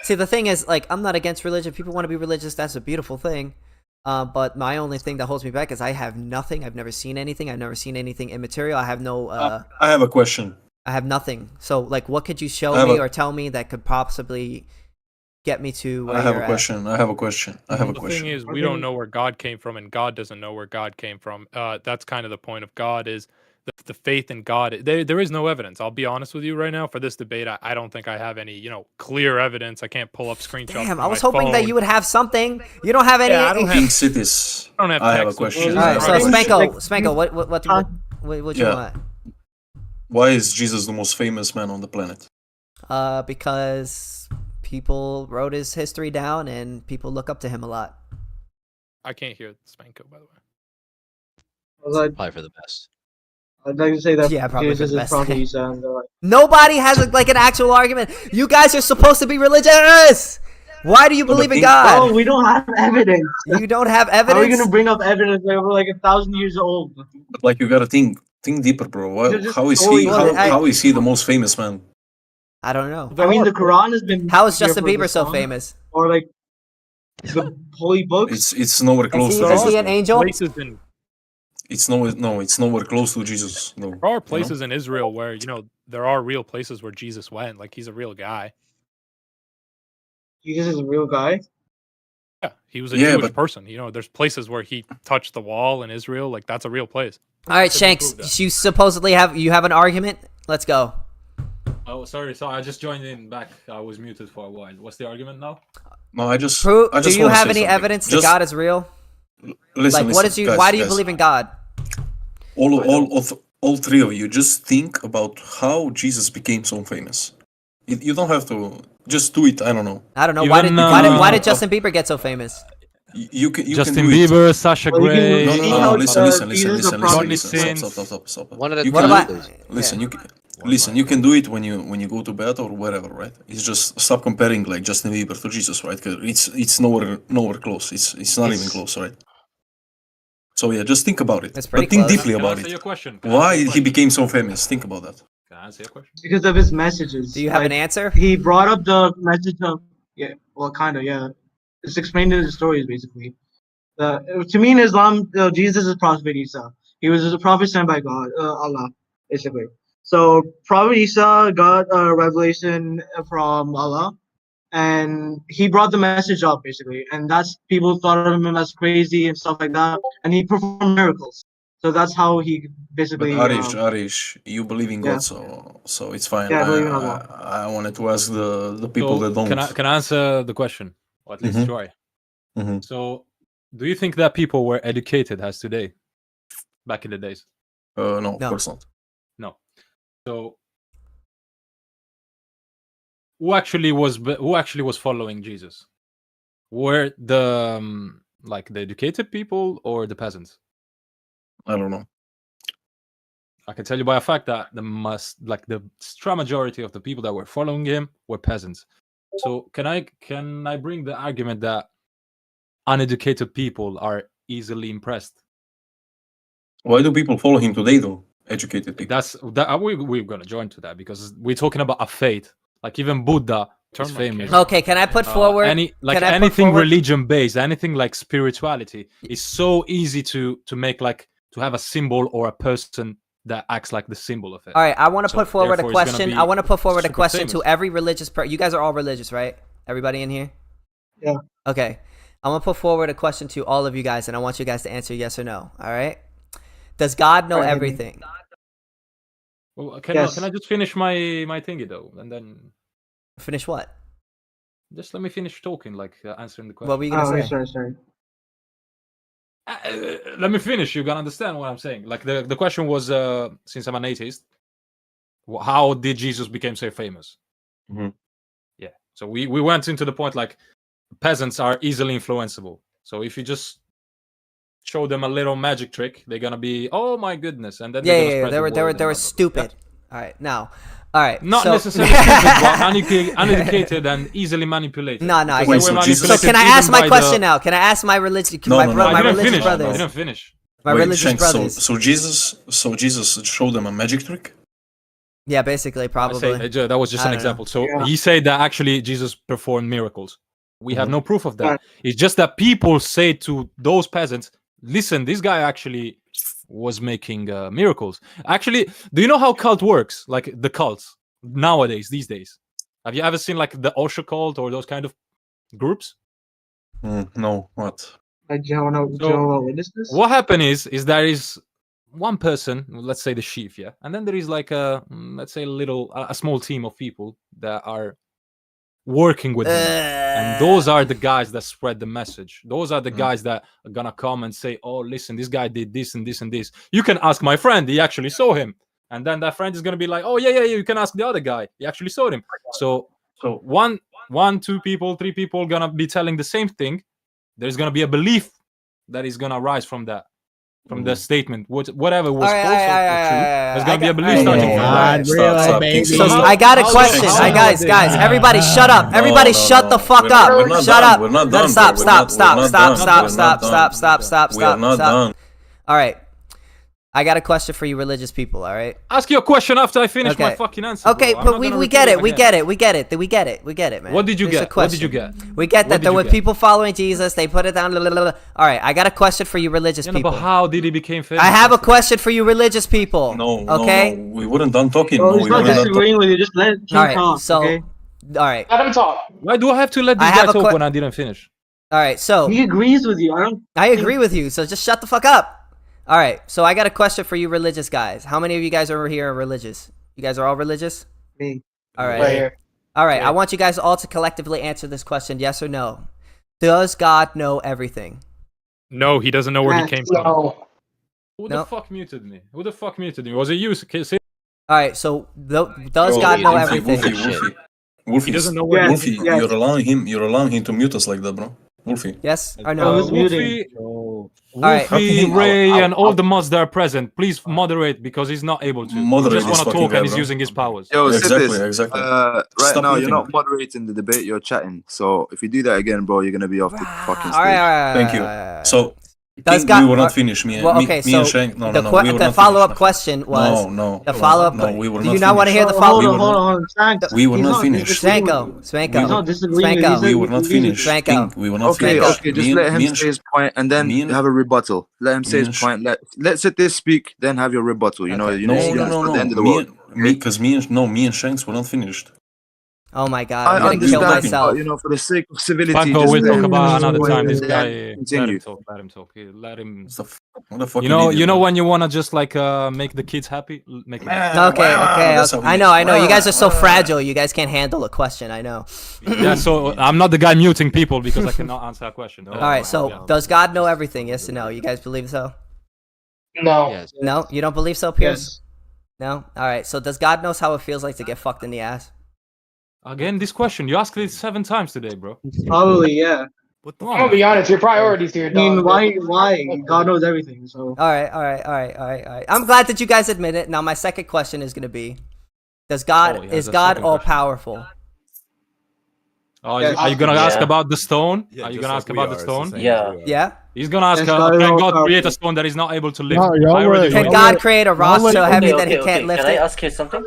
see, the thing is, I'm not against religion. People want to be religious. That's a beautiful thing. But my only thing that holds me back is I have nothing. I've never seen anything. I've never seen anything immaterial. I have no. I have a question. I have nothing. So, what could you show me or tell me that could possibly get me to where I have you're a at? question. I have a question. The thing is, we don't know where God came from, and God doesn't know where God came from. That's kind of the point of God, is the faith in God. There is no evidence. I'll be honest with you right now. For this debate, I don't think I have any, clear evidence. I can't pull up screenshots. Damn, from I was my hoping that phone. you would have something. You don't have any. Yeah, I don't have. Pink cities. I don't have. I have a text. question. All right, so I have a question. Spanko, what you Yeah. want? Why is Jesus the most famous man on the planet? Because people wrote his history down and people look up to him a lot. I can't hear Spanko, by the way. Probably for the best. I'd like to say that Yeah, probably for Jesus the is best. probably and Nobody has an actual argument. You guys are supposed to be religious. Why do you believe in God? Oh, we don't have evidence. You don't have How are we evidence? gonna bring up evidence that we're 1,000 years old? But you gotta think deeper, bro. They're just How is stories. he? Well, How is he the most famous man? I don't know. I mean, the Quran has been. How is here Justin for Bieber this so long. famous? Or the holy books. It's nowhere close to Is Jesus. he an angel? Places in It's nowhere close to Jesus. No. There are places in Israel where, there are real places where Jesus went. Like, he's a real guy. Jesus is a real guy. Yeah, he was a Yeah, Jewish but- person. There's places where he touched the wall in Israel. Like, that's a real place. All right, Shanks, you supposedly have an argument? Let's go. Oh, sorry. I just joined in back. I was muted for a while. What's the argument now? No, I just. Do I just you wanna have say any something. evidence that Just God is real? Listen, What listen, is you? guys, Why do you guys. believe in God? All three of you, just think about how Jesus became so famous. You don't have to just do it. I don't know. I don't know. Even, Why did Justin Bieber get so famous? You can Justin can do it. Bieber, Sasha Well, you can Grey. No, see no, how no. Listen. Jesus the prophet- Stop. One at a You time, can about- please. listen. Yeah. Listen, you can do it when you go to bed or wherever, right? It's just stop comparing like Justin Bieber to Jesus, right? 'Cause it's nowhere close. It's not even close, right? So yeah, just think about it. That's pretty But think close. deeply Can I about answer it. your question? Why he became so famous? Think about that. Can I answer your question? Because of his messages. Do you have Like, an answer? He brought up the message of well, kind of, yeah. It's explained in the stories basically. To me in Islam, Jesus is Prophet Isa. He was a prophet sent by God, Allah, basically. So Prophet Isa got a revelation from Allah, and he brought the message up basically, and that's people thought of him as crazy and stuff like that, and he performed miracles. So that's how he But basically. Arish, you believe in God, Yeah. so it's fine. Yeah, I believe in Allah. I wanted to ask the people So that don't. can I answer the question, or at least Mhm. try? Mhm. So, do you think that people were educated as today, back in the days? No, of No. course not. No. So, who actually was following Jesus? Were the like the educated people or the peasants? I don't know. I can tell you by a fact that the strong majority of the people that were following him were peasants. So can I bring the argument that uneducated people are easily impressed? Why do people follow him today, though? Educated people. We're gonna join to that because we're talking about a faith. Like even Buddha is famous. Okay, can I put forward Anything religion based, anything like spirituality is so easy to make to have a symbol or a person that acts like the symbol of it. All right, I want to put forward a therefore it's gonna question. be I want to put forward a super question famous. to every religious person. You guys are all religious, right? Everybody in here? Yeah. Okay. I want to put forward a question to all of you guys, and I want you guys to answer yes or no. All right? Does God know All right. everything? Well, Yes. can I just finish my thingy though, and then Finish what? just let me finish talking, answering the question. What were you gonna okay, say? sorry. Let me finish. You gotta understand what I'm saying. Like the question was, since I'm an atheist, how did Jesus become so famous? Mhm. Yeah. So we went into the point like peasants are easily influenceable. So if you just show them a little magic trick, they're gonna be, oh my goodness, and then they're gonna spread They the were word and blah, blah, blah. stupid. All right, now. All right. Not so... necessarily stupid, but uneducated and easily manipulated. No, I Because get they it. were So can I manipulated ask even my by question the- now? Can I ask my religious No, no, no, my I didn't religious finish. brothers? I didn't finish. My Wait, religious Shanks, brothers. so Jesus showed them a magic trick? Yeah, basically, probably. That was just I an don't know. example. So Yeah. he said that actually Jesus performed miracles. We have Mhm. no proof of that. Right. It's just that people say to those peasants, listen, this guy actually was making miracles. Actually, do you know how cult works? Like the cults nowadays, these days. Have you ever seen like the Osho cult or those kind of groups? No, what? Like Jehovah Witnesses? What happened is there is one person, let's say the chief, yeah, and then there is like let's say a small team of people that are working with him, and those are the guys that spread the message. Those are the guys that are gonna come and say, oh listen, this guy did this and this and this. You can ask my friend, he actually saw him. And then that friend is gonna be like, oh yeah, you can ask the other guy, he actually saw him. So one, 2 people, 3 people gonna be telling the same thing. There's gonna be a belief that is gonna rise from that, from the statement, whatever was false or true. There's gonna be a belief starting from that. So I got a question. Guys, everybody shut up. Everybody shut the fuck up. Shut up. We're not done. Stop. We're not done. All right. I got a question for you religious people, all right? Ask your question after I finish Okay. my fucking answer. Okay, bro. I'm but not we gonna get repeat it. We again. get it. We get it, man. What did you Here's get? the What did you question. get? We get What that did there you were get? people following Jesus. They put it down. Blah, blah, blah, blah. All right, I got a question for you religious Yeah, no, people. but how did he become famous? I have a question for you religious people. No, okay? no, we weren't done talking. Well, No, he's we not weren't done disagreeing with you. Just let him All right, talk. so, Okay. all right. Let him talk. Why do I have to let this I have guy a talk when I didn't finish? All right, so He agrees with you. I agree with you. So just shut the fuck up. All right, so I got a question for you religious guys. How many of you guys over here are religious? You guys are all religious? Me. All right. Right here. All right, I want you guys all to collectively answer this question, yes or no. Does God know everything? No, he doesn't know where he came from. No. Who No. the fuck muted me? Who the fuck muted me? Was it you? Say- All right, so does Bro, God know Wolfie, everything? Wolfie, He doesn't know where Wolfie, you're allowing him to mute us like that, bro. Wolfie. Yes or Oh, no? who's muting? Wolfie, right. Wolfie, Okay, Ray, and all the mods that are present, please moderate because he's not able to. He Moderate just this want to fucking talk guy, and he's bro. using his powers. Yo, Exactly, Sidis, exactly. right Stop now you're muting. not moderating the debate, you're chatting. So if you do that again, bro, you're gonna be off the fucking All stage. right. Thank you. So, Does King, God, we were not finished. Me, well, me, okay, me so and Shank. No, the, no, no. We were the not follow-up finished, question was no, the follow-up. no, we were Do not you not want to hear the finished. follow? Hold on. We were He's not finished. Spanko, He's not disagreeing. Spanko. We were not finished. Spanko. King, we were not Okay, finished. okay, just let him say his point and then me and- have a rebuttal. Let him say me his and point. Let Sidis speak, then have your rebuttal. You know, Okay. you know, No, it's no, not no, the end no. of the world. Me and Shanks were not finished. Oh my god, I I'm gonna kill understand, myself. but you know, for the sake of civility, Spanko, just we'll let talk him about finish his another point time. This and guy, then let continue. him talk. Let him talk. Let him. What the fuck? You know when you wanna just like make the kids happy, make it. Okay. I know. You guys are so fragile. You guys can't handle a question. I know. Yeah, so I'm not the guy muting people because I cannot answer a question. All right. So does God know everything? Yes or no? You guys believe so? No. Yes. No, you don't believe so, Pierce? Yes. No. All right. So does God knows how it feels like to get fucked in the ass? Again, this question you asked it 7 times today, bro. Probably, yeah. What I'm gonna be honest, your priorities here, I mean, dog. why? God knows everything, so. All right. I'm glad that you guys admit it. Now my second question is gonna be, is God all powerful? Oh, Yes. are you gonna ask Yeah. about the stone? Yeah, Are you just gonna like ask we about are, the it's the stone? same as Yeah. we are. Yeah. He's gonna ask, Yes, God is can all God create a powerful. stone that is not able to lift? y'all I already wait, Can know. God create a rock so heavy Okay, that he okay, can't okay. lift Can I it? ask you something?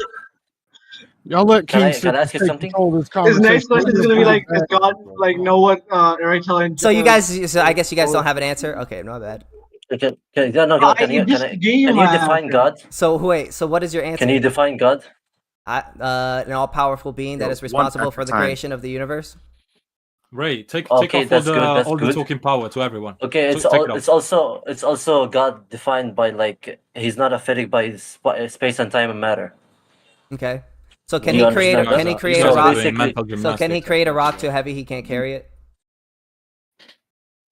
Y'all let Can King I Sid ask you take something? control of this His conversation. next question is gonna be like, does God know what Erectile? So you guys, so I guess you guys don't have an answer. Okay, not bad. Okay, no, can you define God? So wait, so what is your answer? Can you define God? An all-powerful being that is responsible for the creation of the universe. Ray, take Okay, off that's good. That's all the good. talking power to everyone. Okay, it's Take it off. it's also God defined by like he's not affected by space and time and matter. Okay. So can You he create? understand that? Can he create So a rock? basically- So can he create a rock too heavy he can't carry it?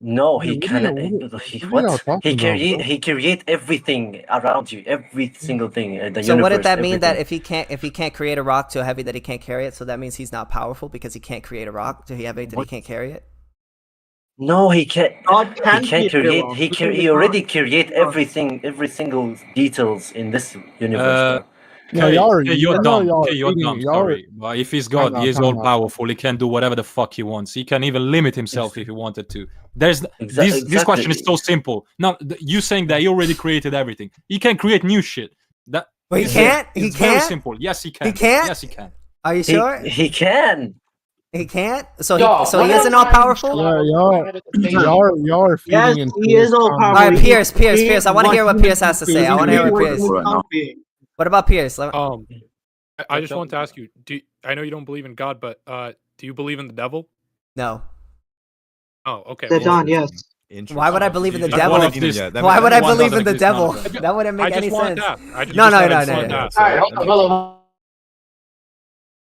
No, Yeah, he what are cannot. y'all- He, what are y'all talking about, bro? he create everything around you, every single thing in the So universe. what did that mean? That everything. if he can't create a rock too heavy that he can't carry it, so that means he's not powerful because he can't create a rock too heavy that he can't carry it. No, he can't. God can He can't create a create. rock. He already create everything, every single details in this universe, bro. No, y'all are. You're I know dumb. y'all are You're reading- dumb. y'all are- Sorry, but if he's God, Time out, he is time all out. powerful. He can do whatever the fuck he wants. He can even limit himself if he wanted to. There's this question is so simple. Now you saying that he already created everything. He can create new shit. That But he it's can't? He It's very can't? simple. Yes, he can. He can't? Yes, he can. Are you sure? He can. He can't. So Yo, he isn't all powerful. Yeah, y'all are Yes, feeding into he is this all conversation. All powerful. right, Pierce. I want to hear what Pierce has to say. I want to hear what Pierce. What about Pierce? I just want to ask you. I know you don't believe in God, but do you believe in the devil? No. Oh, okay. Satan, yes. Why would I believe in the I devil? wanted to- Why would I One believe doesn't in the exist, none devil? of them. That wouldn't make I just any wanted sense. to ask. I just No. wanted to ask. All right, hold on.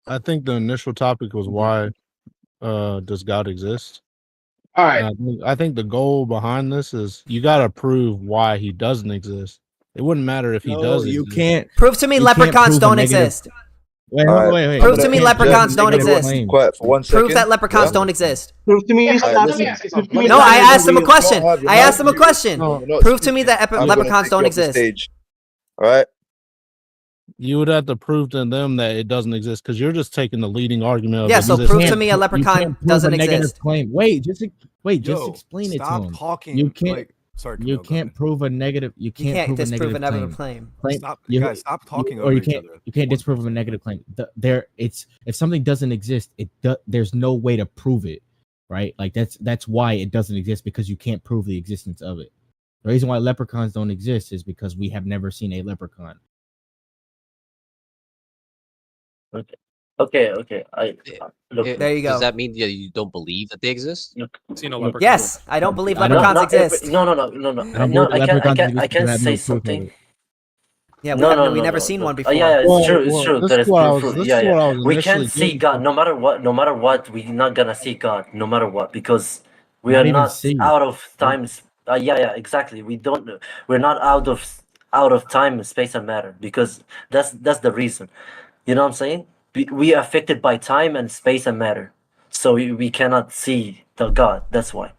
I think the initial topic was why does God exist? All right. And I think the goal behind this is you got to prove why he doesn't exist. It wouldn't matter if he No, does. you exist. can't- Prove to me you can't leprechauns prove a don't negative- exist. Wait, Alright, wait. Prove to me You can't leprechauns judge don't negative exist. claims. Quiet for 1 second. Prove that leprechauns Yeah? don't exist. Prove to me. No, I asked him a question. I asked him a question. You're not Prove to me that I'm gonna leprechauns take don't you off the exist. stage. All right. You would have to prove to them that it doesn't exist because you're just taking the leading argument. Of Yeah, so existence. prove to me a leprechaun doesn't exist. Claim. Wait, just Yo, explain it to stop him. talking, You can't. like- sorry, you Camille, go can't prove a negative. You can't, can't prove a disprove negative a negative claim. Stop, guys, stop talking or over you each can't. other. You can't disprove a negative claim. It's if something doesn't exist, there's no way to prove it, right? Like that's why it doesn't exist because you can't prove the existence of it. The reason why leprechauns don't exist is because we have never seen a leprechaun. Okay. Look, There you go. Does that mean that you don't believe that they exist? Yes, I don't believe Not leprechauns every- exist. No. I don't No, believe I leprechauns can exist because I have say no proof of something. it. Yeah, No, never seen one before. yeah, it's true. It's true. this There is is what I proof. was- this Yeah, is what I was We initially can't see getting God. No matter what. No matter what, we're not gonna see God. No matter what, because we Not are even not see. out of time. Yeah, exactly. We don't. We're not out of time, space, and matter because that's the reason. You know what I'm saying? We are affected by time and space and matter, so we cannot see the God. That's why.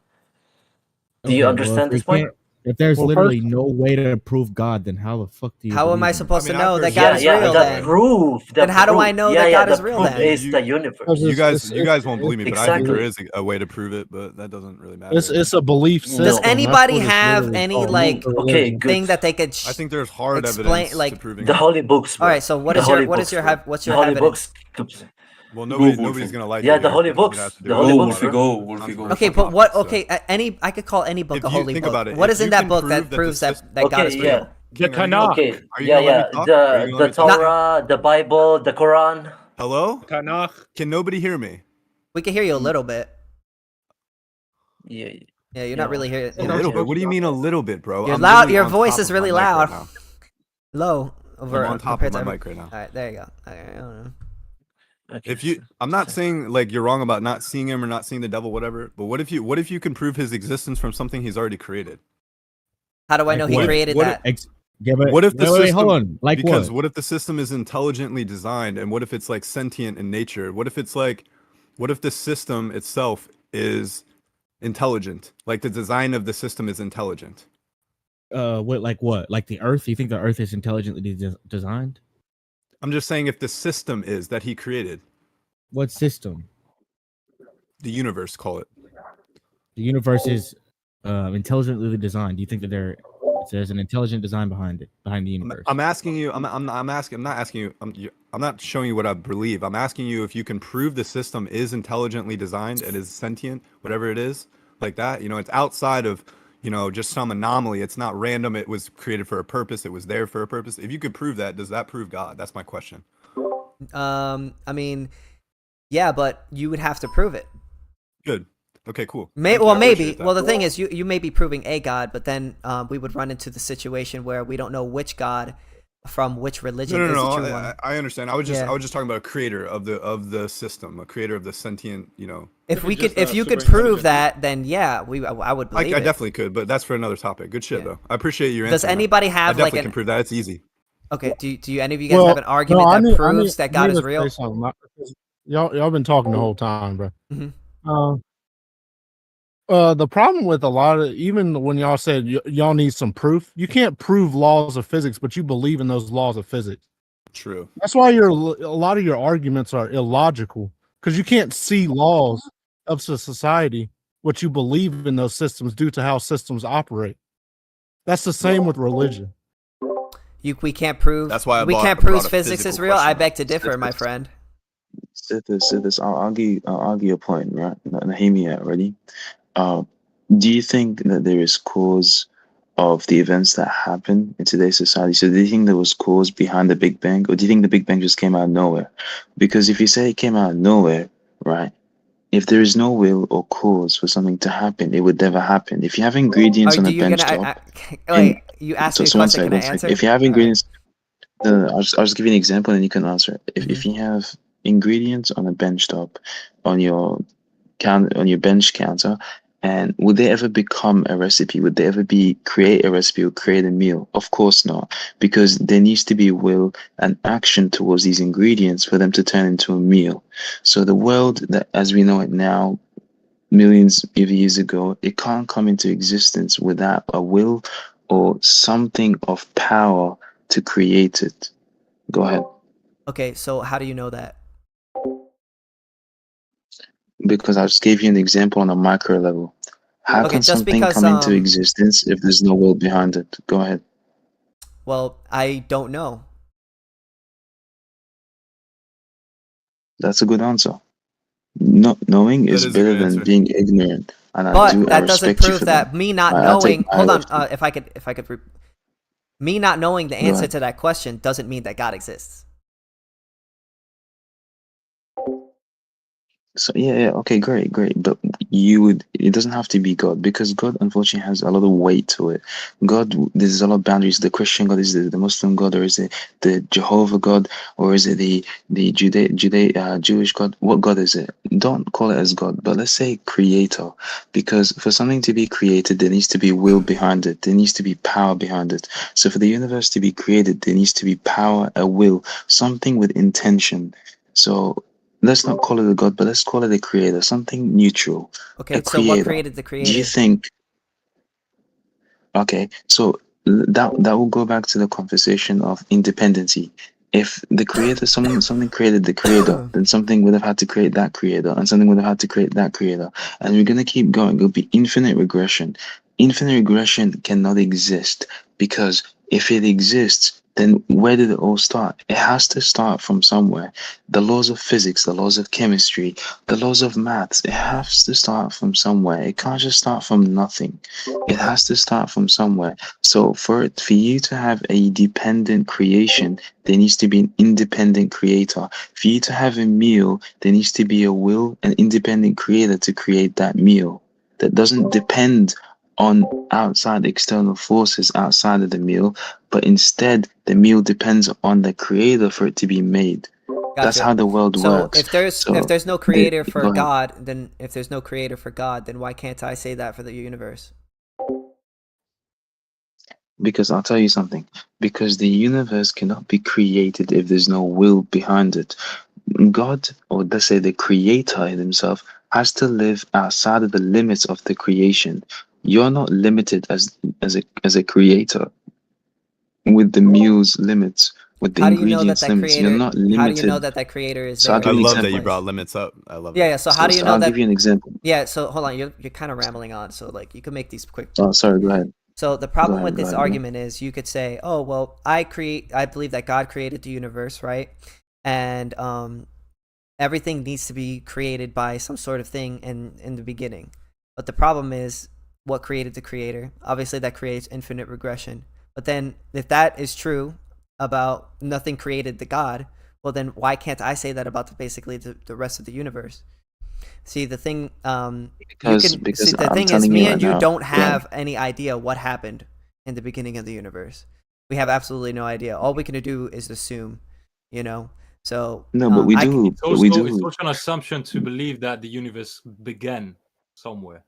Do you Okay, understand this point? If there's Well, literally first- no way to prove God, then how the fuck do you? How am I believe in it? supposed to I know mean, that yeah, God is yeah, real the then? proof. The Then how do I proof. know yeah, that yeah, God the is real proof then? is the universe. You guys won't believe me, but I think there Exactly. is a way to prove it, but that doesn't really matter. It's a belief system. Does No. anybody have any like Okay, good. thing that they could I think there's hard explain evidence like to proving The it. holy books, bro. All right, so what The is your holy what books, is your bro. what's The your holy evidence? books. Well, Google nobody's gonna like Yeah, it the here holy 'cause books. it has to do The with holy water. books, bro. Controversial Okay, but what? topics, so. Okay, any I could call any book If a you holy think book. about it, What if is in you that can book prove that that proves the that God is Okay, real? yeah. The Tanakh. Okay, Are you yeah, gonna let me yeah. talk? Are you gonna let me The talk? Torah, the Bible, the Quran. Hello? Tanakh. Can nobody hear me? We can hear you a little bit. Yeah. Yeah, you're not really hearing. A little bit. What do you mean a little bit, bro? You're I'm loud. literally Your on voice top is of really my mic right loud. now. Low over I'm on top compared of to my every- mic right now. All right, there you go. I don't know. If you, I'm not saying like you're wrong about not seeing him or not seeing the devil, whatever. But what if you can prove his existence from something he's already created? How do I know he created that? What if the system? Wait, hold on. Like because what? if the system is intelligently designed, and what if it's like sentient in nature? What if it's like, what if the system itself is intelligent? Like the design of the system is intelligent. What? Like what? Like the Earth? You think the Earth is intelligently designed? I'm just saying if the system is that he created. What system? The universe, call it. The universe is intelligently designed. Do you think that there's an intelligent design behind the universe? I'm asking you. I'm not asking you. I'm not showing you what I believe. I'm asking you if you can prove the system is intelligently designed and is sentient, whatever it is, like that. You know, it's outside of, you know, just some anomaly. It's not random. It was created for a purpose. It was there for a purpose. If you could prove that, does that prove God? That's my question. I mean, yeah, but you would have to prove it. Good. Okay, cool. Maybe. Well, the thing is, you you may be proving a God, but then we would run into the situation where we don't know which God from which religion is the true one. I understand. I was just Yeah. talking about a creator of the system, a creator of the sentient, you know. If you could prove that, then yeah, I would believe I it. definitely could, but that's for another topic. Good shit though. I appreciate your answer. Does anybody have, I definitely like, can prove that. It's easy. Okay, do you any of you guys have an argument that proves that God is real? Y'all been talking the whole time, bro. Mhm. The problem with a lot of, even when y'all said y'all need some proof, you can't prove laws of physics, but you believe in those laws of physics. True. That's why a lot of your arguments are illogical, because you can't see laws of society, what you believe in those systems due to how systems operate. That's the same with religion. We can't prove. That's why we can't brought prove a physics is physical real. I question beg to differ, my friend. Sithis, I'll argue a point, right? Now hear me out, ready? Do you think that there is cause of the events that happen in today's society? So do you think there was cause behind the Big Bang, or do you think the Big Bang just came out of nowhere? Because if you say it came out of nowhere, right? If there is no will or cause for something to happen, it would never happen. If you have ingredients on a bench top, Wait, you asked me a question. Can I answer? If you have ingredients, I'll just give you an example, and you can answer it. If you have ingredients on a bench top, on your bench counter, and would they ever become a recipe? Would they ever create a recipe or create a meal? Of course not, because there needs to be will and action towards these ingredients for them to turn into a meal. So the world that as we know it now, millions of years ago, it can't come into existence without a will or something of power to create it. Go ahead. Okay, so how do you know that? Because I just gave you an example on a micro level. How Okay, can just something because, come into existence if there's no will behind it? Go ahead. Well, I don't know. That's a good answer. Not knowing is is a better good than answer. being ignorant, and I But that doesn't respect you prove for that me not I'll take knowing. my Hold on, left. if I could, me not knowing the Go answer ahead. to that question doesn't mean that God exists. So yeah, okay, great. But it doesn't have to be God, because God unfortunately has a lot of weight to it. God, there's a lot of boundaries. The Christian God, is the Muslim God, or is it the Jehovah God, or is it the Jewish God? What God is it? Don't call it as God, but let's say creator, because for something to be created, there needs to be will behind it. There needs to be power behind it. So for the universe to be created, there needs to be power, a will, something with intention. So let's not call it a God, but let's call it a creator, something neutral. Okay, A so what creator. created the Do you creator? think Okay, so that will go back to the conversation of independency. If the creator, something created the creator, then something would have had to create that creator, and something would have had to create that creator, and we're gonna keep going. It'll be infinite regression. Infinite regression cannot exist because if it exists, then where did it all start? It has to start from somewhere. The laws of physics, the laws of chemistry, the laws of maths, it has to start from somewhere. It can't just start from nothing. It has to start from somewhere. So for you to have a dependent creation, there needs to be an independent creator. For you to have a meal, there needs to be an independent creator to create that meal. That doesn't depend on outside external forces outside of the meal, but instead the meal depends on the creator for it to be made. That's Gotcha. how the world works. If there's So if there's no creator go for ahead. God, then if there's no creator for God, then why can't I say that for the universe? Because I'll tell you something. Because the universe cannot be created if there's no will behind it. God, or let's say the creator himself, has to live outside of the limits of the creation. You're not limited as a creator with the meal's limits, with the How do you know that ingredients limits. You're not limited. How do you know that that creator is So there? I'll give I you an love that example. you brought limits up. I love Yeah, that. yeah. So how do you know I'll that? give you an example. Yeah. So hold on, you're kind of rambling on. So like you can make these quick. Oh, sorry. Go ahead. So the problem Go with ahead, this go ahead, argument is you could say, oh well, I believe that God created the universe, right? And everything needs to be created by some sort of thing in the beginning. But the problem is what created the creator. Obviously that creates infinite regression. But then if that is true about nothing created the God, well then why can't I say that about basically the rest of the universe? See, the thing Because the I'm thing is telling me you and right you now. don't Go ahead. have any idea what happened in the beginning of the universe. We have absolutely no idea. All we can do is assume, you know. So No, but we do. It's But we also it's do. also an assumption to believe that the universe began somewhere.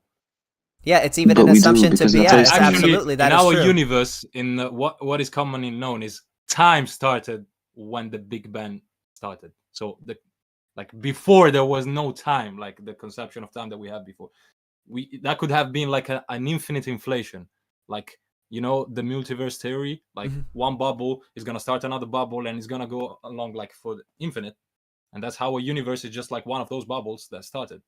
Yeah, it's even But an we do, assumption to because be. I'll tell Yeah, you it's something. absolutely that in is our true. universe, in what is commonly known is time started when the Big Bang started. So like before there was no time, like the conception of time that we had before. That could have been like an infinite inflation, like the multiverse theory. Like one bubble is gonna start another bubble, and it's gonna go along like for the infinite, and that's how a universe is just like one of those bubbles that started.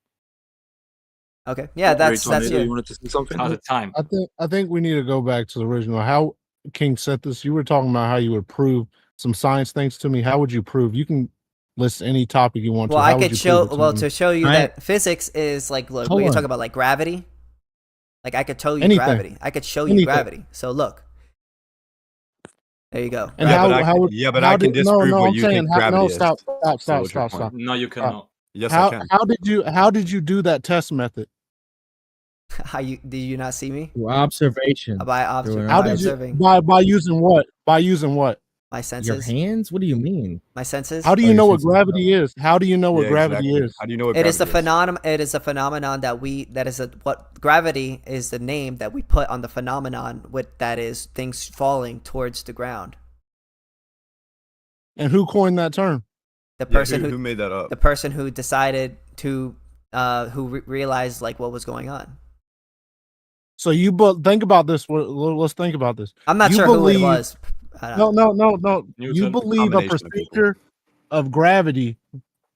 Okay, yeah, that's Tornado, you. you wanted to say something? How's the time? I think we need to go back to the original. How King said this. You were talking about how you would prove some science things to me. How would you prove? You can list any topic you want Well, to. I How would could you show. prove it Well, me? to show you that physics is like, look, Hold we can on. talk about like gravity. Like I could tell you Anything. gravity. I could show you Anything. gravity. So look, there you go. And Gravity. how can disprove no, what I'm you saying think how, gravity no, is. stop, So what's your point? No, you cannot. Yes, I can. How did you do that test method? How did you not see me? Through observation. By How by did you observing by using what? By using what? my Your senses. hands? What do you mean? My senses. How do Oh, you your know what senses. gravity is? How do you know what Yeah, gravity exactly. is? How do you know what It is gravity the phenomenon. It is a phenomenon what gravity is the name that we put on the phenomenon that is things falling towards the ground. And who coined that term? The person who made that up? The person who decided to realized like what was going on. So think about this. Let's think about this. I'm not You sure who it believe- was. No. You Newton, believe a combination of people. procedure of gravity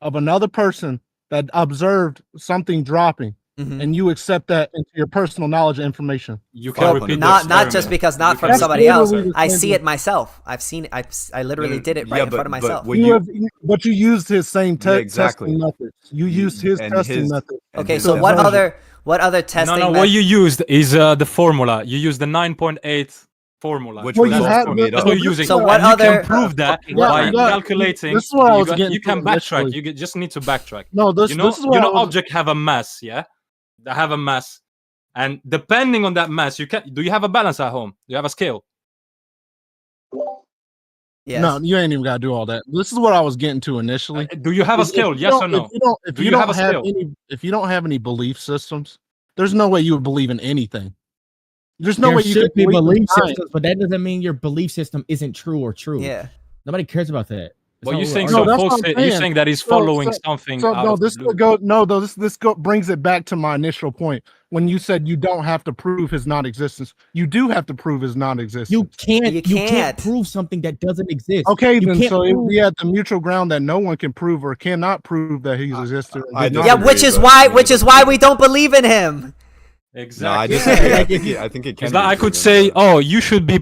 of another person that observed something dropping, and you accept that into your personal knowledge and information. You can repeat Not just because You from can somebody repeat else. literally the I same see thing. it myself. I've seen it. I literally did it right yeah, in front of myself. But you, But you used his same exactly. testing methods. You used his and testing his- method. and Okay, his so testing what method. other testing? No, what you used is the formula. You used the 9.8 formula. Which Well, was you also had made That's up. what you're using. So what and you other- can prove that Yeah, by yeah, calculating. this is what I was you getting can to backtrack. initially. You just need to backtrack. No, this this is what I was- object have a mass, yeah? They have a mass, and depending on that mass, do you have a balance at home? Do you have a scale? Yes. No, you ain't even got to do all that. This is what I was getting to initially. Do you have a scale? Yes or no? If Do you you have don't a have scale? if you don't have any belief systems, there's no way you would believe in anything. There's no There way you should could be believe in belief science. systems, but that doesn't mean your belief system isn't true or true. Yeah. Nobody cares about that. Well, you're So saying are No, so you- that's false. what I'm You're saying. saying that he's So, following so, something so out no, of the this blue. go no, though this brings it back to my initial point when you said you don't have to prove his non-existence. You do have to prove his non-existence. You can't. You You can't can't. prove something that doesn't exist. Okay, You then can't so prove. we at the mutual ground that no one can prove or cannot prove that he's existed. I did not Yeah, disagree, which is but, why I mean, it which is doesn't why matter. we don't believe in him. No, I Exactly. disagree. Yeah, I like think if- I think it can It's be like I could proven, say, but- "Oh, you should be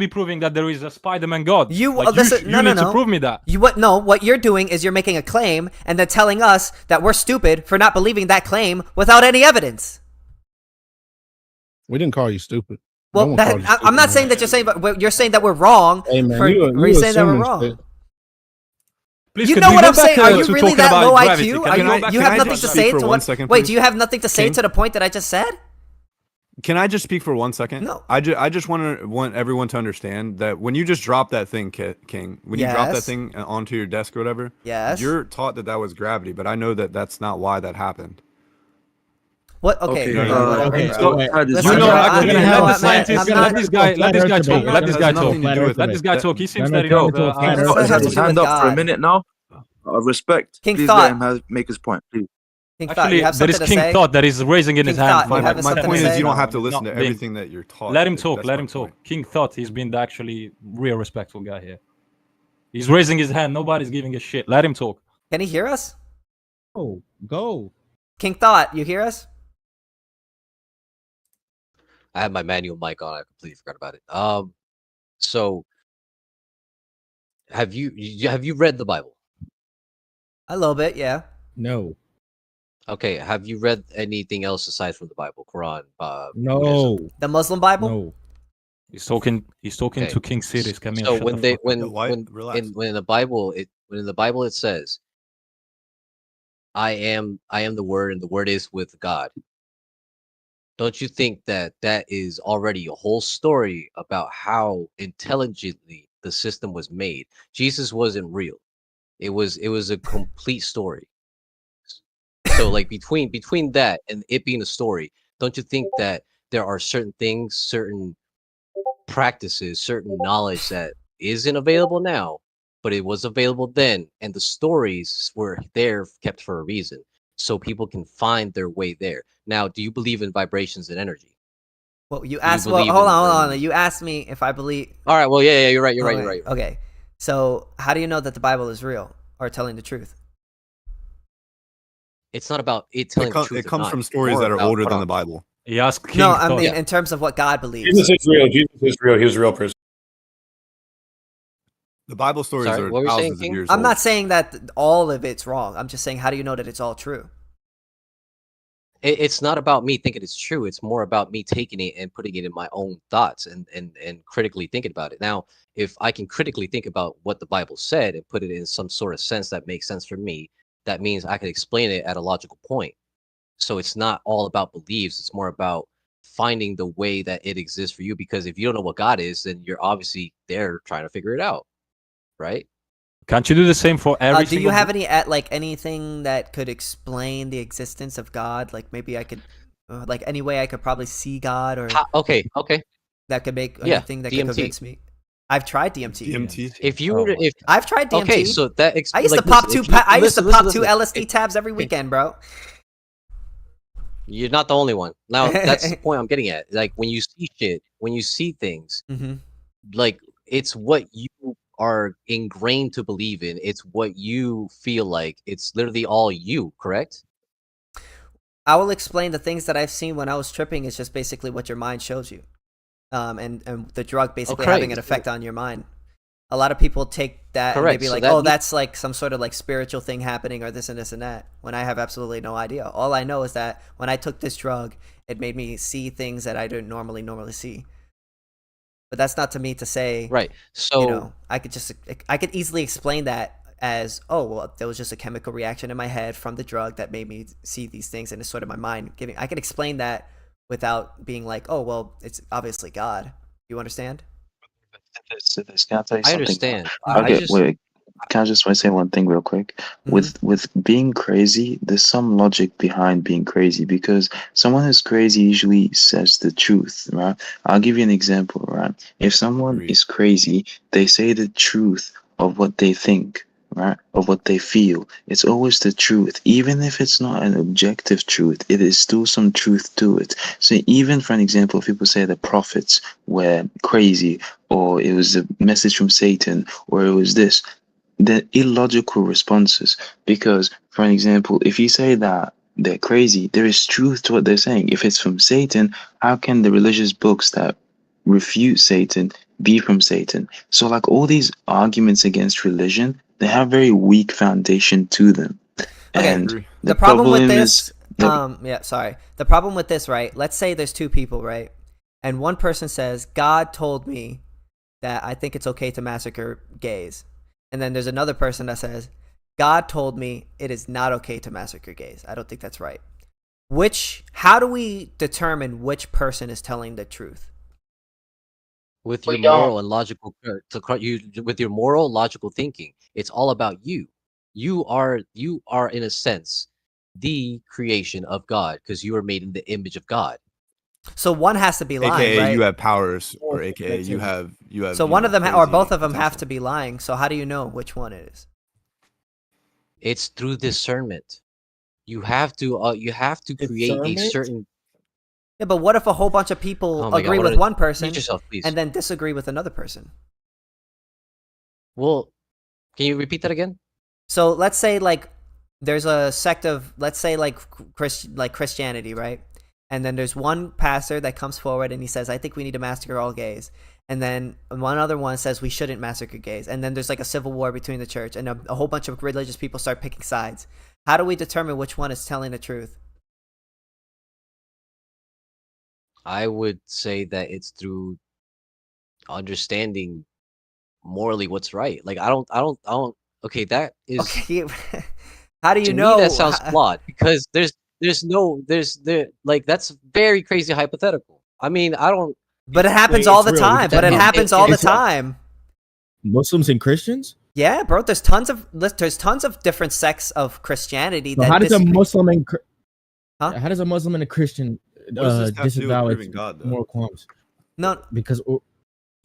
proving that there is a Spider-Man God." You Like, listen. you No, need no. to prove me that. You what? No, what you're doing is you're making a claim and then telling us that we're stupid for not believing that claim without any evidence. We didn't call you stupid. Well, no one called you stupid, I'm not man. saying that you're saying, but you're saying that we're wrong. Hey man, for, you you're saying that we're assuming wrong. shit. Please, You could know we what go I'm back saying? Are you to really talking that about low gravity? IQ? Can Are we go you? back You to have that? nothing to just say speak for to 1 what? second, Wait, please? do you have nothing to say King? to the point that I just said? Can I just speak for 1 second? No. I just want everyone to understand that when you just drop that thing, King, when you drop that Yes. thing onto your desk or whatever, Yes. you're taught that was gravity, but I know that that's not why that happened. What? Okay. Okay, whatever, okay, bro. so wait. Listen, You know, bro, actually, you gonna know let have the what, man? scientist, I'm let not. this guy, let this guy Flat Earth talk. debate. Let this guy It has talk. nothing to do with Let this guy that. talk. He seems Gonna that he turn knows. into a flat This Earth doesn't have to His do with hand up for a God. minute now. Respect. King Please Thought. let him make his point, please. King Thought, Actually, you have there is something to King say? Thought that is raising in his King hand. Thought, you have My something to point is say? you don't have to Not listen to being- everything that you're taught. Let him talk. That's Let my him talk. point. King Thought, he's been the actually real respectful guy here. He's raising his hand. Nobody's giving a shit. Let him talk. Can he hear us? Oh, go. King Thought, you hear us? I have my manual mic on. I completely forgot about it. So have you read the Bible? A little bit, yeah. No. Okay. Have you read anything else aside from the Bible, Quran, No. Buddhism? The Muslim Bible? No. He's talking Okay. to King Sirius. Come here. So shut when the they fuck up. when in the Bible it says, I am the Word, and the Word is with God. Don't you think that is already a whole story about how intelligently the system was made? Jesus wasn't real. It was a complete story. So like between that and it being a story, don't you think that there are certain things, certain practices, certain knowledge that isn't available now, but it was available then, and the stories were there kept for a reason, so people can find their way there. Now, do you believe in vibrations and energy? Well, you Do asked. you Well, believe hold in- on. You asked me if I believe. All right. Well, yeah, you're right. You're All right. right, Okay. So, how do you know that the Bible is real or telling the truth? It's not about it telling the truth. It or comes not. from It's stories more that are about older what than I'm- the Bible. He asked King No, I Thought. mean in terms of what God believes. Jesus is real. Jesus is real. He was a real person. The Bible stories Sorry, are what were you saying, thousands of King? years I'm old. not saying that all of it's wrong. I'm just saying, how do you know that it's all true? It's not about me thinking it's true. It's more about me taking it and putting it in my own thoughts and critically thinking about it. Now, if I can critically think about what the Bible said and put it in some sort of sense that makes sense for me, that means I can explain it at a logical point. So it's not all about beliefs. It's more about finding the way that it exists for you. Because if you don't know what God is, then you're obviously there trying to figure it out, right? Can't you do the same for every Do you single have book? any anything that could explain the existence of God? Like maybe I could, like any way I could probably see God or Okay. that could make Yeah, anything that DMT. could convince me. I've tried DMT. DMT. If you were to, if I've tried DMT. okay, so that I used to pop two. I used to pop two LSD tabs every weekend, bro. You're not the only one. Now that's the point I'm getting at. Like when you see shit, when you see things, Mm-hmm. like it's what you are ingrained to believe in. It's what you feel like. It's literally all you, correct? I will explain the things that I've seen when I was tripping. Is just basically what your mind shows you, and the drug basically Okay. having an effect on your mind. A lot of people take that and Correct. maybe So like, that oh, means- that's like some sort of like spiritual thing happening or this and this and that. When I have absolutely no idea. All I know is that when I took this drug, it made me see things that I didn't normally see. But that's not to me to say, Right. So you know, I could easily explain that as, oh, well, there was just a chemical reaction in my head from the drug that made me see these things, and it's sort of my mind giving. I could explain that without being like, oh, well, it's obviously God. You understand? Can I tell you I something? understand. Okay, wait. Can I just say one thing real quick? With being crazy, there's some logic behind being crazy because someone who's crazy usually says the truth, right? I'll give you an example, right? If someone is crazy, they say the truth of what they think, right, of what they feel. It's always the truth. Even if it's not an objective truth, it is still some truth to it. So even for an example, if people say the prophets were crazy, or it was a message from Satan, or it was this, they're illogical responses. Because, for an example, if you say that they're crazy, there is truth to what they're saying. If it's from Satan, how can the religious books that refute Satan be from Satan? So like all these arguments against religion, they have very weak foundation to them. Okay, And the problem with is this, the problem with this, right? Let's say there's two people, right? And one person says, God told me that I think it's okay to massacre gays. And then there's another person that says, God told me it is not okay to massacre gays. I don't think that's right. How do we determine which person is telling the truth? With your moral and logical, with your moral logical thinking, it's all about you. You are in a sense the creation of God because you are made in the image of God. So one has to be lying, AKA right? you have powers, or AKA you have. So one of them or both of them have to be lying. So how do you know which one it is? It's through discernment. You have to create a certain. Yeah, but what if a whole bunch of people agree with one person and then disagree with another person? Well, can you repeat that again? So let's say like there's a sect of, let's say like Christianity, right? And then there's one pastor that comes forward and he says, I think we need to massacre all gays. And then one other one says we shouldn't massacre gays. And then there's like a civil war between the church, and a whole bunch of religious people start picking sides. How do we determine which one is telling the truth? I would say that it's through understanding morally what's right. Like I don't. Okay, that is. Okay. How do you to know? Me, that sounds flawed because there's like that's very crazy hypothetical. I mean, I don't. But it happens all the time. But it happens all the time. Muslims and Christians? Yeah, bro. There's tons of different sects of Christianity. So how does a Muslim and how does a Muslim and a Christian disavow its moral qualms? No, because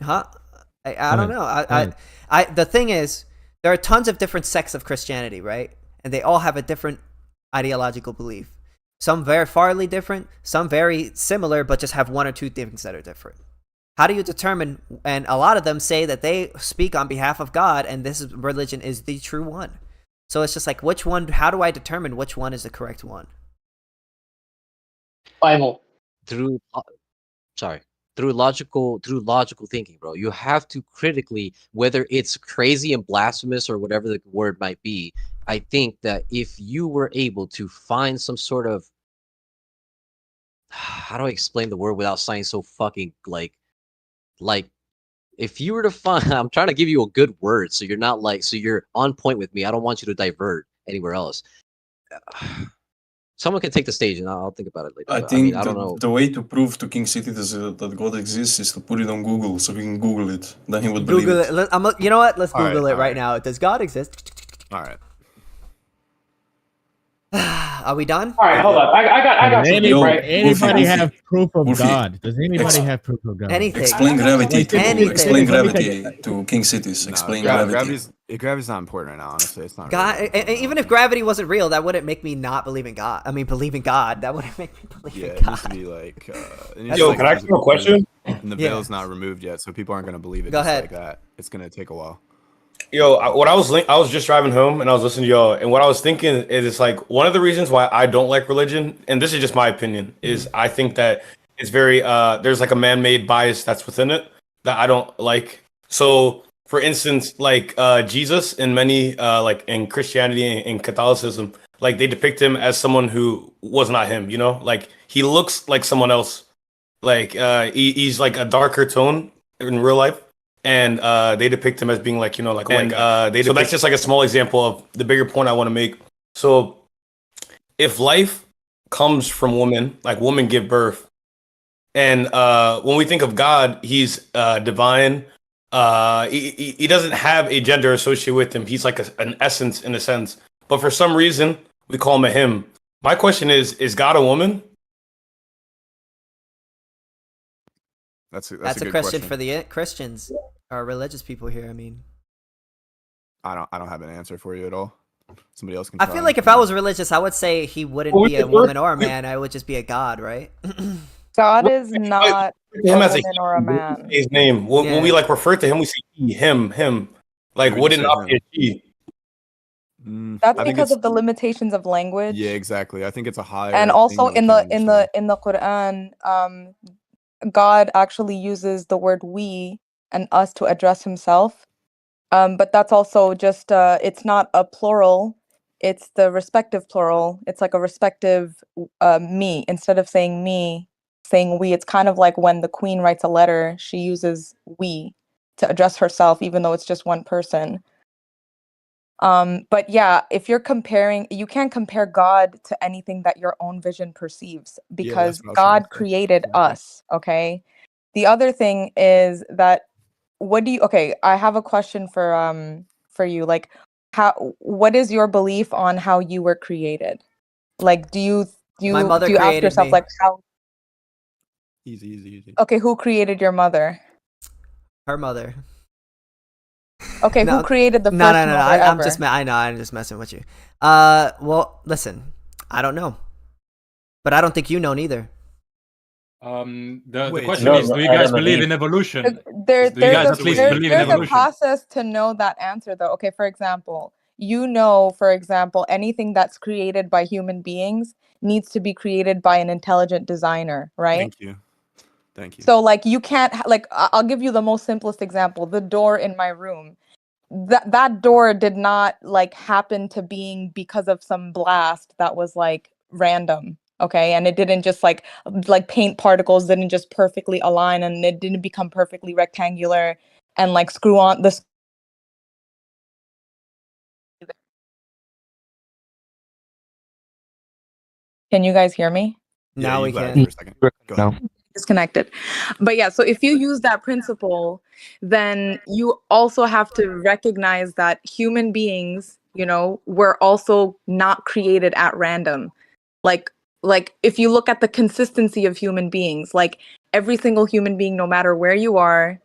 I don't know. The thing is, there are tons of different sects of Christianity, right? And they all have a different ideological belief. Some very farly different, some very similar, but just have one or two things that are different. How do you determine? And a lot of them say that they speak on behalf of God, and this religion is the true one. So it's just like, which one? How do I determine which one is the correct one? Bible. Through logical thinking, bro. You have to critically, whether it's crazy and blasphemous or whatever the word might be. I think that if you were able to find some sort of, how do I explain the word without sounding so fucking like if you were to find, I'm trying to give you a good word so you're not like, so you're on point with me. I don't want you to divert anywhere else. Someone can take the stage and I'll think about it later. I think I don't know. The way to prove to King City that God exists is to put it on Google so we can Google it. Then he would believe it. You know what? Let's Google it right now. Does God exist? All right. Are we done? All right, hold up. I got some anybody have proof of God? Does anybody have proof of God? Anything. Explain gravity. Explain gravity to King Cities. Explain gravity. Gravity's not important right now. Honestly, it's not. God, even if gravity wasn't real, that wouldn't make me not believe in God. I mean, believe in God. That wouldn't make me believe in God. It needs to be like. Yo, can I ask you a question? And the veil's not removed yet, so people aren't going to believe it. Go just ahead. Like that. It's going to take a while. Yo, I was just driving home and I was listening to y'all, and what I was thinking is it's like one of the reasons why I don't like religion, and this is just my opinion, is I think that it's very there's like a man-made bias that's within it that I don't like. So, for instance, like Jesus in many like in Christianity and Catholicism, like they depict him as someone who was not him, you know? Like he looks like someone else. Like he's like a darker tone in real life. And they depict him as being like, you know, like, and so that's just like a small example of the bigger point I want to make. So if life comes from women, like women give birth, and when we think of God, he's divine. He doesn't have a gender associated with him. He's like an essence in a sense. But for some reason, we call him a him. My question is God a woman? That's a question question for the Christians or religious people here. I mean, I don't have an answer for you at all. Somebody else can. I try. feel like if I was religious, I would say he wouldn't Well, we be a could woman work- or a man. I would just be a god, right? God is not a Him as a woman or a man. his name. When we Yeah. like refer to him, we say he, him. Like, We would just it say not be him. a she? That's I think because it's of the limitations of language. yeah, exactly. I think it's a higher. And thing also that we in can't the Quran, God actually uses the word we and us to address himself. But that's also just it's not a plural, it's the respective plural. It's like a respective me. Instead of saying me, saying we. It's kind of like when the queen writes a letter, she uses we to address herself, even though it's just one person. But yeah, if you're comparing, you can't compare God to anything that your own vision perceves, because what I was trying to God say. created us, okay? The other thing is that okay, I have a question for you. Like, what is your belief on how you were created? Like, My mother do you ask created yourself me. like how Easy. okay, who created your mother? Her mother. Okay, No, who created the first no. mother I'm ever? just. I know. I'm just messing with you. Well, listen. I don't know, but I don't think you know neither. The question No, is, do you guys believe in evolution? Do you There's guys at least believe in there's a evolution? process to know that answer though. Okay, for example, for example, anything that's created by human beings needs to be created by an intelligent designer, right? Thank you. So like you can't I'll give you the most simplest example, the door in my room. That door did not like happen to being because of some blast that was like random. Okay, and it didn't just like paint particles didn't just perfectly align, and it didn't become perfectly rectangular and like screw on the. Can you guys hear me? Now we you got it can. for a second. Go ahead. Disconnected. But yeah, so if you use that principle, then you also have to recognize that human beings, were also not created at random. Like if you look at the consistency of human beings, like every single human being, no matter where you are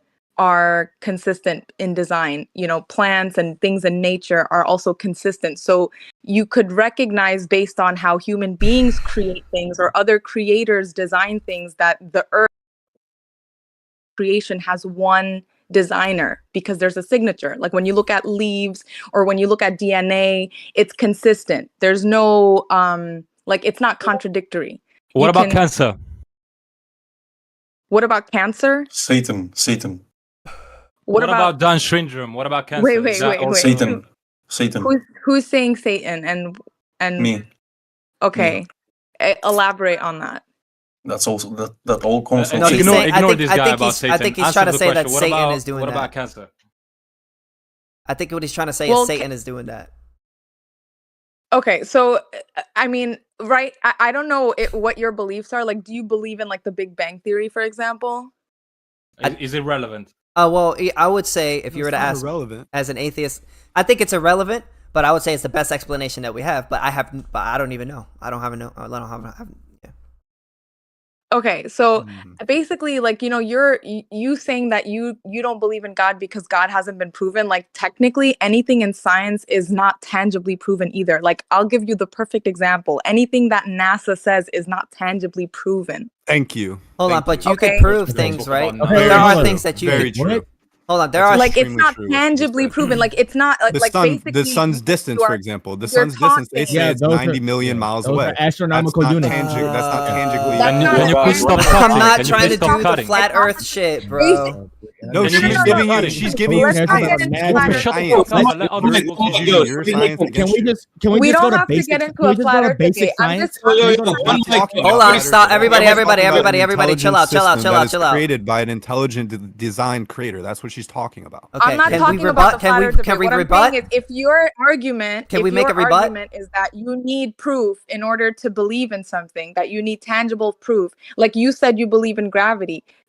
consistent in design. Plants and things in nature are also consistent. So you could recognize based on how human beings create things or other creators design things that the earth creation has one designer because there's a signature. Like when you look at leaves or when you look at DNA, it's consistent. There's no it's not contradictory. What about cancer? What about cancer? Satan. What about Down syndrome? What about cancer? Wait. Satan. Who's saying Satan and Me. Okay. Elaborate on that. That's also that all comes from No, Satan. Ignore this guy about Satan. I think he's Answer trying to the say that question. Satan is doing What that. about cancer? I think what he's trying to say Well, is Satan is doing that. Okay, so I mean, right? I don't know what your beliefs are. Like, do you believe in like the Big Bang Theory, for example? Is it relevant? Well, I would say if you were to not ask irrelevant. as an atheist, I think it's irrelevant, but I would say it's the best explanation that we have. But I don't even know. I don't have yeah. Okay, so basically, like you saying that you don't believe in God because God hasn't been proven. Like technically, anything in science is not tangibly proven either. Like I'll give you the perfect example. Anything that NASA says is not tangibly proven. Thank you. Hold on, but you Okay. could prove things, right? Okay, There are true. things that you Very can. true. Hold on, there That's are Like it's extremely not true what you tangibly proven. Like it's not The like sun, basically the sun's distance, you for are- example, the you're sun's distance. They taunting. say Yeah, it's those 90 are- million miles those are away. astronomical that's not units. That's not tangibly. Can you please stop I'm cutting? not Can you trying please to stop do the cutting? flat Earth shit, bro. No, Can you she's please giving stop you. cutting? She's giving you Let's not science. get into She's flat giving Earth Shut the science. fuck up and let other people She's speak. using your science Can against we you. just can We we just don't go to have to basic? get Can into we a just flat go to Earth basic debate. I'm science? just We're talking not talking Hold about on, flat stop, Earth. everybody, We're everybody, talking about everybody, an everybody, chill intelligent out, system chill that out, is chill out. created by an intelligent design creator. That's what she's talking about. Okay, I'm not can talking we about the rebut? flat Earth Can debate. we What I'm rebut? saying is, if your argument, Can we make a rebut? argument is that you need proof in order to believe in something, that you need tangible proof, like you said, you believe in gravity.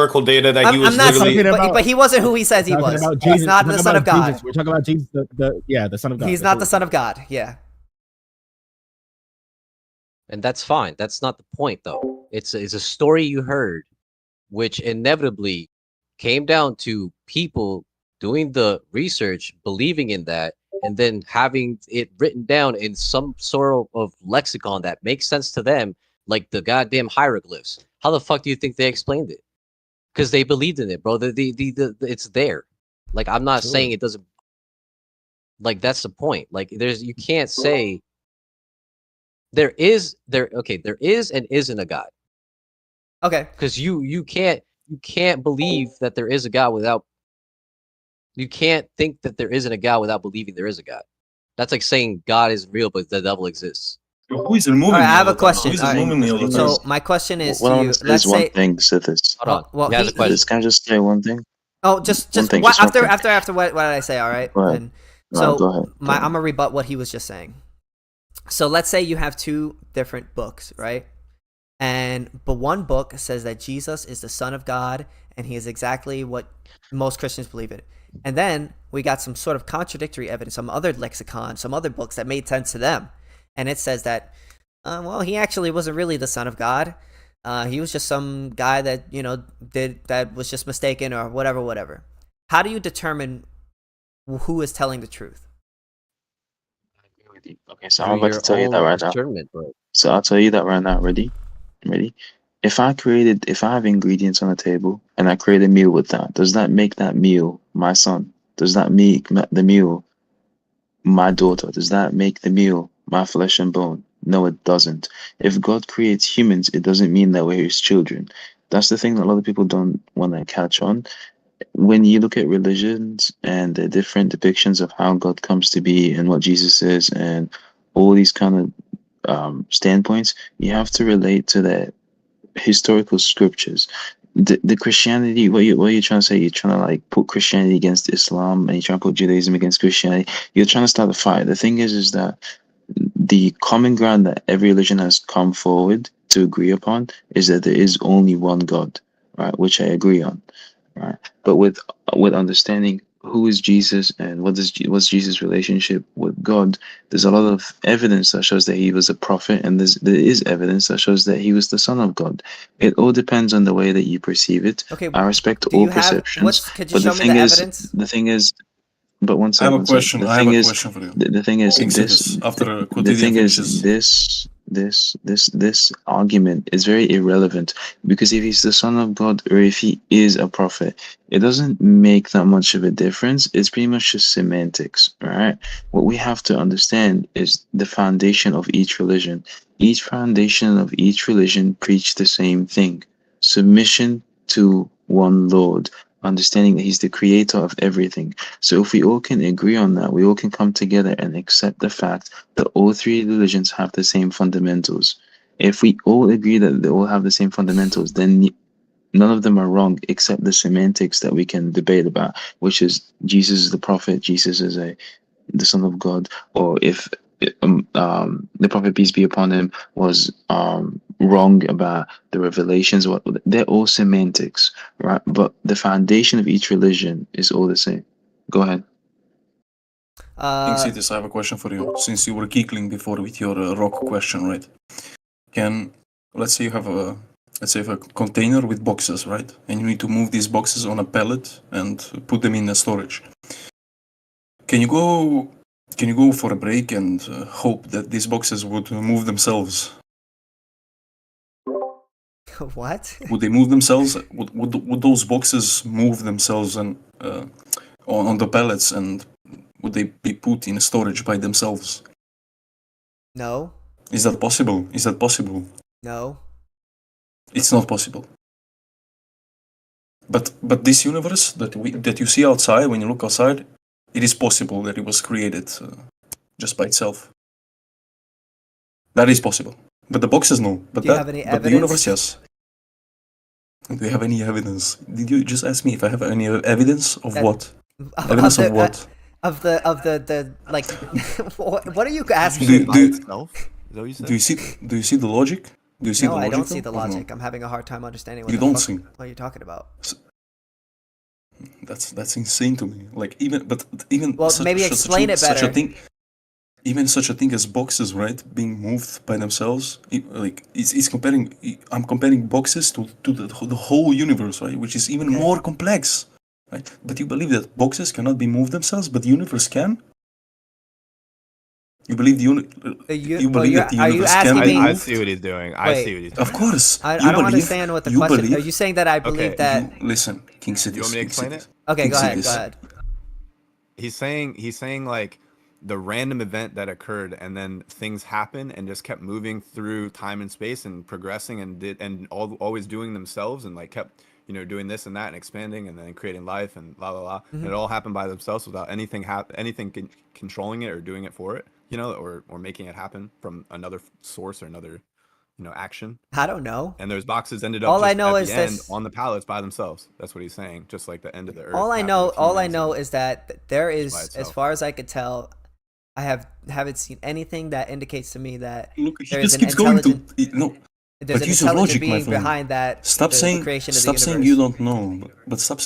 historical data that he I'm was not literally. saying, but he wasn't who he says he was. He's not the son of God. We're talking about Jesus, the son of God. He's not the son of God. Yeah. And that's fine. That's not the point, though. It's a story you heard which inevitably came down to people doing the research, believing in that, and then having it written down in some sort of lexicon that makes sense to them, like the goddamn hieroglyphs. How the fuck do you think they explained it? Because they believed in it, bro. It's there. Like, I'm not Sure. saying it doesn't. Like, that's the point. Like, you can't say there is and isn't a God. Okay. Because you can't believe that there is a God without. You can't think that there isn't a God without believing there is a God. That's like saying God is real, but the devil exists. Who is removing All right, me I have all a the time? question. Who is All right. removing me all the time? So my question is What I to want you. to say Let's is one say. thing, Sithis. Hold on. Well, He has a question. Can I just say one thing? Oh, just thing, what, just one thing. after what did I say? All right. Go ahead. And All right, so go ahead. I'm gonna rebut what he was just saying. So let's say you have two different books, right? But one book says that Jesus is the Son of God and he is exactly what most Christians believe in. And then we got some sort of contradictory evidence, some other lexicon, some other books that made sense to them. And it says that, well, he actually wasn't really the Son of God. He was just some guy that, that was just mistaken or whatever. How do you determine who is telling the truth? Okay, so I'm about to tell you that right now. So I'll tell you that right now. Ready? If I have ingredients on the table and I create a meal with that, does that make that meal my son? Does that make the meal my daughter? Does that make the meal my flesh and bone? No, it doesn't. If God creates humans, it doesn't mean that we're his children. That's the thing that a lot of people don't want to catch on. When you look at religions and the different depictions of how God comes to be and what Jesus is and all these kind of standpoints, you have to relate to the historical scriptures. The Christianity, what you're trying to say, you're trying to like put Christianity against Islam and you're trying to put Judaism against Christianity. You're trying to start a fight. The thing is that the common ground that every religion has come forward to agree upon is that there is only one God, right? Which I agree on, right? But with understanding who is Jesus and what's Jesus' relationship with God, there's a lot of evidence that shows that he was a prophet, and there is evidence that shows that he was the Son of God. It all depends on the way that you perceive it. Okay, I respect do all you have perceptions, could you but show me the evidence? the thing is, but one I second. have a question. I have a question for you. The thing is, King this. Sidis, after The Quotidian thing is, finishes. this argument is very irrelevant because if he's the Son of God or if he is a prophet, it doesn't make that much of a difference. It's pretty much just semantics, right? What we have to understand is the foundation of each religion. Each foundation of each religion preach the same thing: submission to one Lord, understanding that he's the creator of everything. So if we all can agree on that, we all can come together and accept the fact that all three religions have the same fundamentals. If we all agree that they all have the same fundamentals, then none of them are wrong except the semantics that we can debate about, which is Jesus is the prophet, Jesus is the Son of God, or if the prophet, peace be upon him, was wrong about the revelations. They're all semantics, right? But the foundation of each religion is all the same. Go ahead. King Sidis, I have a question for you. Since you were giggling before with your rock question, right? Let's say you have a container with boxes, right? And you need to move these boxes on a pallet and put them in a storage. Can you go for a break and hope that these boxes would move themselves? What? Would they move themselves? Would those boxes move themselves and on the pallets, and would they be put in storage by themselves? No. Is that possible? Is that possible? No. It's not possible. But this universe that you see outside, when you look outside, it is possible that it was created just by itself. That is possible. But the boxes, no. But Do you have any the evidence? universe, yes. Do you have any evidence? Did you just ask me if I have any evidence of what? Evidence of what? Of the like, what are you asking? Do you see the logic? Do you see No, the logic? I don't see the or no? logic. I'm having a hard time understanding what You the don't fuck, see. what you're talking about. That's insane to me. Like even Well, maybe explain it such a better. thing. even such a thing as boxes, right, being moved by themselves. Like it's comparing. I'm comparing boxes to the whole universe, right, which is even more complex, right? But you believe that boxes cannot be moved themselves, but the universe can. You believe you believe that the are you universe asking can be me? I moved? see what he's doing. I see what he's doing. Of course. I You don't believe- understand what the you question. Are believe- you saying that I believe that? Listen, King Cities. You want me to King explain Cities. it? Okay, King go ahead. Cities. Go ahead. He's saying like the random event that occurred and then things happen and just kept moving through time and space and progressing and always doing themselves and like kept doing this and that and expanding and then creating life and blah blah blah. And it all happened by themselves without anything controlling it or doing it for it, or making it happen from another source or another action. I don't know. And those boxes ended up All I just know at is the end this. on the pallets by themselves. That's what he's saying. Just like the end of the earth. All I know is that there is, by as itself. far as I could tell, I haven't seen anything that indicates to me that Look, he there is just an keeps going to intelligent. no. There's But an use your intelligent logic, my being friend. behind that. Stop the saying. creation of the Stop universe. saying you don't know. But stop.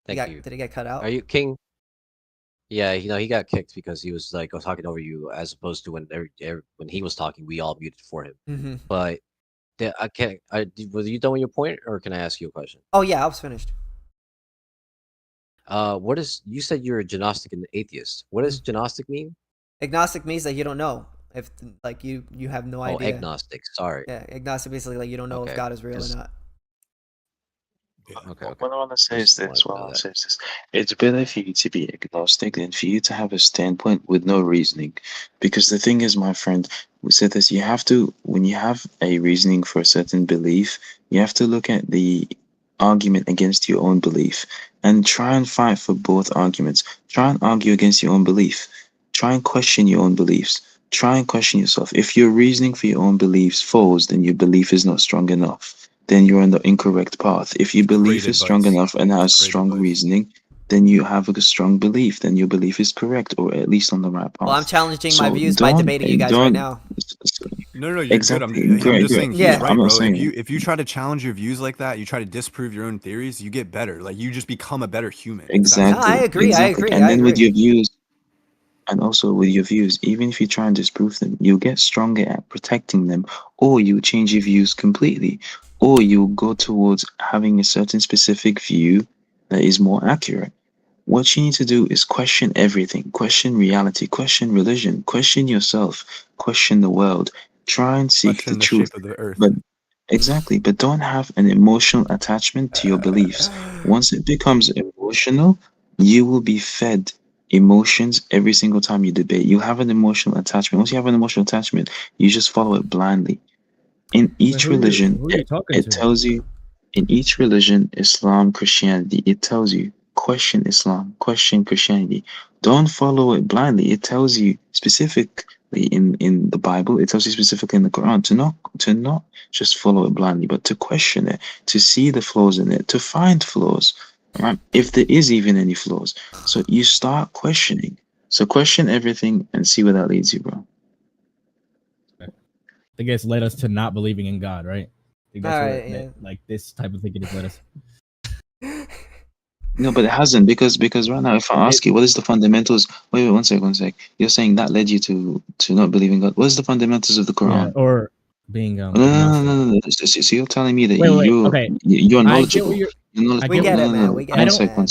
Thank you. Did it get cut out? Are you King? Yeah, he got kicked because he was like talking over you, as opposed to when he was talking, we all muted for him. Mhm. But I can't. Was you done with your point, or can I ask you a question? Oh yeah, I was finished. What is you said you're a gnostic and atheist? What does gnostic mean? Agnostic means that you don't know if like you have no Oh, idea. agnostic. Sorry. Yeah, agnostic basically like you don't know if Okay, God is real or 'cause- not. Okay. What I want to say is Just this. wanted to know that. It's better for you to be agnostic than for you to have a standpoint with no reasoning. Because the thing is, my friend, we said this, you have to, when you have a reasoning for a certain belief, you have to look at the argument against your own belief and try and fight for both arguments. Try and argue against your own belief. Try and question your own beliefs. Try and question yourself. If your reasoning for your own beliefs falls, then your belief is not strong enough. Then you're on the incorrect path. If your belief Great is strong advice. enough and has Great strong advice. reasoning, then you have a strong belief. Then your belief is correct, or at least on the right path. Well, I'm challenging my So views by don't- debating you guys right don't- now. No, you're Exactly. good. I'm Great, just great. saying he's Yeah. right, I'm not bro. saying If you try to challenge your views like that, you try to disprove your own theories, you get better. Like you just become a better human. It's that Exactly. No, I agree, I Exactly. agree, And I then with agree. your views, and also with your views, even if you try and disprove them, you'll get stronger at protecting them, or you change your views completely, or you'll go towards having a certain specific view that is more accurate. What you need to do is question everything, question reality, question religion, question yourself, question the world, try and seek Question the the truth. shape of the earth. But exactly, but don't have an emotional attachment to your beliefs. Once it becomes emotional, you will be fed emotions every single time you debate. You'll have an emotional attachment. Once you have an emotional attachment, you just follow it blindly. In each who you- religion, who you talking it to? tells you, in each religion, Islam, Christianity, it tells you, question Islam, question Christianity. Don't follow it blindly. It tells you specifically in the Bible, it tells you specifically in the Quran to not just follow it blindly, but to question it, to see the flaws in it, to find flaws, right? If there is even any flaws. So you start questioning. So question everything and see where that leads you, bro. I guess led us to not believing in God, right? I think that's All where right, yeah. like this type of thinking has led us. No, but it hasn't because right now, if I ask you what is the fundamentals, wait, one sec. You're saying that led you to not believe in God. What is the fundamentals of the Yeah, Quran? or being No. So you're telling me that Wait, you're okay. you're I get knowledgeable. what you're. You're I knowledgeable. We get what it, you're- man. We get One it, sec. man.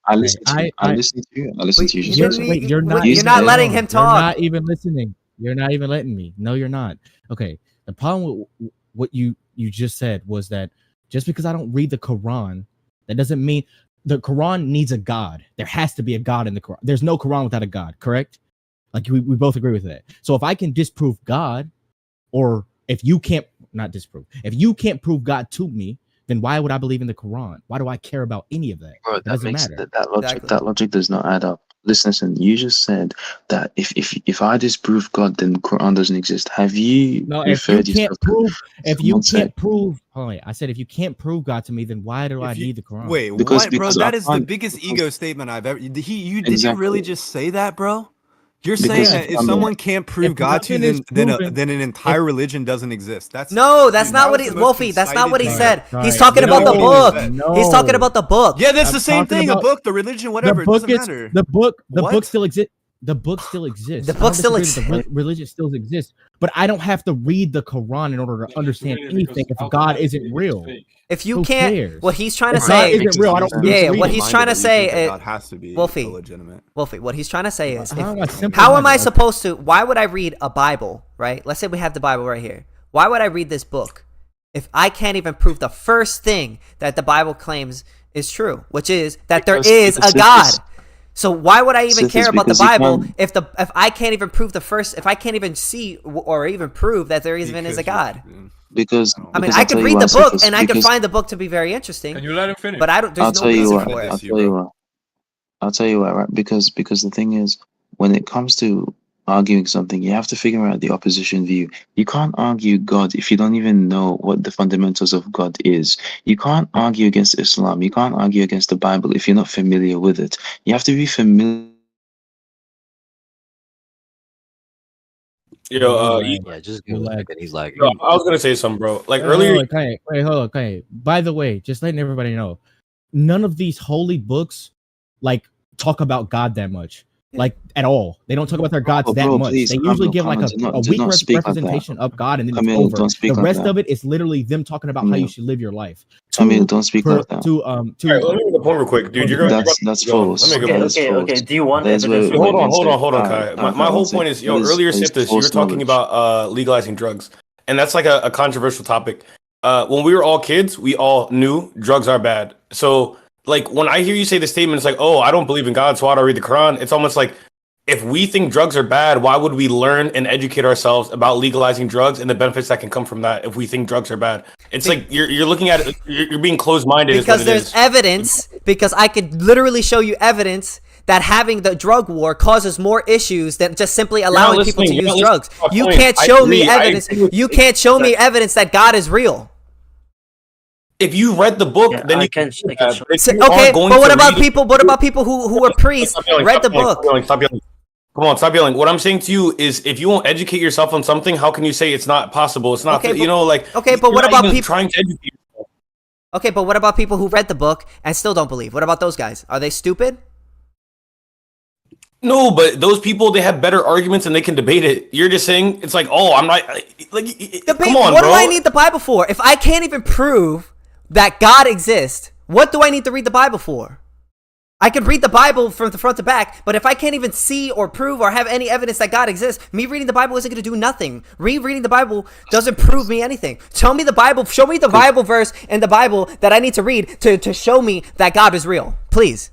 I listen to you. I I- listen to you. I listen to you. You Just didn't- one sec. Wait, you're not. You You're not said- letting him You're talk. not even listening. You're not even letting me. No, you're not. Okay. The problem with what you just said was that just because I don't read the Quran, that doesn't mean the Quran needs a God. There has to be a God in the Quran. There's no Quran without a God, correct? Like we both agree with that. So if I can disprove God, or if you can't, not disprove, if you can't prove God to me, then why would I believe in the Quran? Why do I care about any of that? Bro, It doesn't matter. that logic. Exactly. That logic does not add up. Listen. You just said that if I disprove God, then Quran doesn't exist. Have you No, if you referred can't yourself? prove, if you One sec. can't prove, hold on, I said if you can't prove God to me, then why do I need the Quran? Wait, Because- what, bro? because That I is the can't- biggest because- ego statement I've ever. Did you Exactly. really just say that, bro? You're Because saying if that if I'm- someone can't prove if God to you, nothing is proven- then an entire religion doesn't exist. That's No, that's dude, not that what was he, the most Wolfie. That's not what he conceited said. thing Right, He's talking You about know the what he book. said. He's talking about the book. Yeah, that's I'm the same talking thing. about A book, the religion, whatever. The book, it doesn't matter. the book What? still exists. the book still exists. The I book don't still disagree that the religion still exists, but I don't have to read the Quran in order to understand anything if God isn't real. If you Who can't, cares? what he's trying to If God say isn't real, I don't need to yeah, read what it. he's trying to say is, God has to be Wolfie, illegitimate. Wolfie, what he's trying to say is, How am I how am I simplifying it? supposed to? Why would I read a Bible? Right? Let's say we have the Bible right here. Why would I read this book if I can't even prove the first thing that the Bible claims is true, which is that there is a God? So why would I even care about the Bible if I can't even prove if I can't even see or even prove that there even is a God? Because I mean, because I I'll could tell read you the why, book Cephas, and I could because find the book to be very interesting. Can you let him finish? But I don't. I'll There's tell no you reason why. for it. I'll tell you why. I'll tell you why, right? Because the thing is, when it comes to arguing something, you have to figure out the opposition view. You can't argue God if you don't even know what the fundamentals of God is. You can't argue against Islam. You can't argue against the Bible if you're not familiar with it. You have to be familiar. Yo, Yeah, just give him a second. He's lagging. yo, I was gonna say something, bro. Like Wait, earlier, hold on, Kanye. By the way, just letting everybody know, none of these holy books like talk about God that much, like at all. They don't talk about their gods that bro, much. please, They usually give like do a not weak speak like that. representation of God, and then it's Camille, over. don't speak The like rest that. of it is literally them talking about how you should live your life. Camille, don't speak like that. All right, let me make a point real quick, dude. That's false. Let me That go. is false. Do you want That is evidence? where Hold on, one hold on, sec. Kai. My whole point is, yo, earlier, Siftis, you were talking about legalizing drugs, and that's like a controversial topic. When we were all kids, we all knew drugs are bad. So, like, when I hear you say the statement, it's like, oh, I don't believe in God, so I don't read the Quran. It's almost like, if we think drugs are bad, why would we learn and educate ourselves about legalizing drugs and the benefits that can come from that if we think drugs are bad? It's like you're looking at it, you're being closed-minded. Because there's evidence, because I could literally show you evidence that having the drug war causes more issues than just simply allowing people to use drugs. You can't show me evidence. You can't show me evidence that God is real. If you read the book, then you can. show. Okay, but what about people? What about people who are priests? Read the book. Stop yelling. Come on, stop yelling. What I'm saying to you is, if you won't educate yourself on something, how can you say it's not possible? It's not, Okay, you know, like. Okay, but what about people trying to educate yourself? Okay, but what about people who read the book and still don't believe? What about those guys? Are they stupid? No, but those people, they have better arguments and they can debate it. You're just saying it's like, oh, I'm not like. Come on, what bro. do I need the Bible for? If I can't even prove that God exists, what do I need to read the Bible for? I could read the Bible from the front to back, but if I can't even see or prove or have any evidence that God exists, me reading the Bible isn't going to do nothing. Reading the Bible doesn't prove me anything. Tell me the Bible, show me the Bible verse in the Bible that I need to read to show me that God is real. Please.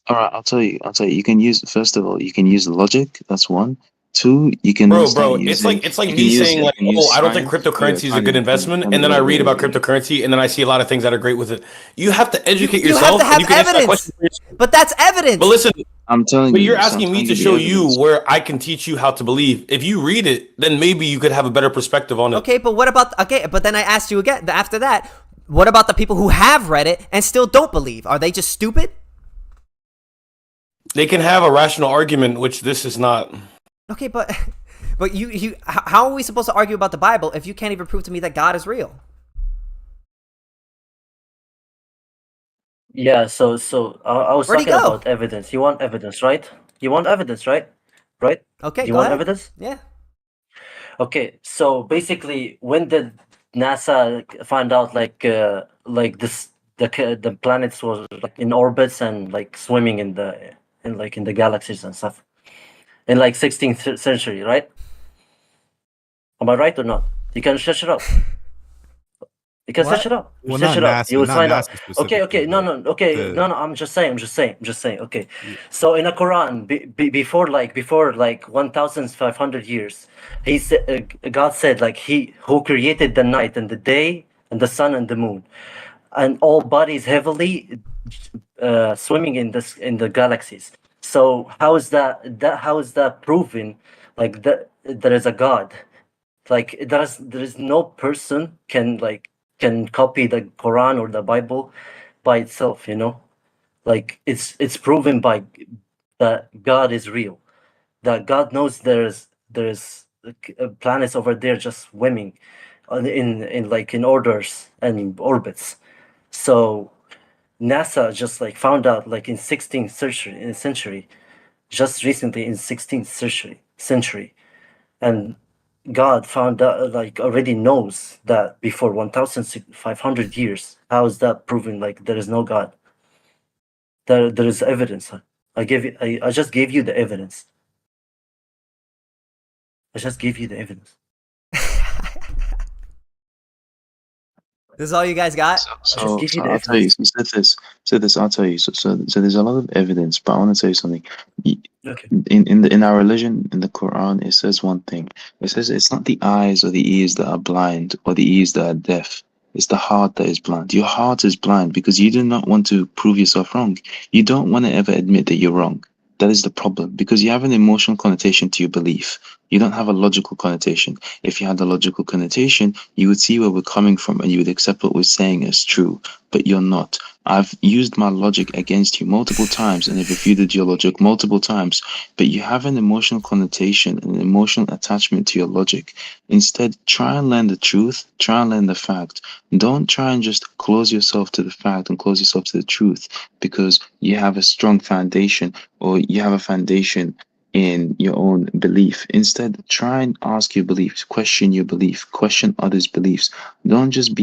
All right, I'll tell you. You can use, first of all, you can use logic. That's one. Two, you can Bro, start it's using, like you me can use- saying you like, can use oh, I don't think science. cryptocurrency is a good Kanye, investment, Kanye, and then I read about wait. cryptocurrency, and then I see a lot of things that are great with it. You have to educate You yourself. have to have and you can answer that evidence. question for yourself. But that's evidence. But listen, I'm telling but you. you're so I'm asking me telling to the show you evidence. where I can teach you how to believe. If you read it, then maybe you could have a better perspective on it. Okay, but what about but then I asked you again after that, what about the people who have read it and still don't believe? Are they just stupid? They can have a rational argument, which this is not. Okay, but you how are we supposed to argue about the Bible if you can't even prove to me that God is real? Yeah, so I was Where'd he talking go? about evidence. You want evidence, right? You want evidence, right? Right? Okay, You go want ahead. evidence? Yeah. Okay, so basically, when did NASA find out the planets was like in orbits and like swimming in the galaxies and stuff in like 16th century, right? Am I right or not? You can search it up. You can search it up. Well, Search not it up. NASA, You will not find out. NASA Okay, specifically, no, but okay, the- no. I'm just saying. Okay. So in the Quran, before 1,500 years, he said, God said like He who created the night and the day and the sun and the moon, and all bodies heavily swimming in the galaxies. So how is that proven? Like that there is a God. Like there is no person can copy the Quran or the Bible by itself, you know. Like it's proven by that God is real, that God knows there's planets over there just swimming in orders and orbits. So NASA just like found out like in 16th century just recently in 16th century, and God found out, like, already knows that before 1,500 years. How is that proven? Like, there is no God. There is evidence. I just gave you the evidence. I just gave you the evidence. This is all you guys got? So I'll tell you. So this, I'll tell you. So there's a lot of evidence, but I want to tell you something. Okay. In our religion, in the Quran, it says one thing. It says it's not the eyes or the ears that are blind or the ears that are deaf. It's the heart that is blind. Your heart is blind because you do not want to prove yourself wrong. You don't want to ever admit that you're wrong. That is the problem because you have an emotional connotation to your belief. You don't have a logical connotation. If you had a logical connotation, you would see where we're coming from and you would accept what we're saying as true, but you're not. I've used my logic against you multiple times and have refuted your logic multiple times, but you have an emotional connotation, an emotional attachment to your logic. Instead, try and learn the truth, try and learn the fact. Don't try and just close yourself to the fact and close yourself to the truth because you have a strong foundation or you have a foundation in your own belief. Instead, try and ask your beliefs, question your belief, question others' beliefs. Don't just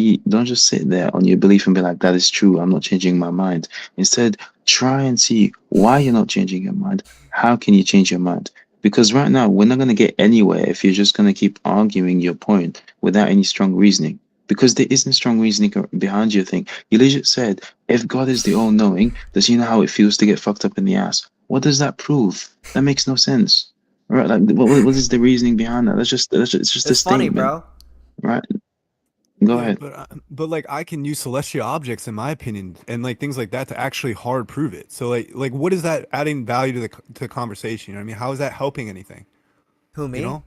sit there on your belief and be like, that is true, I'm not changing my mind. Instead, try and see why you're not changing your mind. How can you change your mind? Because right now, we're not going to get anywhere if you're just going to keep arguing your point without any strong reasoning. Because there isn't strong reasoning behind your thing. You legit said, if God is the all-knowing, does he know how it feels to get fucked up in the ass? What does that prove? That makes no sense. Right? Like, what is the reasoning behind that? It's just a It's funny, statement. bro. Right? Go ahead. But like I can use celestial objects in my opinion and like things like that to actually hard prove it. So like what is that adding value to the conversation? You know what I mean? How is that helping anything? Who, me? You know?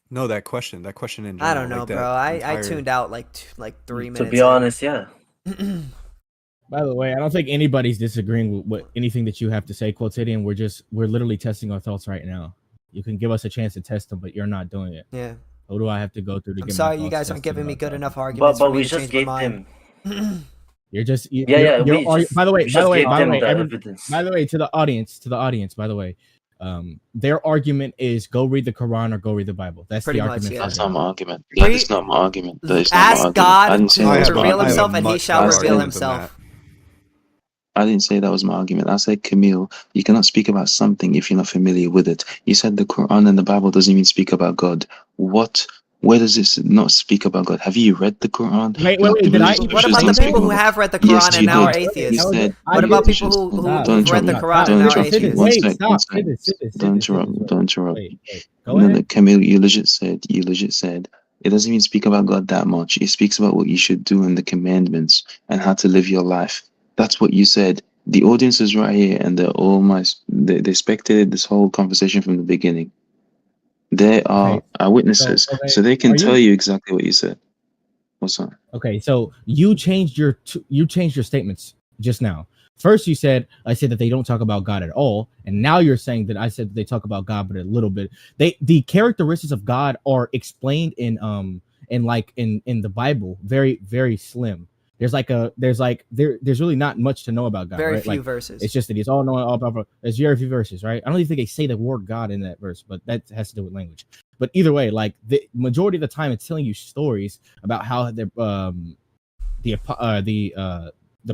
No, that question in general. I don't know, like that bro. I entire- tuned out like 3 minutes. To be honest, yeah. By the way, I don't think anybody's disagreeing with anything that you have to say, Quotidian. We're literally testing our thoughts right now. You can give us a chance to test them, but you're not doing it. Yeah. Who do I have to go through to I'm get sorry my you thoughts guys aren't tested giving me about good that? enough arguments But for me we to just change my gave mind. him. You're just Yeah, yeah, we just- by the way, we just gave them the every- evidence. by the way, to the audience, by the way, their argument is go read the Quran or go read the Bible. That's Pretty the much, argument. yeah. for That's them. not my argument. That is not my argument. That is not my Ask argument. God I didn't say to that was my reveal argument. himself, and he shall I reveal said- himself. I didn't say that was my argument. I said, Camille, you cannot speak about something if you're not familiar with it. You said the Quran and the Bible doesn't even speak about God. What? Where does this not speak about God? Have you read the Quran? Wait. Like, the Did I? religious What scriptures about don't the speak people who about have read the God. Yes, Quran you and now are did. atheists? You said, What about people who don't who've read the interrupt. Quran and Don't now are interrupt. atheists? One sec. Don't interrupt. Don't interrupt. No, Camille, you legit said, it doesn't even speak about God that much. It speaks about what you should do in the commandments and how to live your life. That's what you said. The audience is right here and they're all they spectated this whole conversation from the beginning. They are witnesses, so they can tell you exactly what you said. What's up? Okay, so you changed your statements just now. First, you said I said that they don't talk about God at all, and now you're saying that I said that they talk about God, but a little bit. The characteristics of God are explained in the Bible, very very slim. There's really not much to know about God. Very right? few Like, verses. It's just that he's all knowing, all powerful. There's very few verses, right? I don't even think they say the word God in that verse, but that has to do with language. But either way, like the majority of the time, it's telling you stories about how the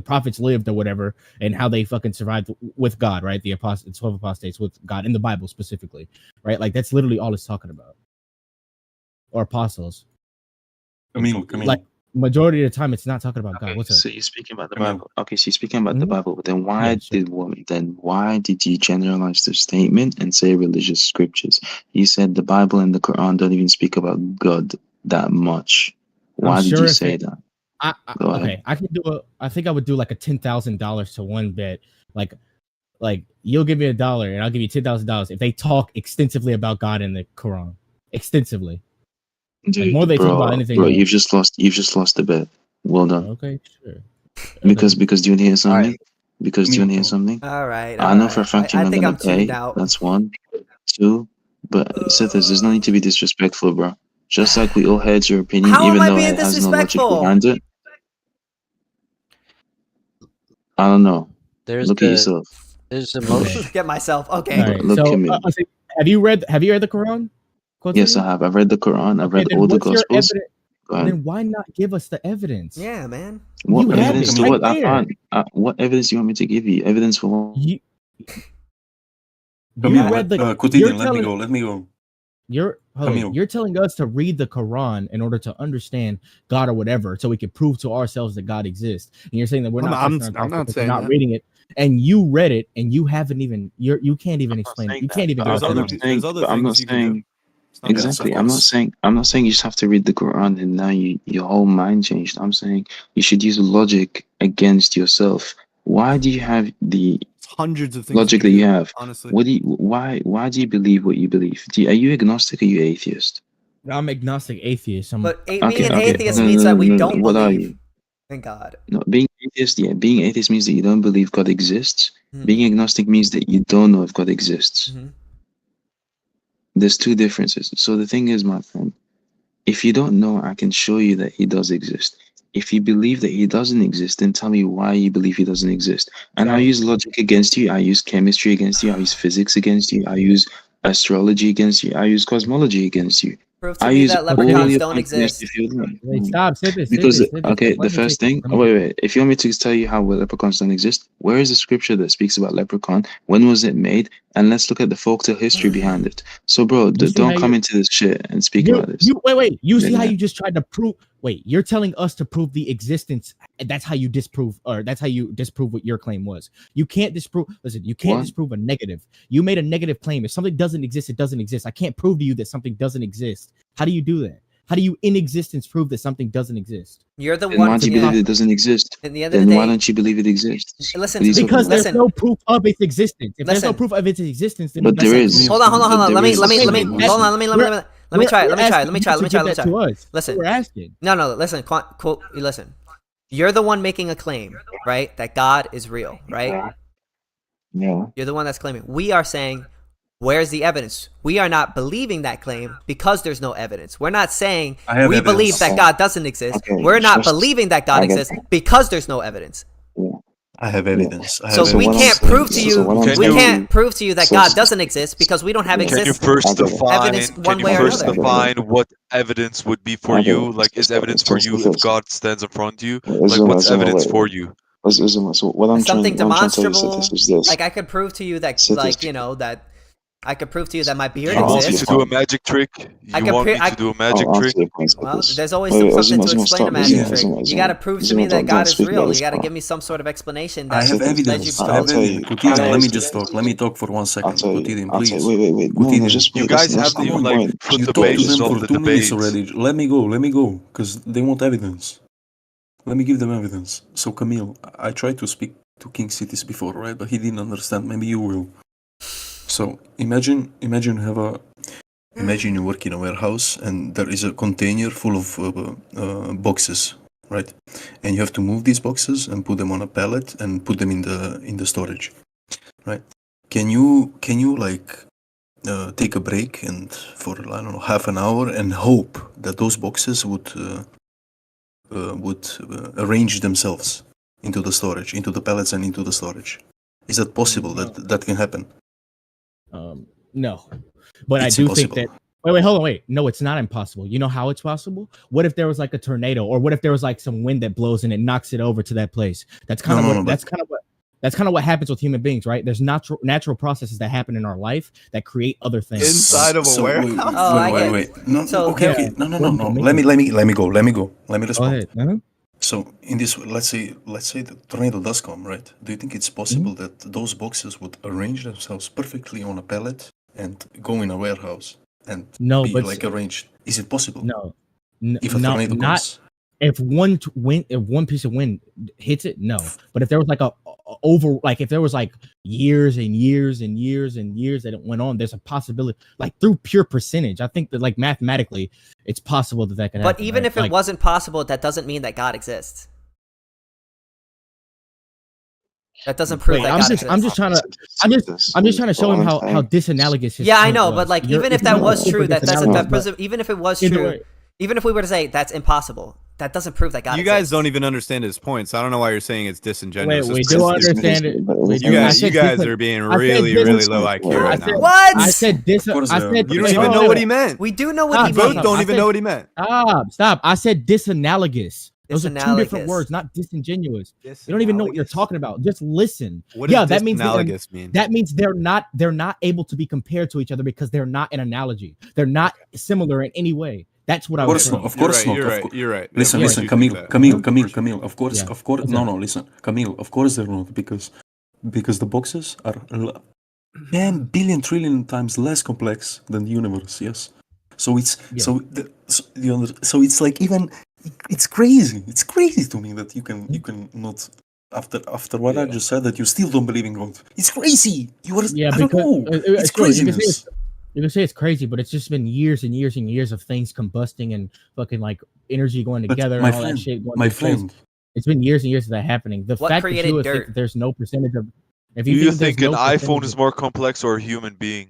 prophets lived or whatever, and how they fucking survived with God, right? The 12 apostates with God in the Bible specifically, right? Like that's literally all it's talking about. Or apostles. Camille. Like majority of the time, it's not talking about God. What's up? So you're speaking about the Bible. Okay, so you're speaking about the Bible, but then why did you generalize the statement and say religious scriptures? You said the Bible and the Quran don't even speak about God that much. Why did you say that? Go ahead. Okay, I think I would do like a $10,000 to one bet. Like you'll give me $1 and I'll give you $10,000 if they talk extensively about God in the Quran. Extensively. Dude, Like more they talk about anything. Bro, you've just lost the bet. Well done. Okay, sure. Because do you want to hear something? Because do you want to hear something? All right. I know for a fact you're I not think gonna I'm tuned pay. out. That's one. Two. But Sithis, there's no need to be disrespectful, bro. Just like we all heard your opinion, How even am I though being it has no logic disrespectful? behind it. I don't know. There's Look at yourself. There's emotion. Get myself. Okay. All right. Look So, at me. have you read the Quran? Yes, I have. I've read the Quran. I've Okay, read then all the what's your Gospels. evidence? Go ahead. Then why not give us the evidence? Yeah, man. What You have evidence it to right what? I there. can't. What evidence do you want me to give you? Evidence for what? You Camille, read the. Quotidian, let me go. Let me go. You're telling us to read the Quran in order to understand God or whatever, so we can prove to ourselves that God exists. And you're saying that we're I'm not not saying not that. reading it, and you read it, and you haven't even you can't even explain it. You can't even. There's other I'm not things you can do. saying It's not exactly. that I'm not saying you just have to read the Quran and now your whole mind changed. I'm saying you should use logic against yourself. Why do you have the hundreds of things logic you that can you do, have? honestly. Why do you believe what you believe? Are you agnostic or are you atheist? I'm agnostic atheist. But being Okay, an okay. atheist No, means no, that we no, no. don't What are believe you? in God. No, being atheist means that you don't believe God exists. Mhm. Being agnostic means that you don't know if God exists. Mhm. There's two differences. So the thing is, my friend, if you don't know, I can show you that he does exist. If you believe that he doesn't exist, then tell me why you believe he doesn't exist. And I use logic against you. I use chemistry against you. I use physics against you. I use astrology against you. I use cosmology against you. Prove to I me use that all leprechauns your don't points exist. if you like. Wait, stop. Say this. Because okay, Let the me first take- thing. let me- Wait. If you want me to tell you how leprechauns don't exist, where is the scripture that speaks about leprechaun? When was it made? And let's look at the folktale history behind it. So, bro, You see don't how come you- into this shit and speak You, about this. you wait. You see how Yeah. you just tried to prove? Wait, you're telling us to prove the existence. And that's how you disprove, or that's how you disprove what your claim was. You can't disprove. Listen, you can't What? disprove a negative. You made a negative claim. If something doesn't exist, it doesn't exist. I can't prove to you that something doesn't exist. How do you do that? How do you, in existence, prove that something doesn't exist? You're the Then one. why do you believe it doesn't exist? At the end of Then the why day, don't you believe it exists? listen What are you to me. talking Because about? there's no proof of its existence. If there's no Listen. proof of its existence, then But that's there not is. true. Hold on. But Let there me is. hold on. Let me We're try. asking you to give that to us. Listen. We're asking. No. Listen. Quote. Listen. You're the one making a claim, right? That God is real, right? Yeah. You're the one that's claiming. We are saying, where's the evidence? We are not believing that claim because there's no evidence. We're not saying I have we evidence. believe that God doesn't exist. Okay, We're not just- believing that God I get exists because there's no evidence. I have evidence. I So have we evidence. can't prove to you. what I'm We saying- can't prove to you that so- God doesn't exist because we don't have Can you Can you exist first I get it. define? evidence one Can you way or first another. define what evidence would be for I get you? it. Like, is So- evidence so- for so you if first- God stands in front of you? Wait, Like, Azuma, what's Azuma, evidence wait, for wait. you? Azuma, so what I'm Something trying to tell you demonstrable. is this. Like I could prove to you that, Sit this. like, you know, that I could prove to you that my beard You want me exists. to do a magic trick? I You can want pre- me I- to do a magic I'll trick? answer your points like Well, this. there's always Wait, something to Azuma, explain a stop. magic Azuma, trick. Azuma, You got to prove to me that don't God is speak about real. this You got to part. give me some sort of explanation I that, have that evidence. you've I I'll have tell evidence. you. Quotidian, I'll let me tell just talk. Let me talk for 1 I'll second. tell you. Quotidian, I'll tell please. you. Wait. No, Quotidian. just You wait. guys Let's have stay to on like point. put You the talked to basis them of for the 2 minutes debate. already. Let me go, because they want evidence. Let me give them evidence. So, Camille, I tried to speak to King Cities before, right? But he didn't understand. Maybe you will. So, imagine you work in a warehouse and there is a container full of boxes, right? And you have to move these boxes and put them on a pallet and put them in the storage, right? Can you like take a break and for I don't know half an hour and hope that those boxes would arrange themselves into the storage, into the pallets and into the storage? Is that possible? That can happen? No, but It's I do impossible. think that. Wait, hold on, wait. No, it's not impossible. You know how it's possible? What if there was like a tornado, or what if there was like some wind that blows and it knocks it over to that place? That's kind of that's kind of what happens with human beings, right? There's natural processes that happen in our life that create other things. Inside of a So, warehouse. wait. No, So- okay. No. Let me go. Let me respond. Go ahead. So in this, let's say the tornado does come, right? Do you think it's possible that those boxes would arrange themselves perfectly on a pallet and go in a warehouse and No, be but like arranged? Is it possible? No, If a tornado comes, if one piece of wind hits it, no. But if there was like if there was like years and years and years and years that it went on, there's a possibility, like through pure percentage. I think that like mathematically, it's possible that could happen. But even right? if it wasn't possible, that doesn't mean that God exists. That doesn't prove that God exists. I'm just trying to show him how disanalogous his Yeah, I point know, was. but like You're- even if that was true, that doesn't. disanalogous, but Even if it was either true, way. even if we were to say that's impossible, that doesn't prove that God You guys exists. don't even understand his point, so I don't know why you're saying it's disingenuous. Wait, we It's do because understand it. You guys are being really, really low IQ right now. What? I said You don't even know what he meant. We do know what he You both means. don't even know what he meant. Stop. I said disanalogous. Those are two different Disanalogous. words, not disingenuous. You don't even know what you're talking about. Just listen. What does that means disanalogous mean? That means they're not able to be compared to each other because they're not an analogy. They're not similar in any way. That's what I was saying. Of course not. You're right. Listen, Yeah, listen, you Camille, think that. Camille. Of course, Yeah. of course. What's No, up? no. Listen, Camille. Of course they're not because the boxes are 10 billion trillion times less complex than the universe. Yes. So it's so it's like even it's crazy. It's crazy to me that you can not after what I just said that you still don't believe in God. It's crazy. I don't know. It's true. craziness. You can say it's crazy, but it's just been years and years and years of things combusting and fucking like energy going But together my and all friend, that shit going my into place. friend. It's been years and years of that happening. The What fact that created you would dirt? think that there's no percentage of if Do you you think, think an there's no iPhone percentage is of- more complex or a human being?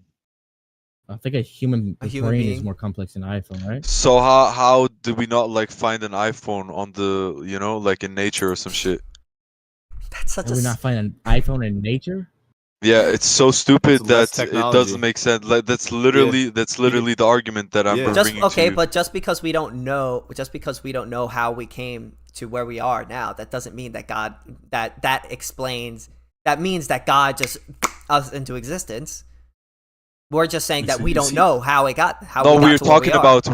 I think a human human brain is being? more complex than an iPhone, right? So how did we not like find an iPhone on the like in nature or some shit? That's such Did a we not find an iPhone in nature? Yeah, it's so stupid It's less that it technology. doesn't make sense. Like that's literally the argument that I'm just bringing to okay, you. but just because we don't know how we came to where we are now, that doesn't mean that God that explains. That means that God just us into existence. We're just saying that we don't know how it got. No, we got we're to where we talking are. about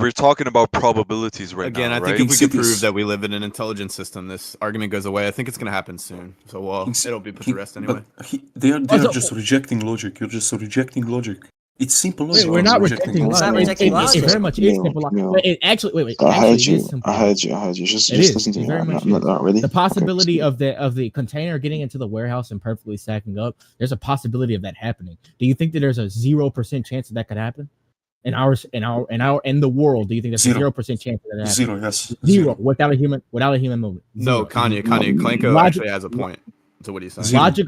we're talking about probabilities right Again, now, I right? think if we could prove that we live in an intelligent system, this argument goes away. I think it's going to happen soon. So, it'll be put to rest anyway. They are just rejecting logic. You're just rejecting logic. It's simple logic. We're not rejecting It's not logic. rejecting It very much is simple logic. But it actually, wait. I Actually, heard it you. is simple. I heard you. Just It is. listen to It me. very I'm much not ready. The possibility Okay, of the container getting into the warehouse and perfectly stacking up. There's a possibility of that happening. Do you think that there's a 0% chance that could happen in the world? Do you think there's a 0% chance that happens? Zero, yes. Zero without a human movement. No, Zero. Kanye Klenko actually has a point to what he's saying.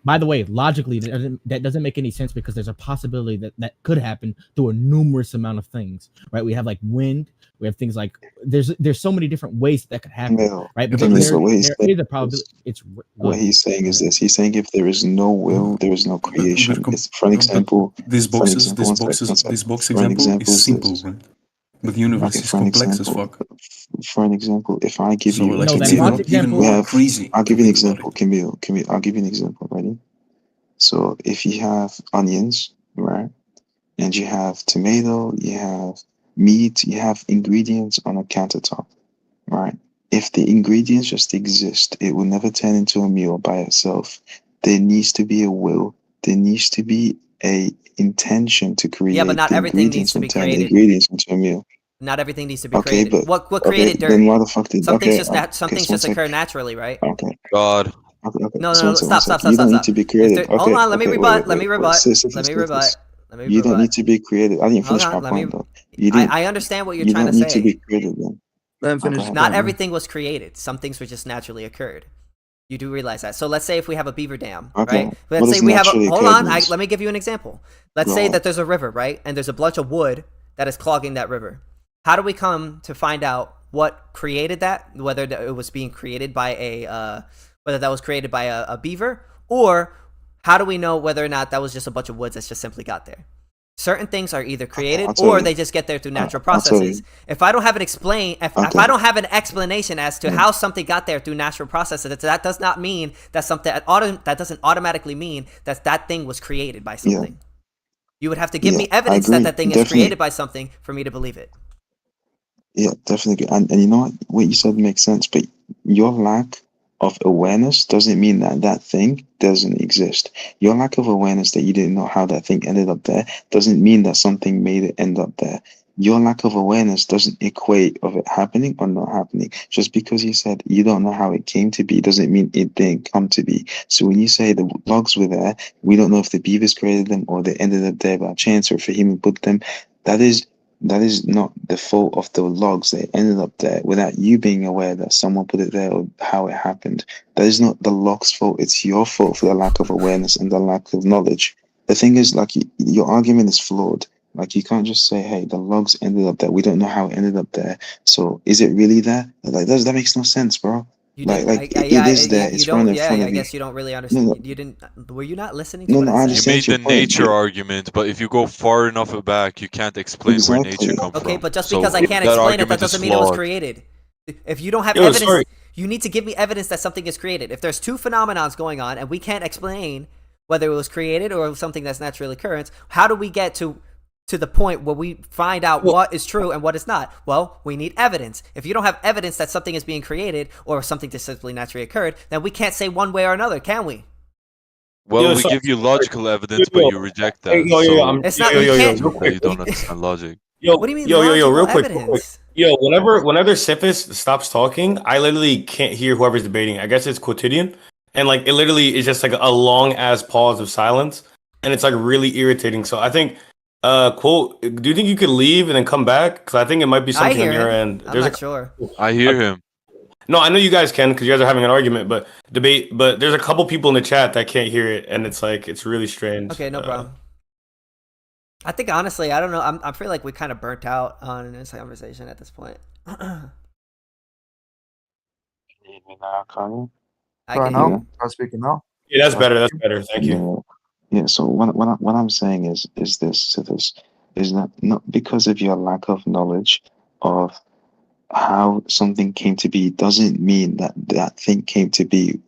By the way, logically, that doesn't make any sense because there's a possibility that could happen through a numerous amount of things, right? We have like wind, we have things like there's so many different ways that could happen, right? But there is a probability. What he's saying is this: he's saying if there is no will, there is no creation. For an example, this box example is simple, right? But the universe is complex as fuck. For an example, if I give you like crazy. I'll give you an example, Camille. I'll give you an example, ready? So if you have onions, right, and you have tomato, you have meat, you have ingredients on a countertop, right? If the ingredients just exist, it will never turn into a meal by itself. There needs to be a will. There needs to be a intention to create. Yeah, but not the everything needs ingredients to be and turn the created. ingredients into a meal. Not everything needs to be Okay, created. but What created dirt? Then why the fuck did Something's okay, just occur naturally, right? Okay. God. Okay. No, So stop. you don't need to be created. Hold on, let me rebut. Let me rebut. You don't need to be created. I didn't Hold finish on, my let me- point though. You didn't. I understand what you're You trying don't to need say. to be created then. Let him finish. Okay. Not everything was created. Some things were just naturally occurred. You do realize that. So let's say if we have a beaver dam, Okay. right? What Let's does say we have a naturally hold occurred on. means? Let me give you an example. Let's Go say on. that there's a river, right? And there's a bunch of wood that is clogging that river. How do we come to find out what created that? Whether it was being created by a beaver, or how do we know whether or not that was just a bunch of woods that's just simply got there? Certain things are either created I'll tell or you. they just get there through natural I'll tell processes. you. If I don't have if I don't have an explanation as to how something got there through natural processes, that does not mean that that doesn't automatically mean that thing was created by something. You would have to give me evidence agree. that thing is Definitely. created by something for me to believe it. Yeah, definitely. And you know what you said makes sense, but your lack of awareness doesn't mean that that thing doesn't exist. Your lack of awareness that you didn't know how that thing ended up there doesn't mean that something made it end up there. Your lack of awareness doesn't equate of it happening or not happening. Just because you said you don't know how it came to be doesn't mean it didn't come to be. So when you say the logs were there, we don't know if the beavers created them or they ended up there by chance or if a human put them. That is not the fault of the logs. They ended up there without you being aware that someone put it there or how it happened. That is not the log's fault. It's your fault for the lack of awareness and the lack of knowledge. The thing is, like, your argument is flawed. Like you can't just say, "Hey, the logs ended up there. We don't know how it ended up there. So is it really there?" Like that makes no sense, bro. You Like didn't. it is there. You It's don't. right in Yeah, front I of you. guess you don't really No, understand. no, You didn't. Were you not listening to no, what no. I I said? You understand made your the point, nature but argument, but if you go far enough back, you can't explain where nature exactly. come Okay, from. but just So because I can't that explain it, that argument is doesn't mean it was flawed. created. If you don't have Yo, evidence, sorry. you need to give me evidence that something is created. If there's two phenomenons going on and we can't explain whether it was created or something that's naturally occurrence, how do we get to the point where we find out what is true and what is not? Well, we need evidence. If you don't have evidence that something is being created or something just simply naturally occurred, then we can't say one way or another, can we? Well, Yo, we so, give you logical evidence, yo, but you reject hey, that. yo, So It's you not. can't You just can't. real prove that quick. you don't understand logic. Yo, What do you mean yo, logical real quick. evidence? Yo, whenever Sifis stops talking, I literally can't hear whoever's debating. I guess it's quotidian, and like it literally is just like a long ass pause of silence, and it's like really irritating. So I think, quote, do you think you could leave and then come back? Because I think it might be I something on hear your him. end. I'm not sure. I hear him. No, I know you guys can because you guys are having an argument, but debate. But there's a couple people in the chat that can't hear it, and it's like it's really strange. Okay, no problem. I think honestly, I don't know. I feel like we kind of burnt out on this conversation at this point. I Right can now, hear you. I'm speaking now. Yeah, that's better. That's better. Thank you. Yeah. So what I'm saying is this to this is that not because of your lack of knowledge of how something came to be doesn't mean that that thing came to be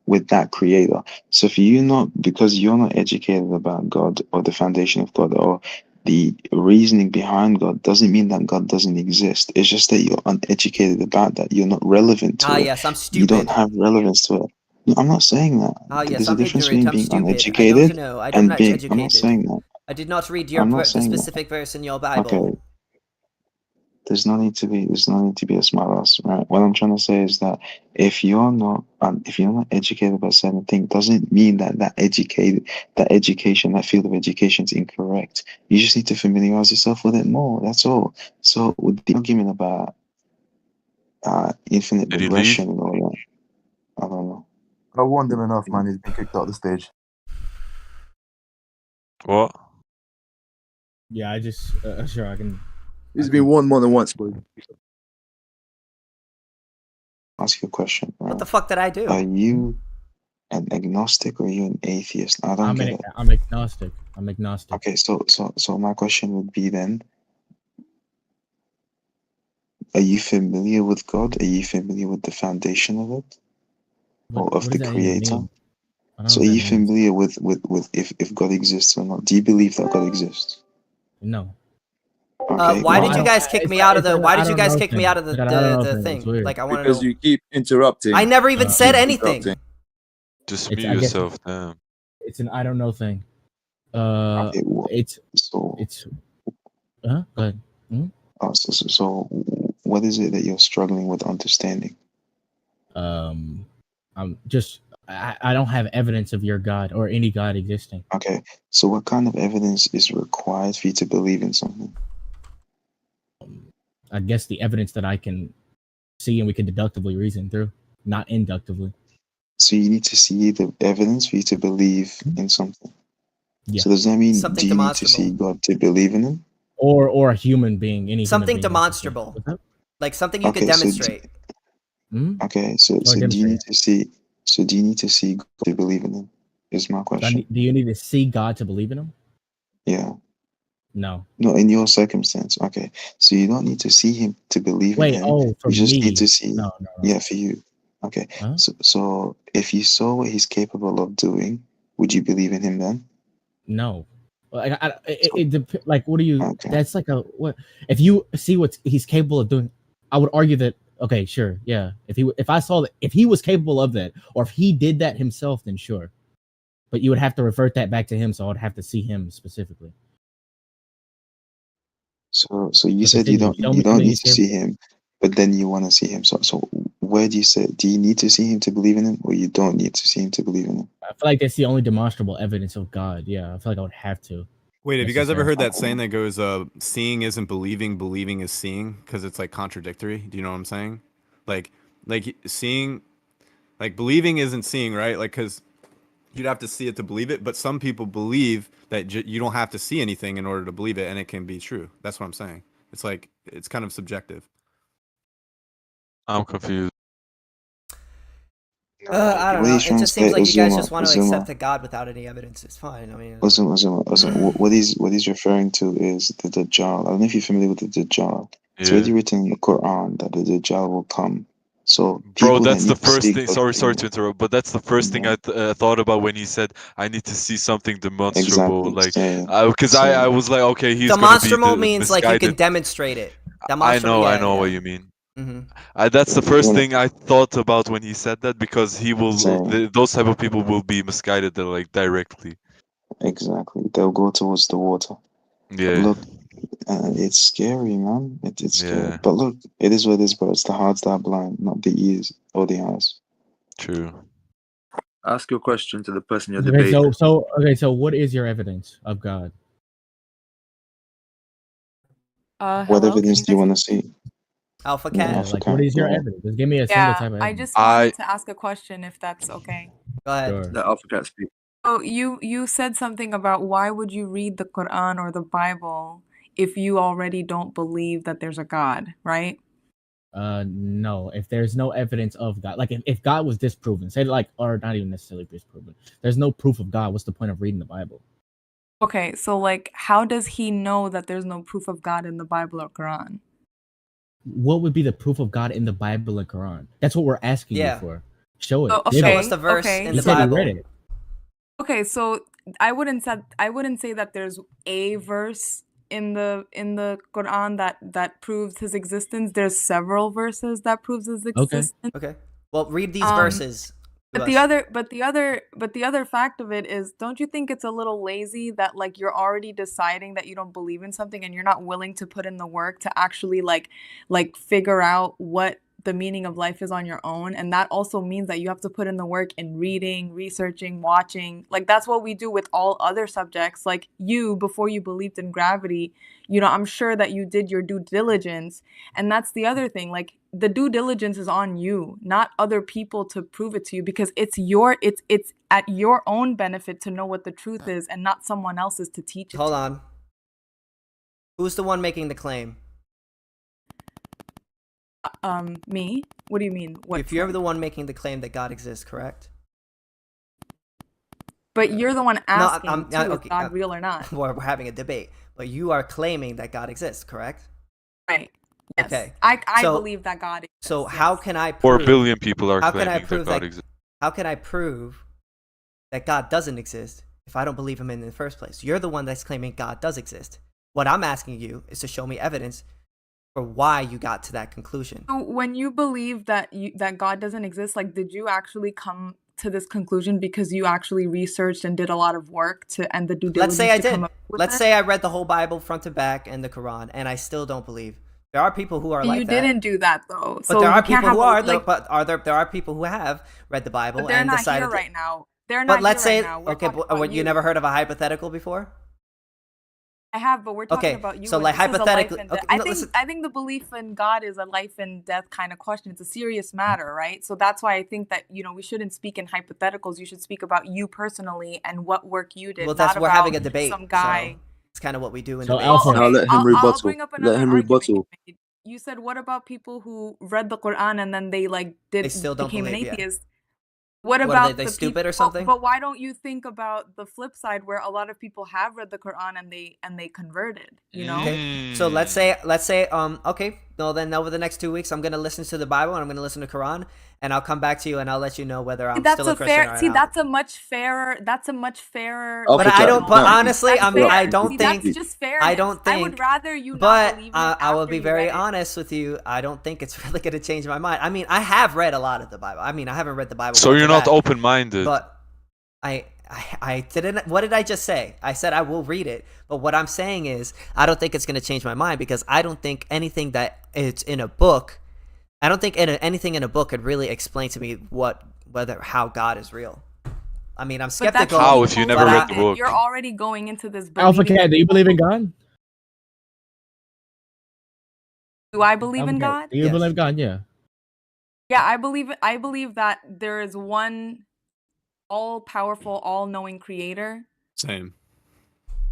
with that creator. So if you're not, because you're not educated about God or the foundation of God or the reasoning behind God, doesn't mean that God doesn't exist. It's just that you're uneducated about that. You're not relevant to it. Yes, I'm You don't stupid. have relevance to it. No, I'm not saying that. Yes, There's a I'm difference ignorant. between I'm being stupid. I uneducated don't know. I'm and not being. educated. I'm not saying that. I did not read I'm not the saying that. specific verse in your Bible. Okay. There's no need to be a smart ass, right? What I'm trying to say is that if you're not educated about certain things, doesn't mean that that field of education is incorrect. You just need to familiarize yourself with it more. That's all. So with the argument about infinite Did he regression leave? and all that, I don't know. I warned him enough, man. He's been kicked out of the stage. What? Yeah, I just sure I can. He's been warned more than once, boy. Ask you a question, right? What the fuck did I do? Are you an agnostic or are you an atheist? I don't get it. I'm agnostic. I'm agnostic. Okay, so my question would be then, are you familiar with God? Are you familiar with the foundation of it? Or of what the does that even creator? mean? I don't know So what are that you means. familiar with if God exists or not? Do you believe that God exists? No. Okay, Why well, did you guys kick me out of the? Why did you guys kick me out of the thing? Like I want to Because know. you keep interrupting. I never even said Keep anything. interrupting. Just It's- mute I guess yourself. Damn. It's an I don't know thing. okay, It's so Go ahead. so what is it that you're struggling with understanding? I'm just I don't have evidence of your God or any God existing. Okay, so what kind of evidence is required for you to believe in something? I guess the evidence that I can see and we can deductively reason through, not inductively. So you need to see the evidence for you to believe in something. Yeah. So does that mean Something do you need to see God to believe in him? Or a human being, any Something human being. demonstrable, like something you could Okay, so demonstrate. Okay, so do you need to see? So do you need to see God to believe in him? Is my question. Do you need to see God to believe in him? Yeah. No. No, in your circumstance. Okay, so you don't need to see him to believe in him. For You just me. need to see. No. Yeah, for you. Okay. Huh? So if you saw what he's capable of doing, would you believe in him then? No. Like what do you? Okay. That's like a what? If you see what he's capable of doing, I would argue that. Okay, sure, yeah. If I saw that, if he was capable of that, or if he did that himself, then sure. But you would have to revert that back to him, so I would have to see him specifically. So you said you don't need to see him, but then you want to see him. So where do you say? Do you need to see him to believe in him, or you don't need to see him to believe in him? I feel like that's the only demonstrable evidence of God. Yeah, I feel like I would have to. Wait, have you guys ever heard that saying that goes, seeing isn't believing, believing is seeing? Because it's like contradictory. Do you know what I'm saying? Like seeing, like believing isn't seeing, right? Like, because you'd have to see it to believe it. But some people believe that you don't have to see anything in order to believe it, and it can be true. That's what I'm saying. It's like it's kind of subjective. I'm confused. I don't What know. he's It trying to just seems say, like you guys Uzuma, just want to Uzuma, accept a God without any evidence. It's fine. I mean, Uzuma. What he's referring to is the Dajjal. I don't know if you're familiar with the Dajjal. It's Yeah. already written in the Quran that the Dajjal will come. So Bro, people that that's the need to first seek thing. the Sorry to interrupt, but that's the first thing yeah, I thought about when he said I need to see something demonstrable. exactly. Like, So, because I so was like, okay, he's gonna be demonstrable means like you can misguided. demonstrate it. I Demonstrable, know, I yeah, know what yeah. you mean. Mm-hmm. That's the if you first wanna thing I thought about when he said that, because he will, say those type of people will be misguided like directly. exactly, they'll go towards the water. But Yeah, look, it's scary, man. It's scary. yeah, But look, it is what it is. But it's the hearts that are blind, not the ears or the eyes. true. Ask your question to the person you're Okay, debating. so what is your evidence of God? What Hello, can evidence you do you guys want to see? Alpha Yeah, Cat. Yeah, Alpha like what Cat, is go your ahead. evidence? Just give me a single Yeah, type of I evidence. just wanted to ask a question if that's okay. Go ahead. Sure. Let Alpha Cat speak. So you said something about why would you read the Quran or the Bible if you already don't believe that there's a God, right? No. If there's no evidence of God, like if God was disproven, say like, or not even necessarily disproven, there's no proof of God. What's the point of reading the Bible? Okay, so like how does he know that there's no proof of God in the Bible or Quran? What would be the proof of God in the Bible and Quran? That's what we're asking you Yeah. for. Show it. Oh, Give Show it. us the verse okay, in You the said you Bible. read it. Okay, so I wouldn't say that there's a verse in the Quran that proves his existence. There's several verses that proves his Okay. existence. Okay. Well, read these verses. But the other fact of it is, don't you think it's a little lazy that like you're already deciding that you don't believe in something and you're not willing to put in the work to actually like figure out what the meaning of life is on your own? And that also means that you have to put in the work in reading, researching, watching. Like that's what we do with all other subjects. Like you, before you believed in gravity, you know, I'm sure that you did your due diligence. And that's the other thing. Like the due diligence is on you, not other people to prove it to you, because it's at your own benefit to know what the truth is and not someone else's to teach it. Hold on. Who's the one making the claim? Me? What do you mean? What? If you're the one making the claim that God exists, correct? But you're the one asking too, okay, is God real or not? We're having a debate, but you are claiming that God exists, correct? Right. Yes. Okay. I So- believe that God exists. So how can I 4 prove? billion people are How can I claiming that prove God that? exists. How can I prove that God doesn't exist if I don't believe him in the first place? You're the one that's claiming God does exist. What I'm asking you is to show me evidence for why you got to that conclusion. So when you believe that that God doesn't exist, like did you actually come to this conclusion because you actually researched and did a lot of work to and the due diligence Let's say I to did. come up with Let's it? say I read the whole Bible front to back and the Quran, and I still don't believe. There are people who are You like that. didn't do that though. But So there are you can't people who have are, like, but there are people who have read the Bible but they're and not decided. here right now. They're But not let's here say, right now. We're okay, talking but about you never heard of a hypothetical before? I have, but we're talking Okay, about you. so and like this is a life hypothetically, and death. okay, I no, think listen. I think the belief in God is a life and death kind of question. It's a serious matter, right? So that's why I think that we shouldn't speak in hypotheticals. You should speak about you personally and what work you did. Well, that's not we're about having a debate. some guy. So it's kind of what we do in So debates. Alpha. Now let him I'll rebuttal. bring up Let another him argument you rebuttal. made. You said, what about people who read the Quran and then they They still don't became an believe, yeah. atheist? What What are about they the stupid people? or something? But why don't you think about the flip side where a lot of people have read the Quran and they converted? Okay. So let's say okay. No, then over the next 2 weeks, I'm gonna listen to the Bible and I'm gonna listen to Quran, and I'll come back to you and I'll let you know whether I'm That's still a a Christian fair. or See, not. that's a much fairer. That's a much fairer. Alpha But I Cat, don't. But no, honestly, That's fair. I don't See, think. that's just fairness. I don't think. I would rather you not But believe in it I will after be you very read it. honest with you. I don't think it's really gonna change my mind. I mean, I have read a lot of the Bible. I mean, I haven't read the Bible. So front you're to not back, open-minded. But I didn't. What did I just say? I said I will read it. But what I'm saying is, I don't think it's gonna change my mind because I don't think anything that it's in a book. I don't think anything in a book could really explain to me how God is real. I mean, I'm But that's skeptical. How if you never but read the book? You're already going into this. Alpha believing Cat, do you believe in God? Do I believe Alpha in Cat, God? do you Yes. believe God? Yeah. Yeah, I believe that there is one all-powerful, all-knowing creator, Same.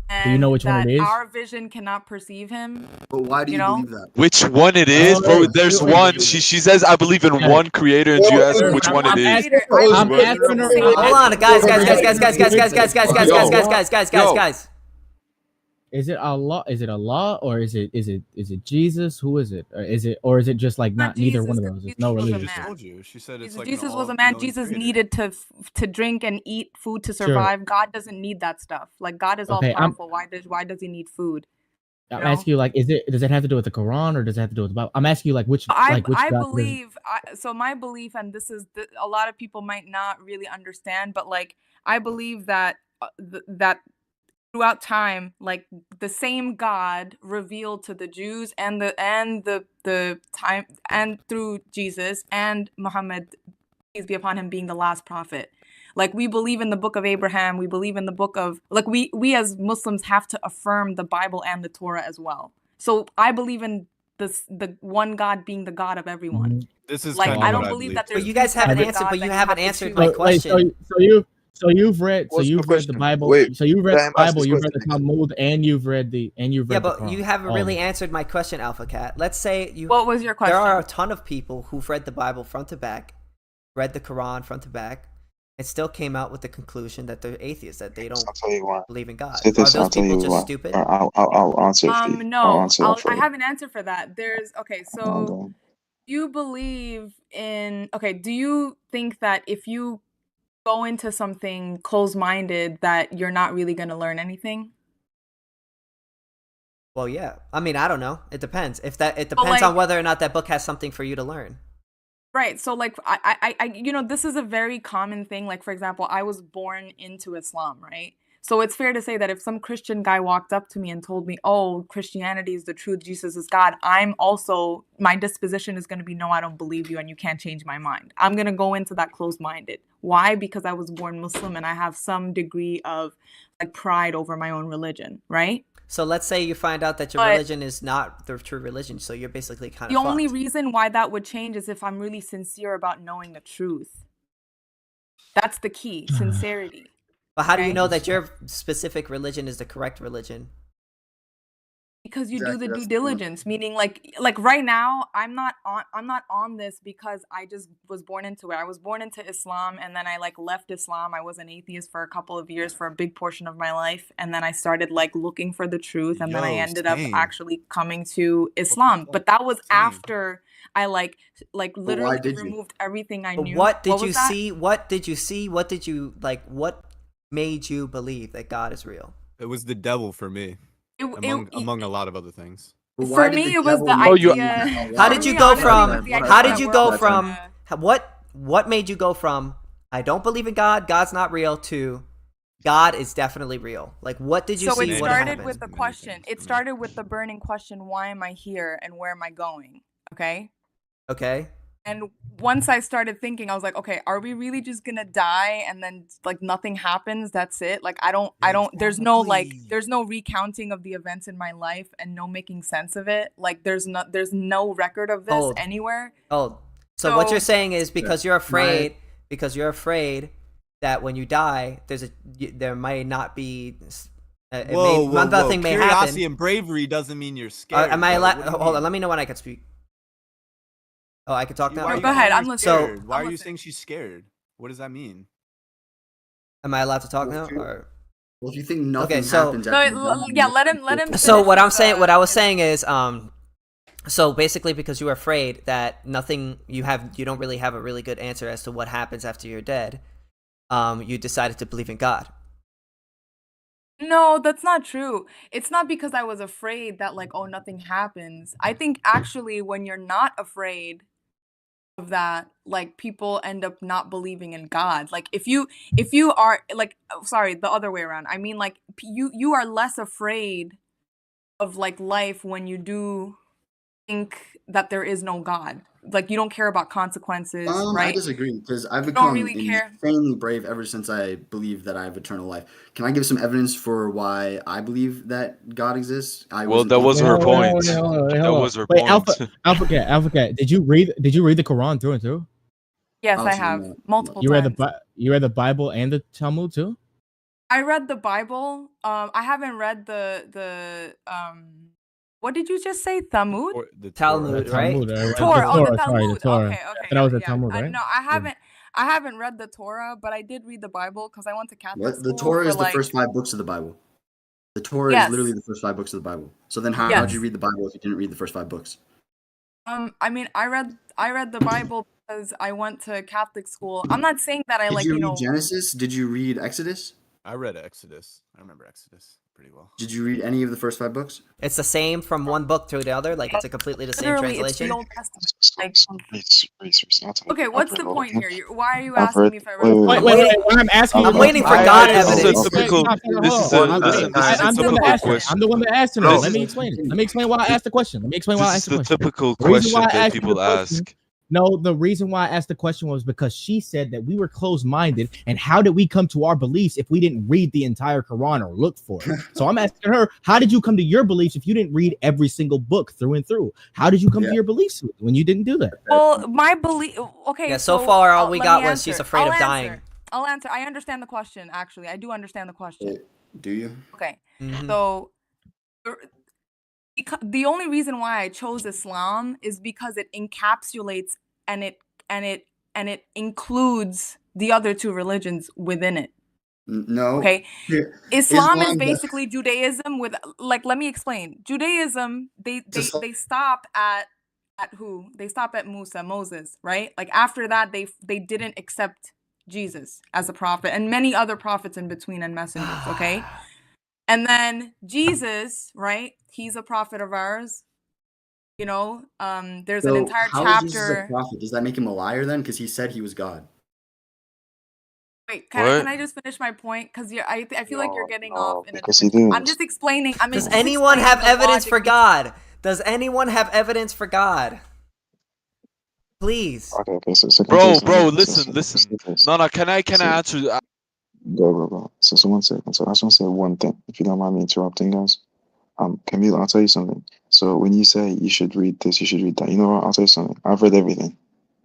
and Do you know which one that it is? our vision cannot perceive him. But why do you know? believe that? Which one it is, bro? wait, There's wait, one. wait. She says I believe in Yeah. one creator, and you ask which one it is. Creator. I'm asking her. Hold on, guys. Is it Allah? Is it Allah or is it Jesus? Who is it? Or is it just like not neither one of those? There's no Jesus was a religion. man. Told you. She said it's like Jesus an was a man. all-knowing Jesus creator. needed to drink and eat food to Sure. survive. God doesn't need that stuff. Like God is Okay, all powerful. Why does he need food? I'm know? asking you, like, does it have to do with the Quran or does it have to do with the Bible? I'm asking you, like, which I God does- believe so my belief, and this is a lot of people might not really understand, but like I believe that that throughout time, like the same God revealed to the Jews and the time and through Jesus and Muhammad, peace be upon him, being the last prophet. Like we believe in the book of Abraham, we believe in the book of like we as Muslims have to affirm the Bible and the Torah as well. So I believe in the one God being the God of everyone. This is Like kind I of don't what believe believe that too. there's But you guys three haven't separate answered. gods But you that haven't have to answered choose. my Wait, question. so you've read What's the the question? Bible. Wait, So you've read let him the ask Bible, this you've read question the again. Talmud, and you've read the Yeah, Quran. but you haven't All really of it. answered my question, Alpha Cat. Let's say you. What was your question? There are a ton of people who've read the Bible front to back, read the Quran front to back, and still came out with the conclusion that they're atheists, that they don't I'll tell you what. believe in God. Say Are this, those I'll tell people you just what. stupid? I'll answer for you. I'll No, answer that for I you. have an answer for that. There's okay, Hold so on. you believe in okay, do you think that if you go into something closed-minded that you're not really going to learn anything? Well, yeah. I mean, I don't know. It depends. It But, depends on like- whether or not that book has something for you to learn. Right. So like I you know, this is a very common thing. Like for example, I was born into Islam, right? So it's fair to say that if some Christian guy walked up to me and told me, "Oh, Christianity is the truth, Jesus is God," my disposition is going to be, "No, I don't believe you and you can't change my mind." I'm going to go into that closed-minded. Why? Because I was born Muslim and I have some degree of like pride over my own religion, right? So let's say you find out that your But- religion is not the true religion, so you're basically kind The of only fucked. reason why that would change is if I'm really sincere about knowing the truth. That's the key, sincerity. But how do you Okay? know that your specific religion is the correct religion? Because you Exactly, do the that's due the point. diligence, meaning like right now I'm not on this because I just was born into it. I was born into Islam and then I like left Islam. I was an atheist for a couple of years for a big portion of my life, and then I started like looking for the truth, and then I Yo, ended up same. actually coming to Islam. But that was after I like literally did you? removed everything I But knew. what did was you that? see? What did you see? What did you like? What made you believe that God is real? It was the devil for me, among a lot of other things. But For why did me, the it was devil the make you idea. believe How that? did you For me, go honestly, from? it was the idea How did that you we're go all from? gonna- What made you go from? I don't believe in God. God's not real. To God is definitely real. Like, what did you So see? it What started happened? with the question. It started with the burning question, why am I here and where am I going? Okay? Okay. And once I started thinking, I was like, okay, are we really just gonna die and then like nothing happens? That's it. Like I don't there's no recounting of the events in my life and no making sense of it. Like there's no record of this Hold. anywhere. Oh, so what So- you're saying is because you're My- afraid that when you die, there might not be. Curiosity Nothing may happen. and bravery doesn't mean you're scared. Am I though. allowed? What do you Hold on. mean? Let me know when I can speak. Oh, I can talk now. Why are you Go ahead, calling I'm her listening. scared? Why I'm are you listening. saying she's scared? What does that mean? Am I allowed to talk Well, now? if you- Or Well, if you think nothing so- happens No, after you die, yeah, let him so finish what I'm his, saying, what I was saying is, so basically, because you were afraid that you don't really have a really good answer as to what happens after you're dead, you decided to believe in God. No, that's not true. It's not because I was afraid that like, oh, nothing happens. I think actually when you're not afraid of that, like people end up not believing in God. Like if you are like, sorry, the other way around. I mean like you are less afraid of like life when you do think that there is no God. Like you don't care about consequences, I right? disagree because I've don't become really care. insanely brave ever since I believe that I have eternal life. Can I give some evidence for why I believe that God exists? Well, that was her point. That was her Wait, point. Alpha Cat. Did you read the Quran through and through? Yes, I Alex, have no. multiple You read times. you read the Bible and the Talmud too? I read the Bible. I haven't read the what did you just say? Thamud? The Talmud, right? Talmud, The right? Torah. Oh, the Sorry, the Talmud. Torah. Okay, I okay. thought that was the Yeah. Talmud, right? No, I haven't read the Torah, but I did read the Bible because I went to Catholic What? The school Torah for is the like first 5 books of the Bible. The Torah is yes. literally the first 5 books of the Bible. So then how Yes. did you read the Bible if you didn't read the first 5 books? I mean, I read the Bible because I went to Catholic school. I'm not saying that I Did like, you you read know, Genesis? Did you read Exodus? I read Exodus. I remember Exodus pretty well. Did you read any of the first 5 books? It's the same from one book to the other. Like it's a completely the same literally it's the translation. Old Testament. Like, okay, what's the point here? Why are you I've asking read. me if I read? Wait, wait. What I'm asking you, I'm waiting for I've God read- This is evidence. a typical. This is a listen. This is a I'm the one typical that asked it. question. I'm the one that asked it. Bro, Let me explain it. Let me explain why I asked the question. Let me explain why I This asked is the the question. typical The reason question why I that asked you the people question- ask. No, the reason why I asked the question was because she said that we were closed-minded, and how did we come to our beliefs if we didn't read the entire Quran or look for it? So I'm asking her, how did you come to your beliefs if you didn't read every single book through and through? How did you come to your beliefs when you didn't do that? Well, my belief. Okay. Yeah, so far all we let got me was she's answer. afraid I'll of dying. answer. I'll answer. I understand the question. Actually, I do understand the question. Do you? Okay. Mhm. So the only reason why I chose Islam is because it encapsulates and it includes the other two religions within it. No. Okay. Here, Islam is Islam- basically Judaism with, like, let me explain. Judaism, they stop at who? They stop at Moses, right? Like after that they didn't accept Jesus as a prophet and many other prophets in between and messengers, okay? And then Jesus, right? He's a prophet of ours. You know, there's an So entire how is Jesus a chapter. prophet? Does that make him a liar then? Because he said he was God. Wait, What? can I just finish my point? Because I feel like you're getting off in a because he different. did. I'm just explaining. Does anyone have evidence for God? Does anyone have evidence for God? Please. Okay, so Bro, listen. No, can I answer? Go. So one second. So I just want to say one thing, if you don't mind me interrupting, guys. Camille, I'll tell you something. So when you say you should read this, you should read that, you know what? I'll tell you something. I've read everything.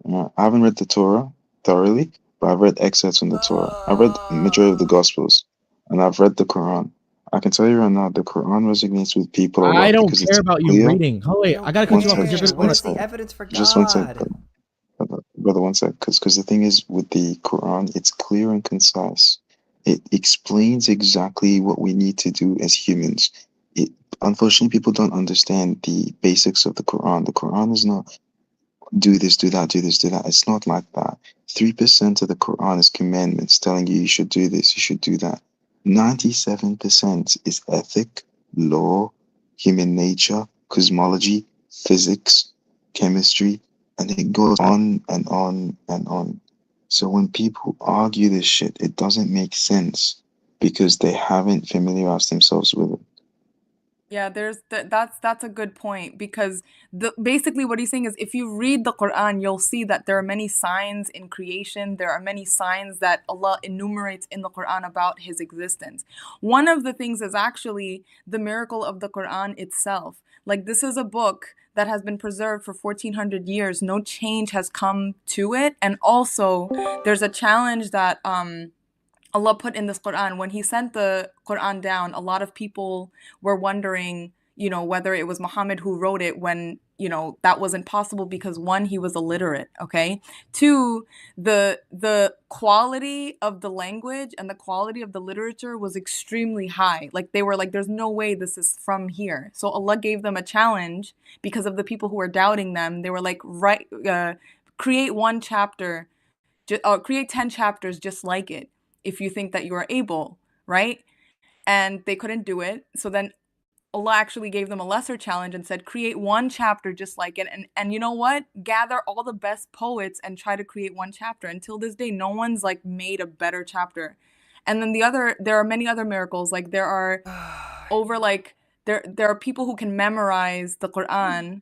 I haven't read the Torah thoroughly, but I've read excerpts from the Torah. I've read the majority of the Gospels, and I've read the Quran. I can tell you right now, the Quran resonates with people a lot I don't because care it's about you clear. reading. Oh wait, I gotta cut you off because you're gonna. Where's the evidence for God? Just one sec, brother, one sec. Because the thing is, with the Quran, it's clear and concise. It explains exactly what we need to do as humans. Unfortunately, people don't understand the basics of the Quran. The Quran is not do this, do that, do this, do that. It's not like that. 3% of the Quran is commandments telling you should do this, you should do that. 97% is ethic, law, human nature, cosmology, physics, chemistry, and it goes on and on and on. So when people argue this shit, it doesn't make sense because they haven't familiarized themselves with it. Yeah, that's a good point because basically what he's saying is if you read the Quran, you'll see that there are many signs in creation. There are many signs that Allah enumerates in the Quran about His existence. One of the things is actually the miracle of the Quran itself. Like this is a book that has been preserved for 1400 years. No change has come to it, and also there's a challenge that Allah put in this Quran. When He sent the Quran down, a lot of people were wondering, you know, whether it was Muhammad who wrote it when, you know, that wasn't possible because one, he was illiterate, okay? Two, the quality of the language and the quality of the literature was extremely high. Like they were like, there's no way this is from here. So Allah gave them a challenge because of the people who were doubting them. They were like, create one chapter, create 10 chapters just like it, if you think that you are able, right? And they couldn't do it. So then Allah actually gave them a lesser challenge and said, create one chapter just like it. And you know what? Gather all the best poets and try to create one chapter. Until this day, no one's like made a better chapter. And then there are many other miracles. Like there are over like, there are people who can memorize the Quran.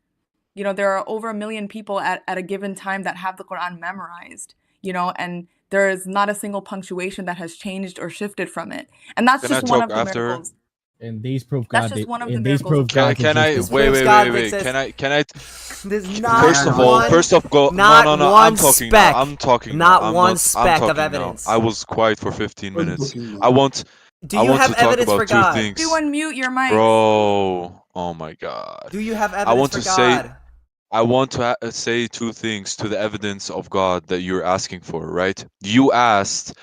You know, there are over 1 million people at a given time that have the Quran memorized, you know, and there is not a single punctuation that has changed or shifted from it. And that's Can I just one talk of the after? miracles. And these prove That's God. just one of the And these miracles prove of God's Can I existence. wait? God Can exists. There's not First of all, one, first of all, not no, one I'm talking speck, now. I'm talking not now. I'm one not, speck I'm of talking evidence. now. I was quiet for 15 minutes. talking now. I want Do I you want have to talk evidence for about two God? things. You unmute your mics. Bro, oh my god. Do you have I evidence want for to say God? I want to say two things to the evidence of God that you're asking for, right? You asked,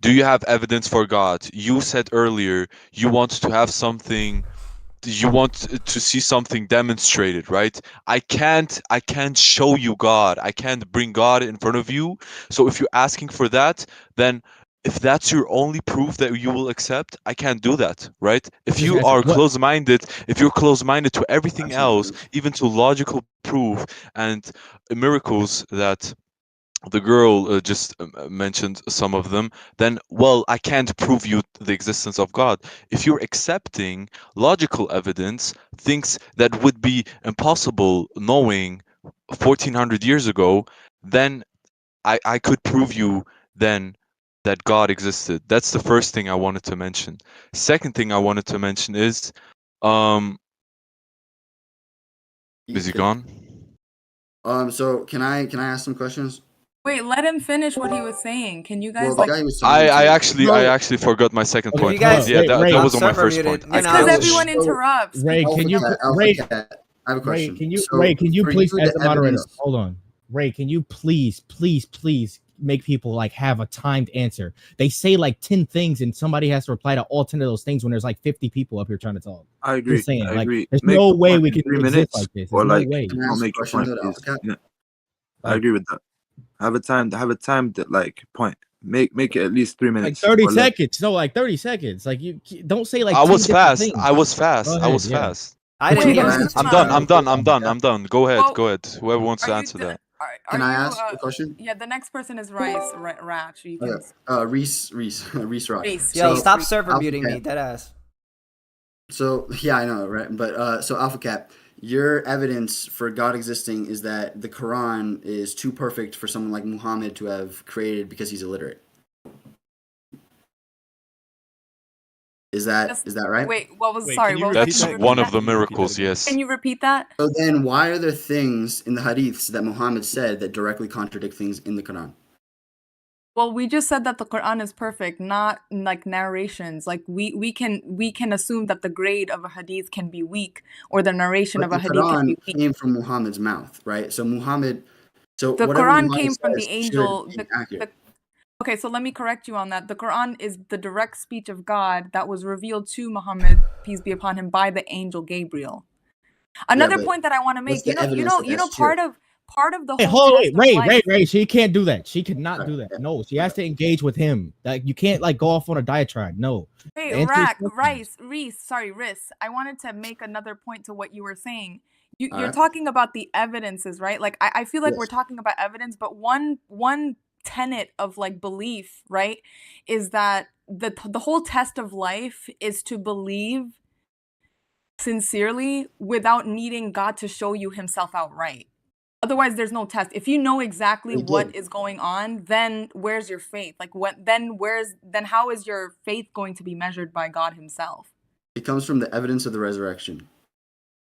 do you have evidence for God? You said earlier you want to have something, you want to see something demonstrated, right? I can't show you God. I can't bring God in front of you. So if you're asking for that, then if that's your only proof that you will accept, I can't do that, right? If Just you answer are what? close-minded, if you're close-minded to everything That's not else, true. even to logical proof and miracles that the girl just mentioned some of them, then well, I can't prove you the existence of God. If you're accepting logical evidence, things that would be impossible knowing 1400 years ago, then I could prove you then that God existed. That's the first thing I wanted to mention. Second thing I wanted to mention is is he Okay. gone? So can I ask some questions? Wait, let him finish what he was saying. Can you guys Well, the like? guy was I, talking I to. actually I actually forgot my second If point. you guys, Yeah, that Ray, was on my server first muted, point. you It's because know. everyone interrupts. Ray, People can you interrupt. Ray, I have a Ray, question. can you So Ray, can you for please, you, as the the moderator, evidence. hold on. Ray, can you please make people like have a timed answer? They say like 10 things and somebody has to reply to all 10 of those things when there's like 50 people up here trying to talk. I agree. Just saying, I like, agree. there's Make no the way point we in can 3 exist minutes, like this. or There's no like way. Can I not ask a make your question point, to the please. Alpha Cat? Yeah, I Like, agree with that. Have a time that like point. Make it at least 3 like minutes 30 or less. seconds. No, like 30 seconds. Like you don't say like I 10 was different fast. things. I was Go fast. I ahead, was yeah. fast. I didn't Wait, hear Can I you. ask I'm a done. question I'm real done. quick, I'm done. Alpha I'm Cat? done. Go ahead. Well, Go ahead. Whoever wants are to you? answer that. Are Can I you? ask a question? Yeah, the next person is Rice. Ratch. You can. Okay. Reese Rock. Reese. Yo, So Reese. stop Reese. server Alpha muting me, Cat. dead ass. So yeah, I know, right? But so Alpha Cat, your evidence for God existing is that the Quran is too perfect for someone like Muhammad to have created because he's illiterate. Is that right? Wait. What was? Wait, Sorry. can you What was? repeat That's Can you that? repeat one of that? the Can you repeat that miracles, again? yes. Can you repeat that? So then, why are there things in the hadiths that Muhammad said that directly contradict things in the Quran? Well, we just said that the Quran is perfect, not like narrations. Like we can assume that the grade of a hadith can be weak, or the narration But of the a hadith can be Quran weak. came from Muhammad's mouth, right? So The whatever Quran Muhammad came from the says should angel. be accurate. Okay, so let me correct you on that. The Quran is the direct speech of God that was revealed to Muhammad, peace be upon him, by the angel Gabriel. Yeah, Another but point that I want to what's make, the evidence that that's true? part of the Hey, whole hold on, test wait, of life. Ray. She can't do that. She cannot do that. Yeah. No, she has to engage with him. Like you can't like go off on a diatribe. No. Hey, Answer his questions. Rice. I wanted to make another point to what you were saying. All You're right. talking about the evidences, right? Like I feel like we're Yes. talking about evidence, but one tenet of like belief, right, is that the whole test of life is to believe sincerely without needing God to show you himself outright. Otherwise, there's no test. If you know exactly He what did. is going on, then where's your faith? Like then how is your faith going to be measured by God himself? It comes from the evidence of the resurrection.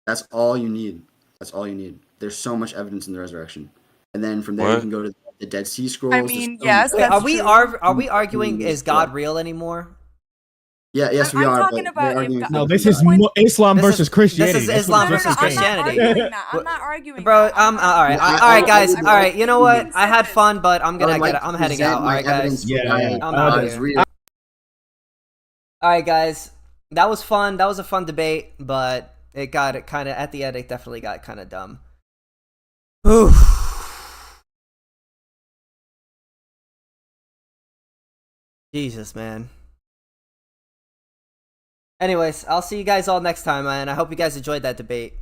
That's all you need. That's all you need. There's so much evidence in the resurrection, and then from there you What? can go to the Dead Sea Scrolls. I the mean, stones, yes, Wait, that's true. are we arguing is God real anymore? Yeah, yes, we I'm are. talking But about they're if arguing God, for No, the this God. is Islam This versus is Christianity. this is That's Islam what Drugz versus is saying. I'm not Christianity. arguing that. I'm not arguing Bro, that. I'm all right, Well, all right, guys, would all right. You know what? like I had fun, but I'm I gonna would like get. to I'm heading present out. All my right, guys. evidence for Yeah, why yeah. I'm out God of is here. real. All right, guys. That was fun. That was a fun debate, but it kind of at the end. It definitely got kind of dumb. Oof. Jesus, man. Anyways, I'll see you guys all next time, man. I hope you guys enjoyed that debate.